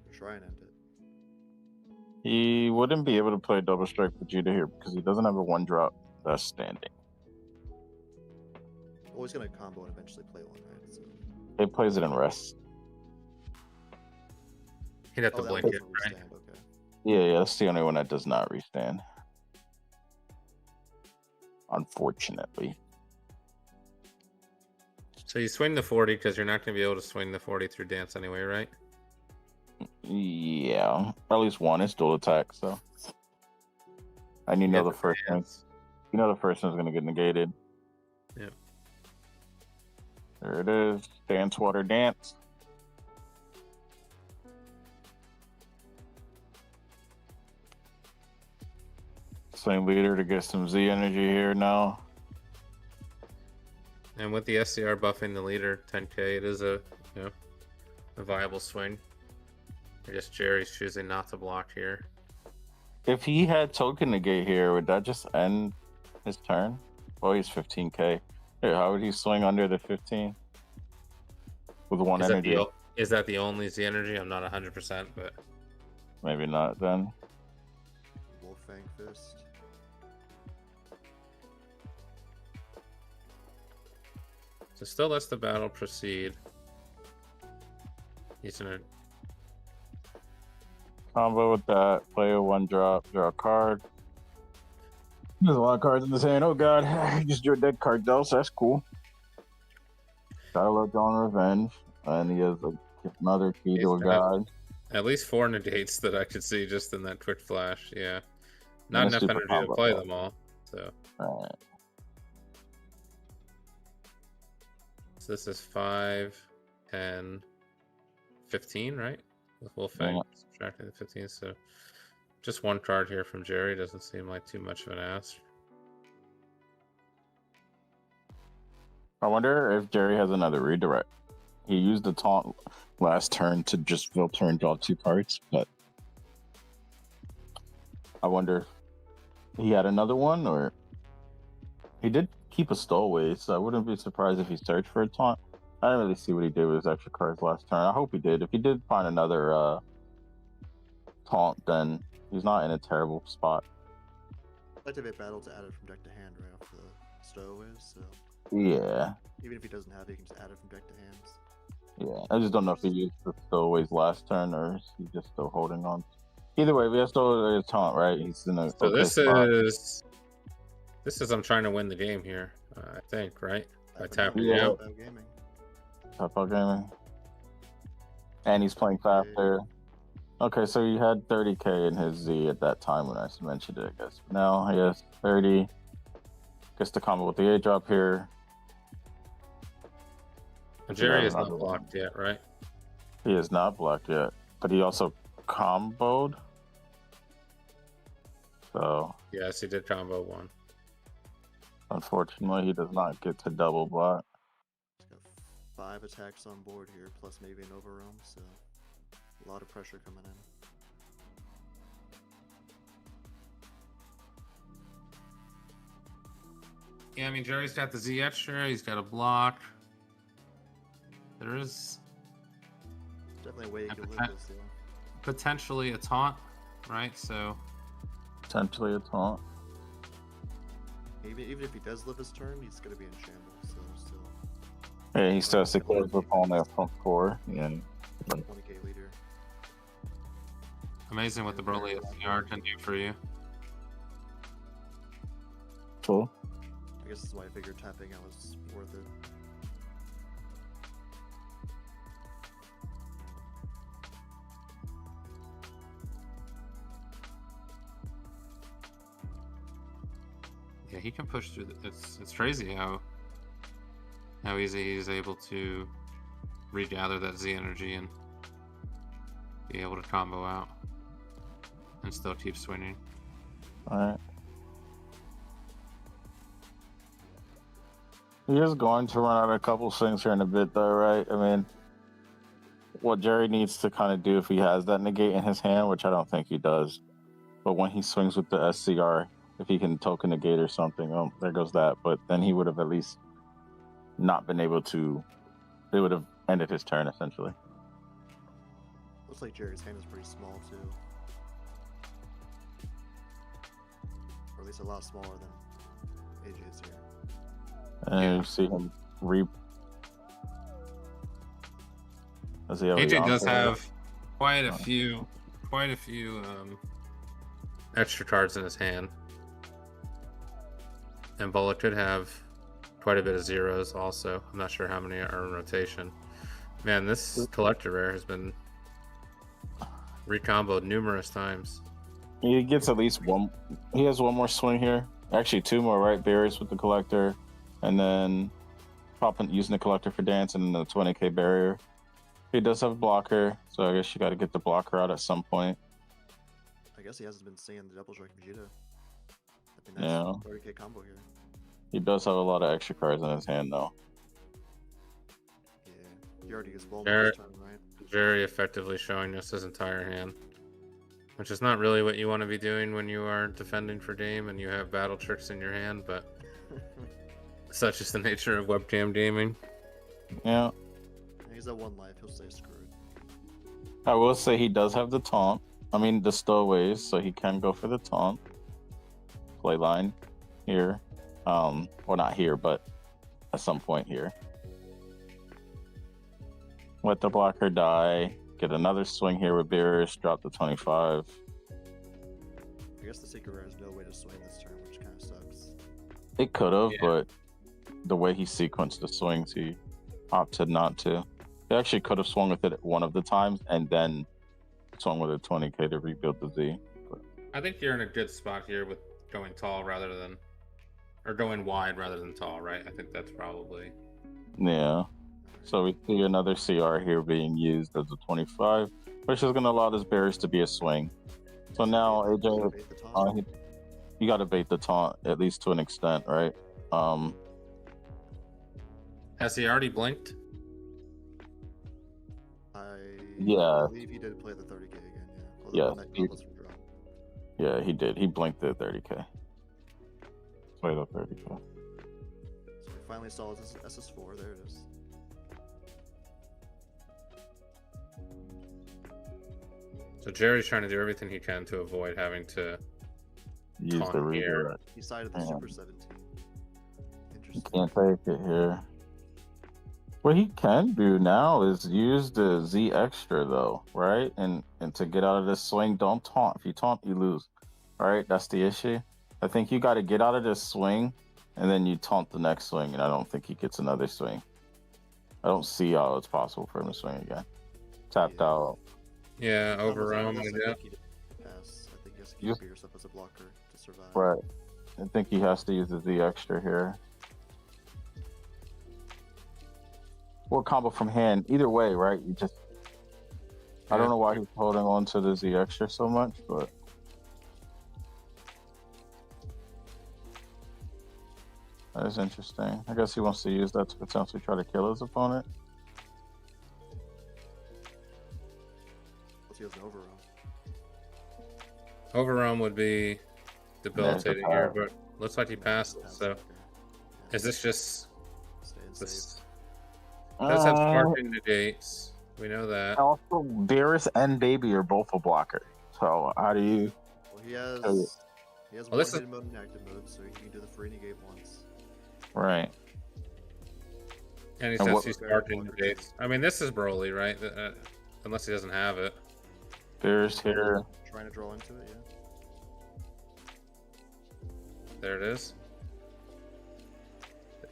Or try and end it. He wouldn't be able to play double strike Vegeta here because he doesn't have a 1-drop that's standing. Well, he's gonna combo and eventually play one, right? So. He plays it in rest. He'd have to that blink one it, doesn't right? restand, okay. Yeah, that's the only one that does not restand. Unfortunately. So you swing the 40 because you're not going to be able to swing the 40 through dance anyway, right? Yeah. Or at least one is dual attack, so. And you know get the first one. dance. You know the first one's gonna get negated. Yep. There it is. Dance, water, dance. Same leader to get some Z energy here now. And with the SCR buffing the leader 10k, it is a viable swing. I guess Jerry's choosing not to block here. If he had token negate here, would that just end his turn? Oh, he's 15k. Hey, how would he swing under the 15? With one energy? Is that the only Z energy? I'm not 100%, but Maybe not then. Wolfang Fist. so still lets the battle proceed. He's gonna Combo with that. Play a 1-drop, draw a card. There's a lot of cards in this hand. Oh god, he just drew a dead card though, so that's cool. Gotta love drawing revenge. And he has another key to a He's got- god. at least 4 negates that I could see just in that quick flash. Yeah, not And a enough super energy to combo. play them all. So Alright. this is 5, 10, 15, right? With Wolfang Yeah. subtracting the 15, so just one card here from Jerry doesn't seem like too much of an ask. I wonder if Jerry has another redirect. He used the taunt last turn to just filter and draw 2 cards, but I wonder if he had another one, or he did keep a stowaway, so I wouldn't be surprised if he searched for a taunt. I didn't really see what he did with his extra cards last turn. I hope he did. If he did find another taunt, then he's not in a terrible spot. Activate battle to add it from deck to hand right off the stowaways, so Yeah, even if he doesn't have it, he can just add it from deck to hands. yeah. I just don't know if he used the stowaways last turn or is he just still holding on. Either way, we have stowaway taunt, right? He's in a So okay this spot. is I'm trying to win the game here. I think, right? By tapping Yeah. out. Gaming. Top up gaming. And he's playing faster. Okay, so you had 30k in his Z at that time when I mentioned it, I guess. Now he has 30. Gets the combo with the 8-drop here. And Jerry Yeah, is not another blocked yet, right? He is not blocked yet, but he also comboed. So Yes, he did combo 1. unfortunately, he does not get to double block. He's got 5 attacks on board here, plus maybe an overwhelm, so a lot of pressure coming in. Yeah, I mean Jerry's got the Z extra. He's got a block. There is Definitely a way you And can live this, though. potentially a taunt, right? So Potentially a taunt. Even if he does live his turn, he's going to be in shambles, so still Yeah, he still has to close with only a front 4. Yeah. 20k leader. amazing what the Broly SCR can do for you. Cool. guess that's why I figured tapping out was worth it. Yeah, he can push through. It's crazy how easy he's able to regather that Z energy and be able to combo out and still keep swinging. All right. He is going to run out a couple swings here in a bit, though, right? I mean, what Jerry needs to kind of do if he has that negate in his hand, which I don't think he does, but when he swings with the SCR, if he can token negate or something, oh, there goes that. But then he would have at least not been able to. It would have ended his turn essentially. Looks like Jerry's hand is pretty small too, or at least a lot smaller than AJ's here. And you see him Does he have AJ does Yonce? have quite a few extra cards in his hand, and Bullet could have quite a bit of zeros also. I'm not sure how many are in rotation. Man, this collector rare has been recomboed numerous times. He gets at least one. He has one more swing here. Actually, two more, right? Barriers with the collector, and then using the collector for dance, and then the 20k barrier. He does have a blocker, so I guess you got to get the blocker out at some point. I guess he hasn't been seeing the double strike Vegeta. That'd be Yeah. nice. 30k combo here. He does have a lot of extra cards in his hand, though. Yeah, he already gets bowled Very- this turn, right? Very effectively showing us his entire hand, which is not really what you want to be doing when you are defending for game and you have battle tricks in your hand, but such is the nature of webcam gaming. Yeah. He's at one life. He'll stay screwed. I will say he does have the taunt. I mean, the stowaways, so he can go for the taunt. Play line here. Well, not here, but at some point here. Let the blocker die. Get another swing here with Beerus. Drop the 25. I guess the secret rare has no way to swing this turn, which kind of sucks. It could have, Yeah. but the way he sequenced the swings, he opted not to. He actually could have swung with it one of the times and then swung with a 20k to rebuild the Z. I think you're in a good spot here with going tall rather than, or going wide rather than tall, right? I think that's probably. Yeah. So we see another CR here being used as a 25, which is going to allow this Beerus to be a swing. So now AJ, Bait the taunt. you got to bait the taunt at least to an extent, right? Has he already blinked? Yeah. believe he did play the 30k again, yeah. Yeah, Although that he- combos from drop. Yeah, he did. He blinked at 30k. Play the 30k. So we finally saw his SS4. There it is. So Jerry's trying to do everything he can to avoid having to. Use Taunt the here. redirect. He sided the Yeah. Super 17. He Interesting. can't take it here. What he can do now is use the Z extra though, right? And to get out of this swing, don't taunt. If you taunt, you lose. Right? That's the issue. I think you got to get out of this swing, and then you taunt the next swing. And I don't think he gets another swing. I don't see how it's possible for him to swing again. Tapped Yeah. out. Yeah, Almost overwhelm. unless I Yeah. think he did pass. I think he has to You- keep yourself as a blocker to survive. Right. I think he has to use the Z extra here. Or combo from hand. Either way, right? You just. I don't know why he's holding on to the Z extra so much, but. That is interesting. I guess he wants to use that to potentially try to kill his opponent. Let's use an overall. Overwhelm would be debilitating pass. here, but looks like he passed. Pass, So okay. is this just Staying safe. this? Does have sparking negates. We know that. Also, Darius and Baby are both a blocker. So how do you? Well, he has Oh, yeah. one this is- hidden mode and active mode, so he can do the free negate once. Right. And he And says what- he's sparking negates. I mean, this is Broly, right? Unless he doesn't have it. Darius here. Trying to draw into it, yeah. There it is.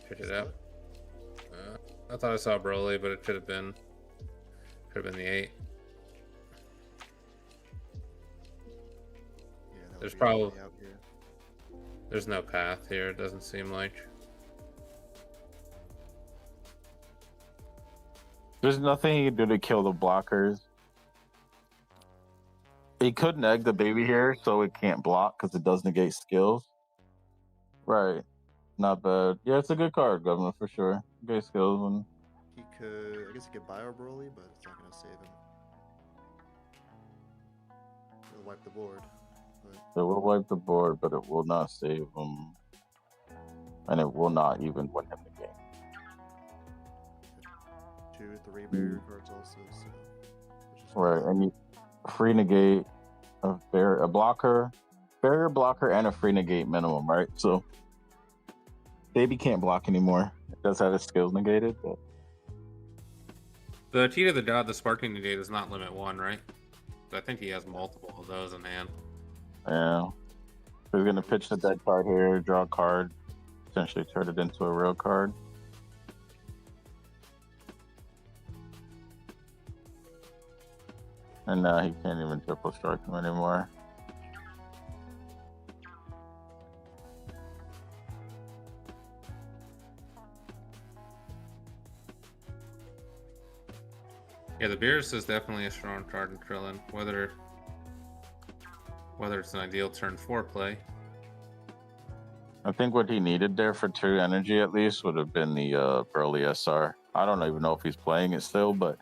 Pick it up. I thought I saw Broly, but it could have been the 8. Yeah, that There's would be probably out here. there's no path here. It doesn't seem like. There's nothing he can do to kill the blockers. He could neg the baby here so it can't block because it does negate skills. Right. Not bad. Yeah, it's a good card, Governor, for sure. Great skills. And He could, I guess he could Bio Broly, but it's not going to save him. It'll wipe the board. But it will wipe the board, but it will not save him. And it will not even win him the game. 2, 3 barrier cards also. So, which is Right. And you free negate a blocker, barrier blocker, and a free negate minimum, right? So baby can't block anymore. It does have his skills negated, but The key to the god, the sparking negate, is not limit 1, right? I think he has multiple of those in hand. yeah. So he's gonna pitch the dead card here, draw a card, essentially turn it into a real card. And now he can't even triple strike him anymore. Yeah, the Beerus is definitely a strong card in Krillin. Whether it's an ideal turn 4 play. I think what he needed there for 2 energy at least would have been the Broly SR. I don't even know if he's playing it still, but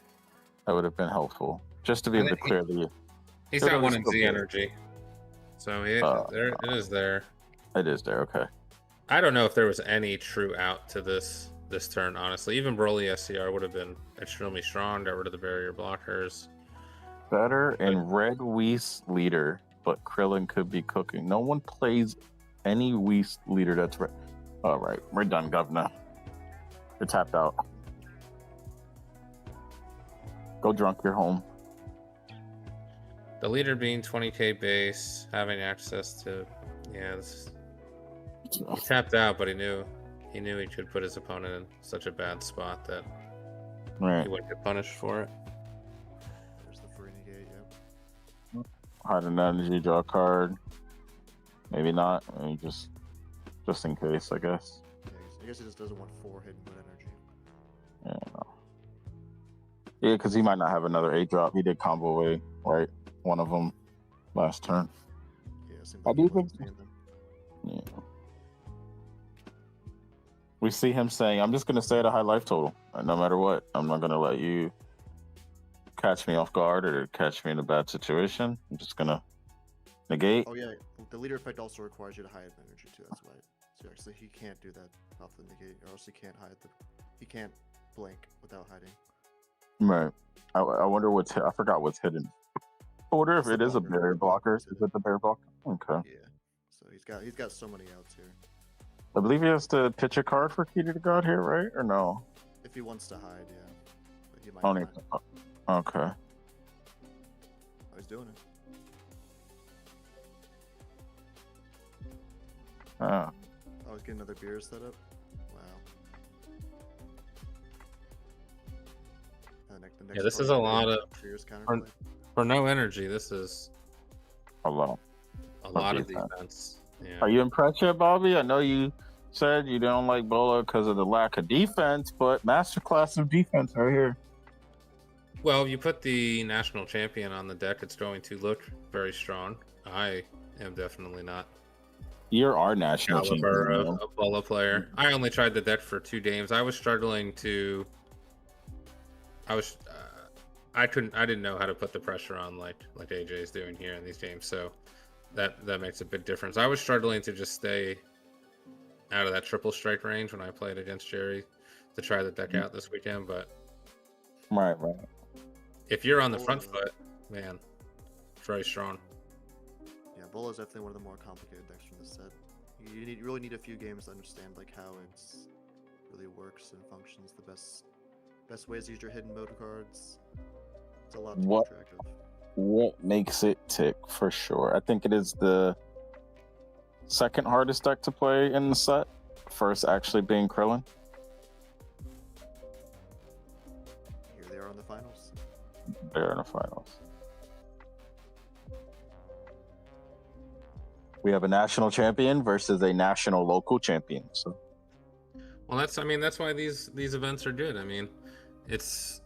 that would have been helpful. Just to be able to clear the... He's Still got one doesn't in Z still play. energy. So it is there. It is there, okay. I don't know if there was any true out to this turn, honestly. Even Broly SCR would have been extremely strong, got rid of the barrier blockers. Better and Red Whis leader, but Krillin could be cooking. No one plays any Whis leader that's red. All right, we're done, Governor. You're tapped out. Go drunk, you're home. The leader being 20k base, having access to, he tapped out, but he knew he could put his opponent in such a bad spot that Right. he wouldn't get punished for it. there's the free negate, yep. Hide an energy, draw a card. Maybe not. I mean, just in case, I guess. Yeah, I guess he just doesn't want 4 hidden with energy. Yeah. Yeah, because he might not have another 8 drop. He did combo away, right? One of them last turn. Yeah, it seems I like do he think- wasn't seeing them. Yeah. We see him saying, I'm just going to stay at a high life total. No matter what. I'm not going to let you catch me off guard or catch me in a bad situation. I'm just going to negate. Oh yeah, the leader effect also requires you to hide energy too. That's why. So actually, he can't do that off the negate, or else he can't hide he can't blink without hiding. Right. I wonder I forgot what's hidden. I wonder if It's the it is a blocker. barrier blocker. Is it the barrier blocker? Okay. Yeah. So he's got so many outs here. I believe he has to pitch a card for Key to the God here, right? Or no? If he wants to hide, yeah. But he might Only. not. Okay. Oh, he's doing it. Ah. Oh, he's getting another beer set up. Wow. The next this card is a lot of- Beer's counterplay. For no energy, this is Hello. a lot of defense. defense. Yeah. Are you impressed yet, Bobby? I know you said you don't like Bola because of the lack of defense, but masterclass of defense right here. Well, you put the national champion on the deck, it's going to look very strong. I am definitely not You're our national caliber champion. of a Bola player. I only tried the deck for 2 games. I was struggling to. I didn't know how to put the pressure on like AJ's doing here in these games. So that makes a big difference. I was struggling to just stay out of that triple strike range when I played against Jerry to try the deck out this weekend. But Right. if you're on the front foot, man, it's very strong. Yeah, Bola is definitely one of the more complicated decks from this set. You really need a few games to understand like how it really works and functions. The best ways to use your hidden mode cards. It's a lot to What- keep track of. What makes it tick for sure? I think it is the second hardest deck to play in the set first actually being Krillin. Here they are in the finals. They're in the finals. We have a national champion versus a national local champion. So, Well, that's why these events are good. I mean, it's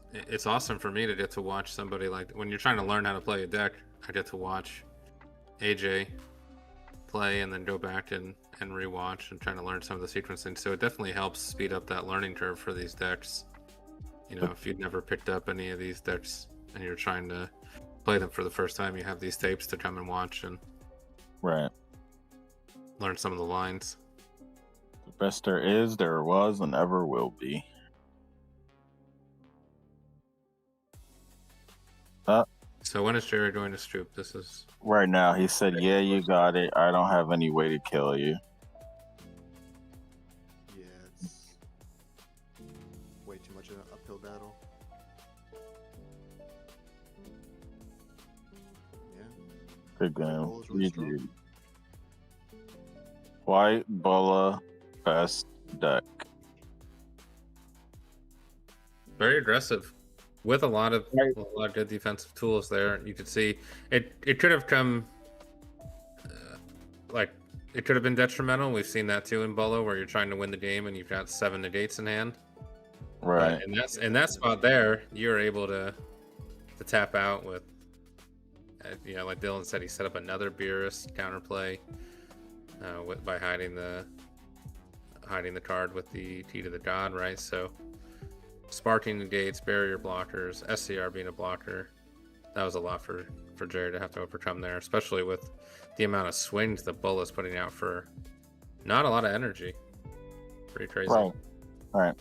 awesome for me to get to watch somebody like when you're trying to learn how to play a deck. I get to watch AJ play and then go back and rewatch and trying to learn some of the sequencing. So it definitely helps speed up that learning curve for these decks. You know, if you've never picked up any of these decks and you're trying to play them for the first time, you have these tapes to come and watch and right. learn some of the lines. The best there is, there was, and ever will be. So when is Jerry going to Stroop? This is Right now, he said, "Yeah, you got it. I don't have any way to kill you." Yeah, it's way too much of an uphill battle. Yeah. Good Bulla's game. really GG. strong. White Bulla best deck. very aggressive with a lot of good defensive tools there. You could see it could have come like it could have been detrimental. We've seen that too in Bolo, where you're trying to win the game and you've got 7 negates in hand. Right. But in that spot there, you're able to tap out with, like Dylan said, he set up another Beerus counterplay by hiding the card with the Key to the God, right? So sparking negates, barrier blockers, SCR being a blocker, that was a lot for Jerry to have to overcome there, especially with the amount of swings that Bull is putting out for not a lot of energy. Pretty crazy. Right.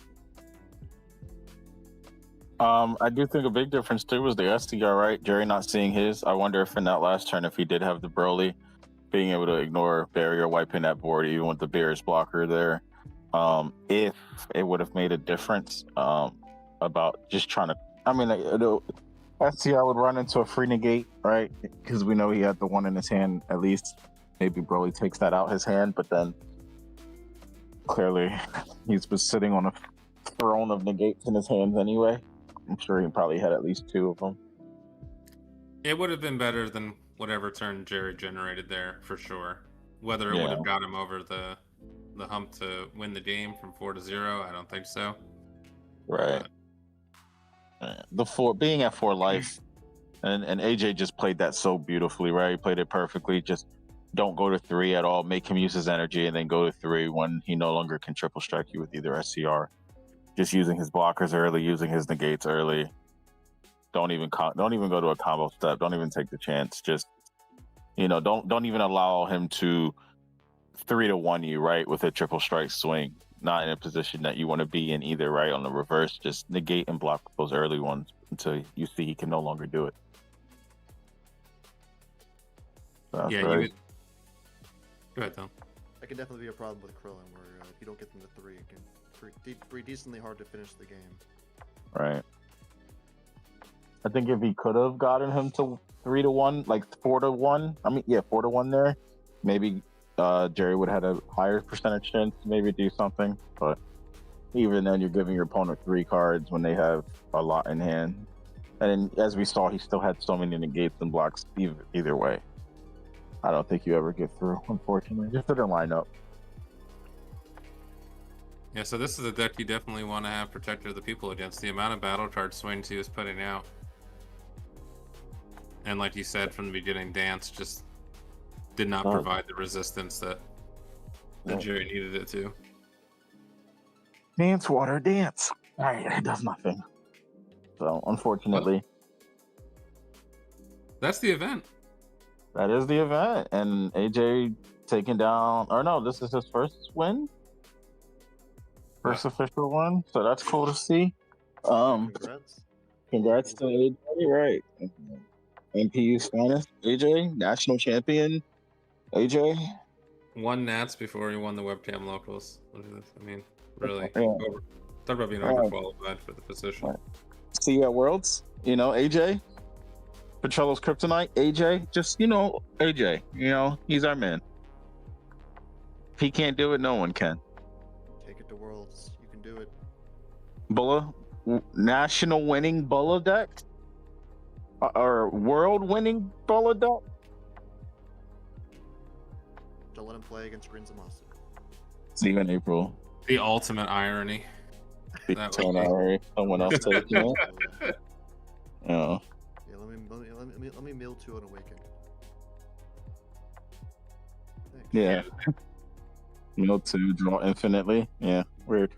I do think a big difference too was the STR, right? Jerry not seeing his. I wonder if in that last turn, if he did have the Broly, being able to ignore barrier, wiping that board, even with the Beerus blocker there, if it would have made a difference about just trying to. I mean, STR would run into a free negate, right? Because we know he had the one in his hand at least. Maybe Broly takes that out his hand, but then clearly he's been sitting on a throne of negates in his hands anyway. I'm sure he probably had at least 2 of them. It would have been better than whatever turn Jerry generated there for sure. Whether it would have got him over the hump to win the game from 4-0, I don't think so. Right. The 4 being at 4 life, and AJ just played that so beautifully, right? He played it perfectly. Just don't go to 3 at all. Make him use his energy, and then go to 3 when he no longer can triple strike you with either SCR. Just using his blockers early, using his negates early. Don't even go to a combo step. Don't even take the chance. Just don't even allow him to 3-1 you, right, with a triple strike swing. Not in a position that you want to be in either, right? On the reverse, just negate and block those early ones until you see he can no longer do it. Go ahead, Tom. That could definitely be a problem with Krillin, where if you don't get them to 3, it can be decently hard to finish the game. Right. I think if he could have gotten him to 3-1, like 4-1, 4-1 there, maybe Jerry would have had a higher percentage chance to maybe do something. But even then, you're giving your opponent 3 cards when they have a lot in hand. And as we saw, he still had so many negates and blocks either way. I don't think you ever get through, unfortunately. Just didn't line up. Yeah, so this is a deck you definitely want to have Protector of the People against. The amount of battle card swings he was putting out. And like you said from the beginning, Dance just did not provide the resistance that Jerry needed it to. Dance, water, dance. All right, it does nothing. So, unfortunately. That's the event. That is the event. And AJ taking down, this is his first win. First official one. So that's cool to see. Congrats to AJ, right. NPU's finest, AJ, national champion, AJ. 1 Nats before he won the webcam locals. I mean, really. Yeah. Talk about being overqualified for the position. Right. See you at Worlds, AJ. Petrello's Kryptonite, AJ. Just, AJ. He's our man. If he can't do it, no one can. nationals. You can do it. Bulla, national winning Bulla deck, or world winning Bulla deck. Don't let him play against Grins and Monster. See you in April. The ultimate irony. That would be- Someone else taking it. Yeah. Yeah, let me mill 2 on Awaken. Thanks. Yeah. Mill 2, draw infinitely. Yeah, weird.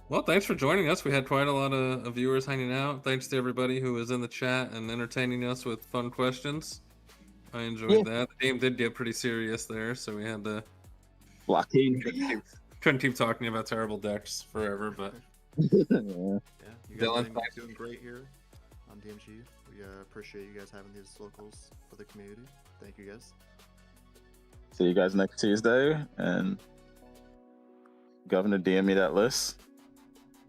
Well, thanks for joining us. We had quite a lot of viewers hanging out. Thanks to everybody who was in the chat and entertaining us with fun questions. I enjoyed that. The game did get pretty serious there, so we had to Blockade. couldn't keep talking about terrible decks forever, but Yeah. Yeah, you guys Dylan, are doing great here on DMG. We appreciate you guys having these locals for the community. Thank you guys. See you guys next Tuesday, and Governor, DM me that list,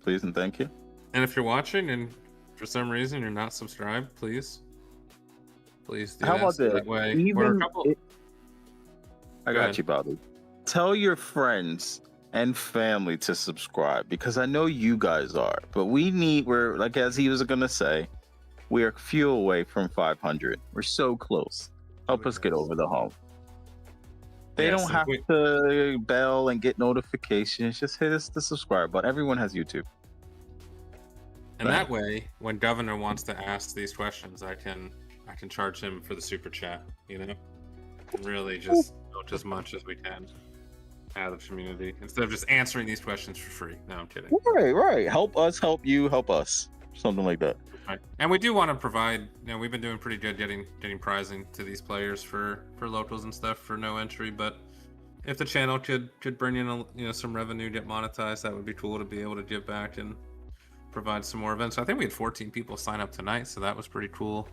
please and thank you. and if you're watching and for some reason you're not subscribed, please do How that. about So this? way we're Even a couple. I Go got ahead. you, Bobby. Tell your friends and family to subscribe, because I know you guys are, but we're like, as he was gonna say, we are few away from 500. We're so close. Help Do it, us get guys. over the hump. They Yes, don't and have we- to bell and get notifications. Just hit us the subscribe button. Everyone has YouTube. And that way, when Governor wants to ask these questions, I can charge him for the super chat, you know? And really just milk as much as we can out of the community instead of just answering these questions for free. No, I'm kidding. Right. Help us, help you, help us. Something like that. Right. And we do want to provide, we've been doing pretty good getting prizing to these players for locals and stuff for no entry, but if the channel could bring in some revenue, get monetized, that would be cool to be able to give back and provide some more events. I think we had 14 people sign up tonight, so that was pretty cool.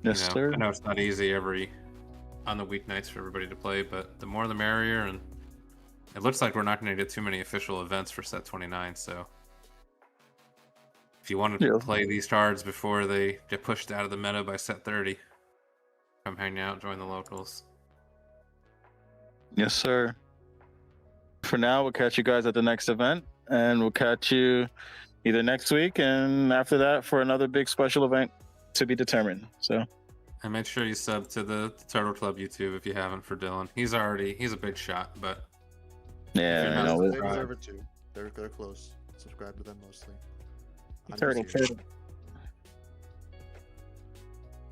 Yes, sir. I know it's not easy on the weeknights for everybody to play, but the more the merrier, and it looks like we're not going to get too many official events for set 29, so if you want to play these cards before they get pushed out of the meta by set 30, come hang out, join the locals. Yes, sir. For now, we'll catch you guys at the next event, and we'll catch you either next week and after that for another big special event to be determined. So, And make sure you sub to the Turtle Club YouTube if you haven't for Dylan. He's a big shot, but yeah, If I you're know. not They deserve it too. They're close. Subscribe to them mostly. I'm Turtle. just here.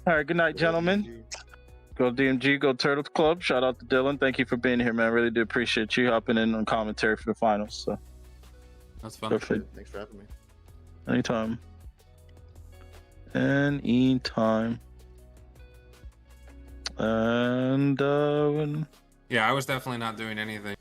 All right, good night, gentlemen. Go DMG, go Turtles Club. Shout out to Dylan. Thank you for being here, man. I really do appreciate you hopping in on commentary for the finals. So, that's fun. perfect. Thanks for having me. Anytime. Anytime. And Yeah, I was definitely not doing anything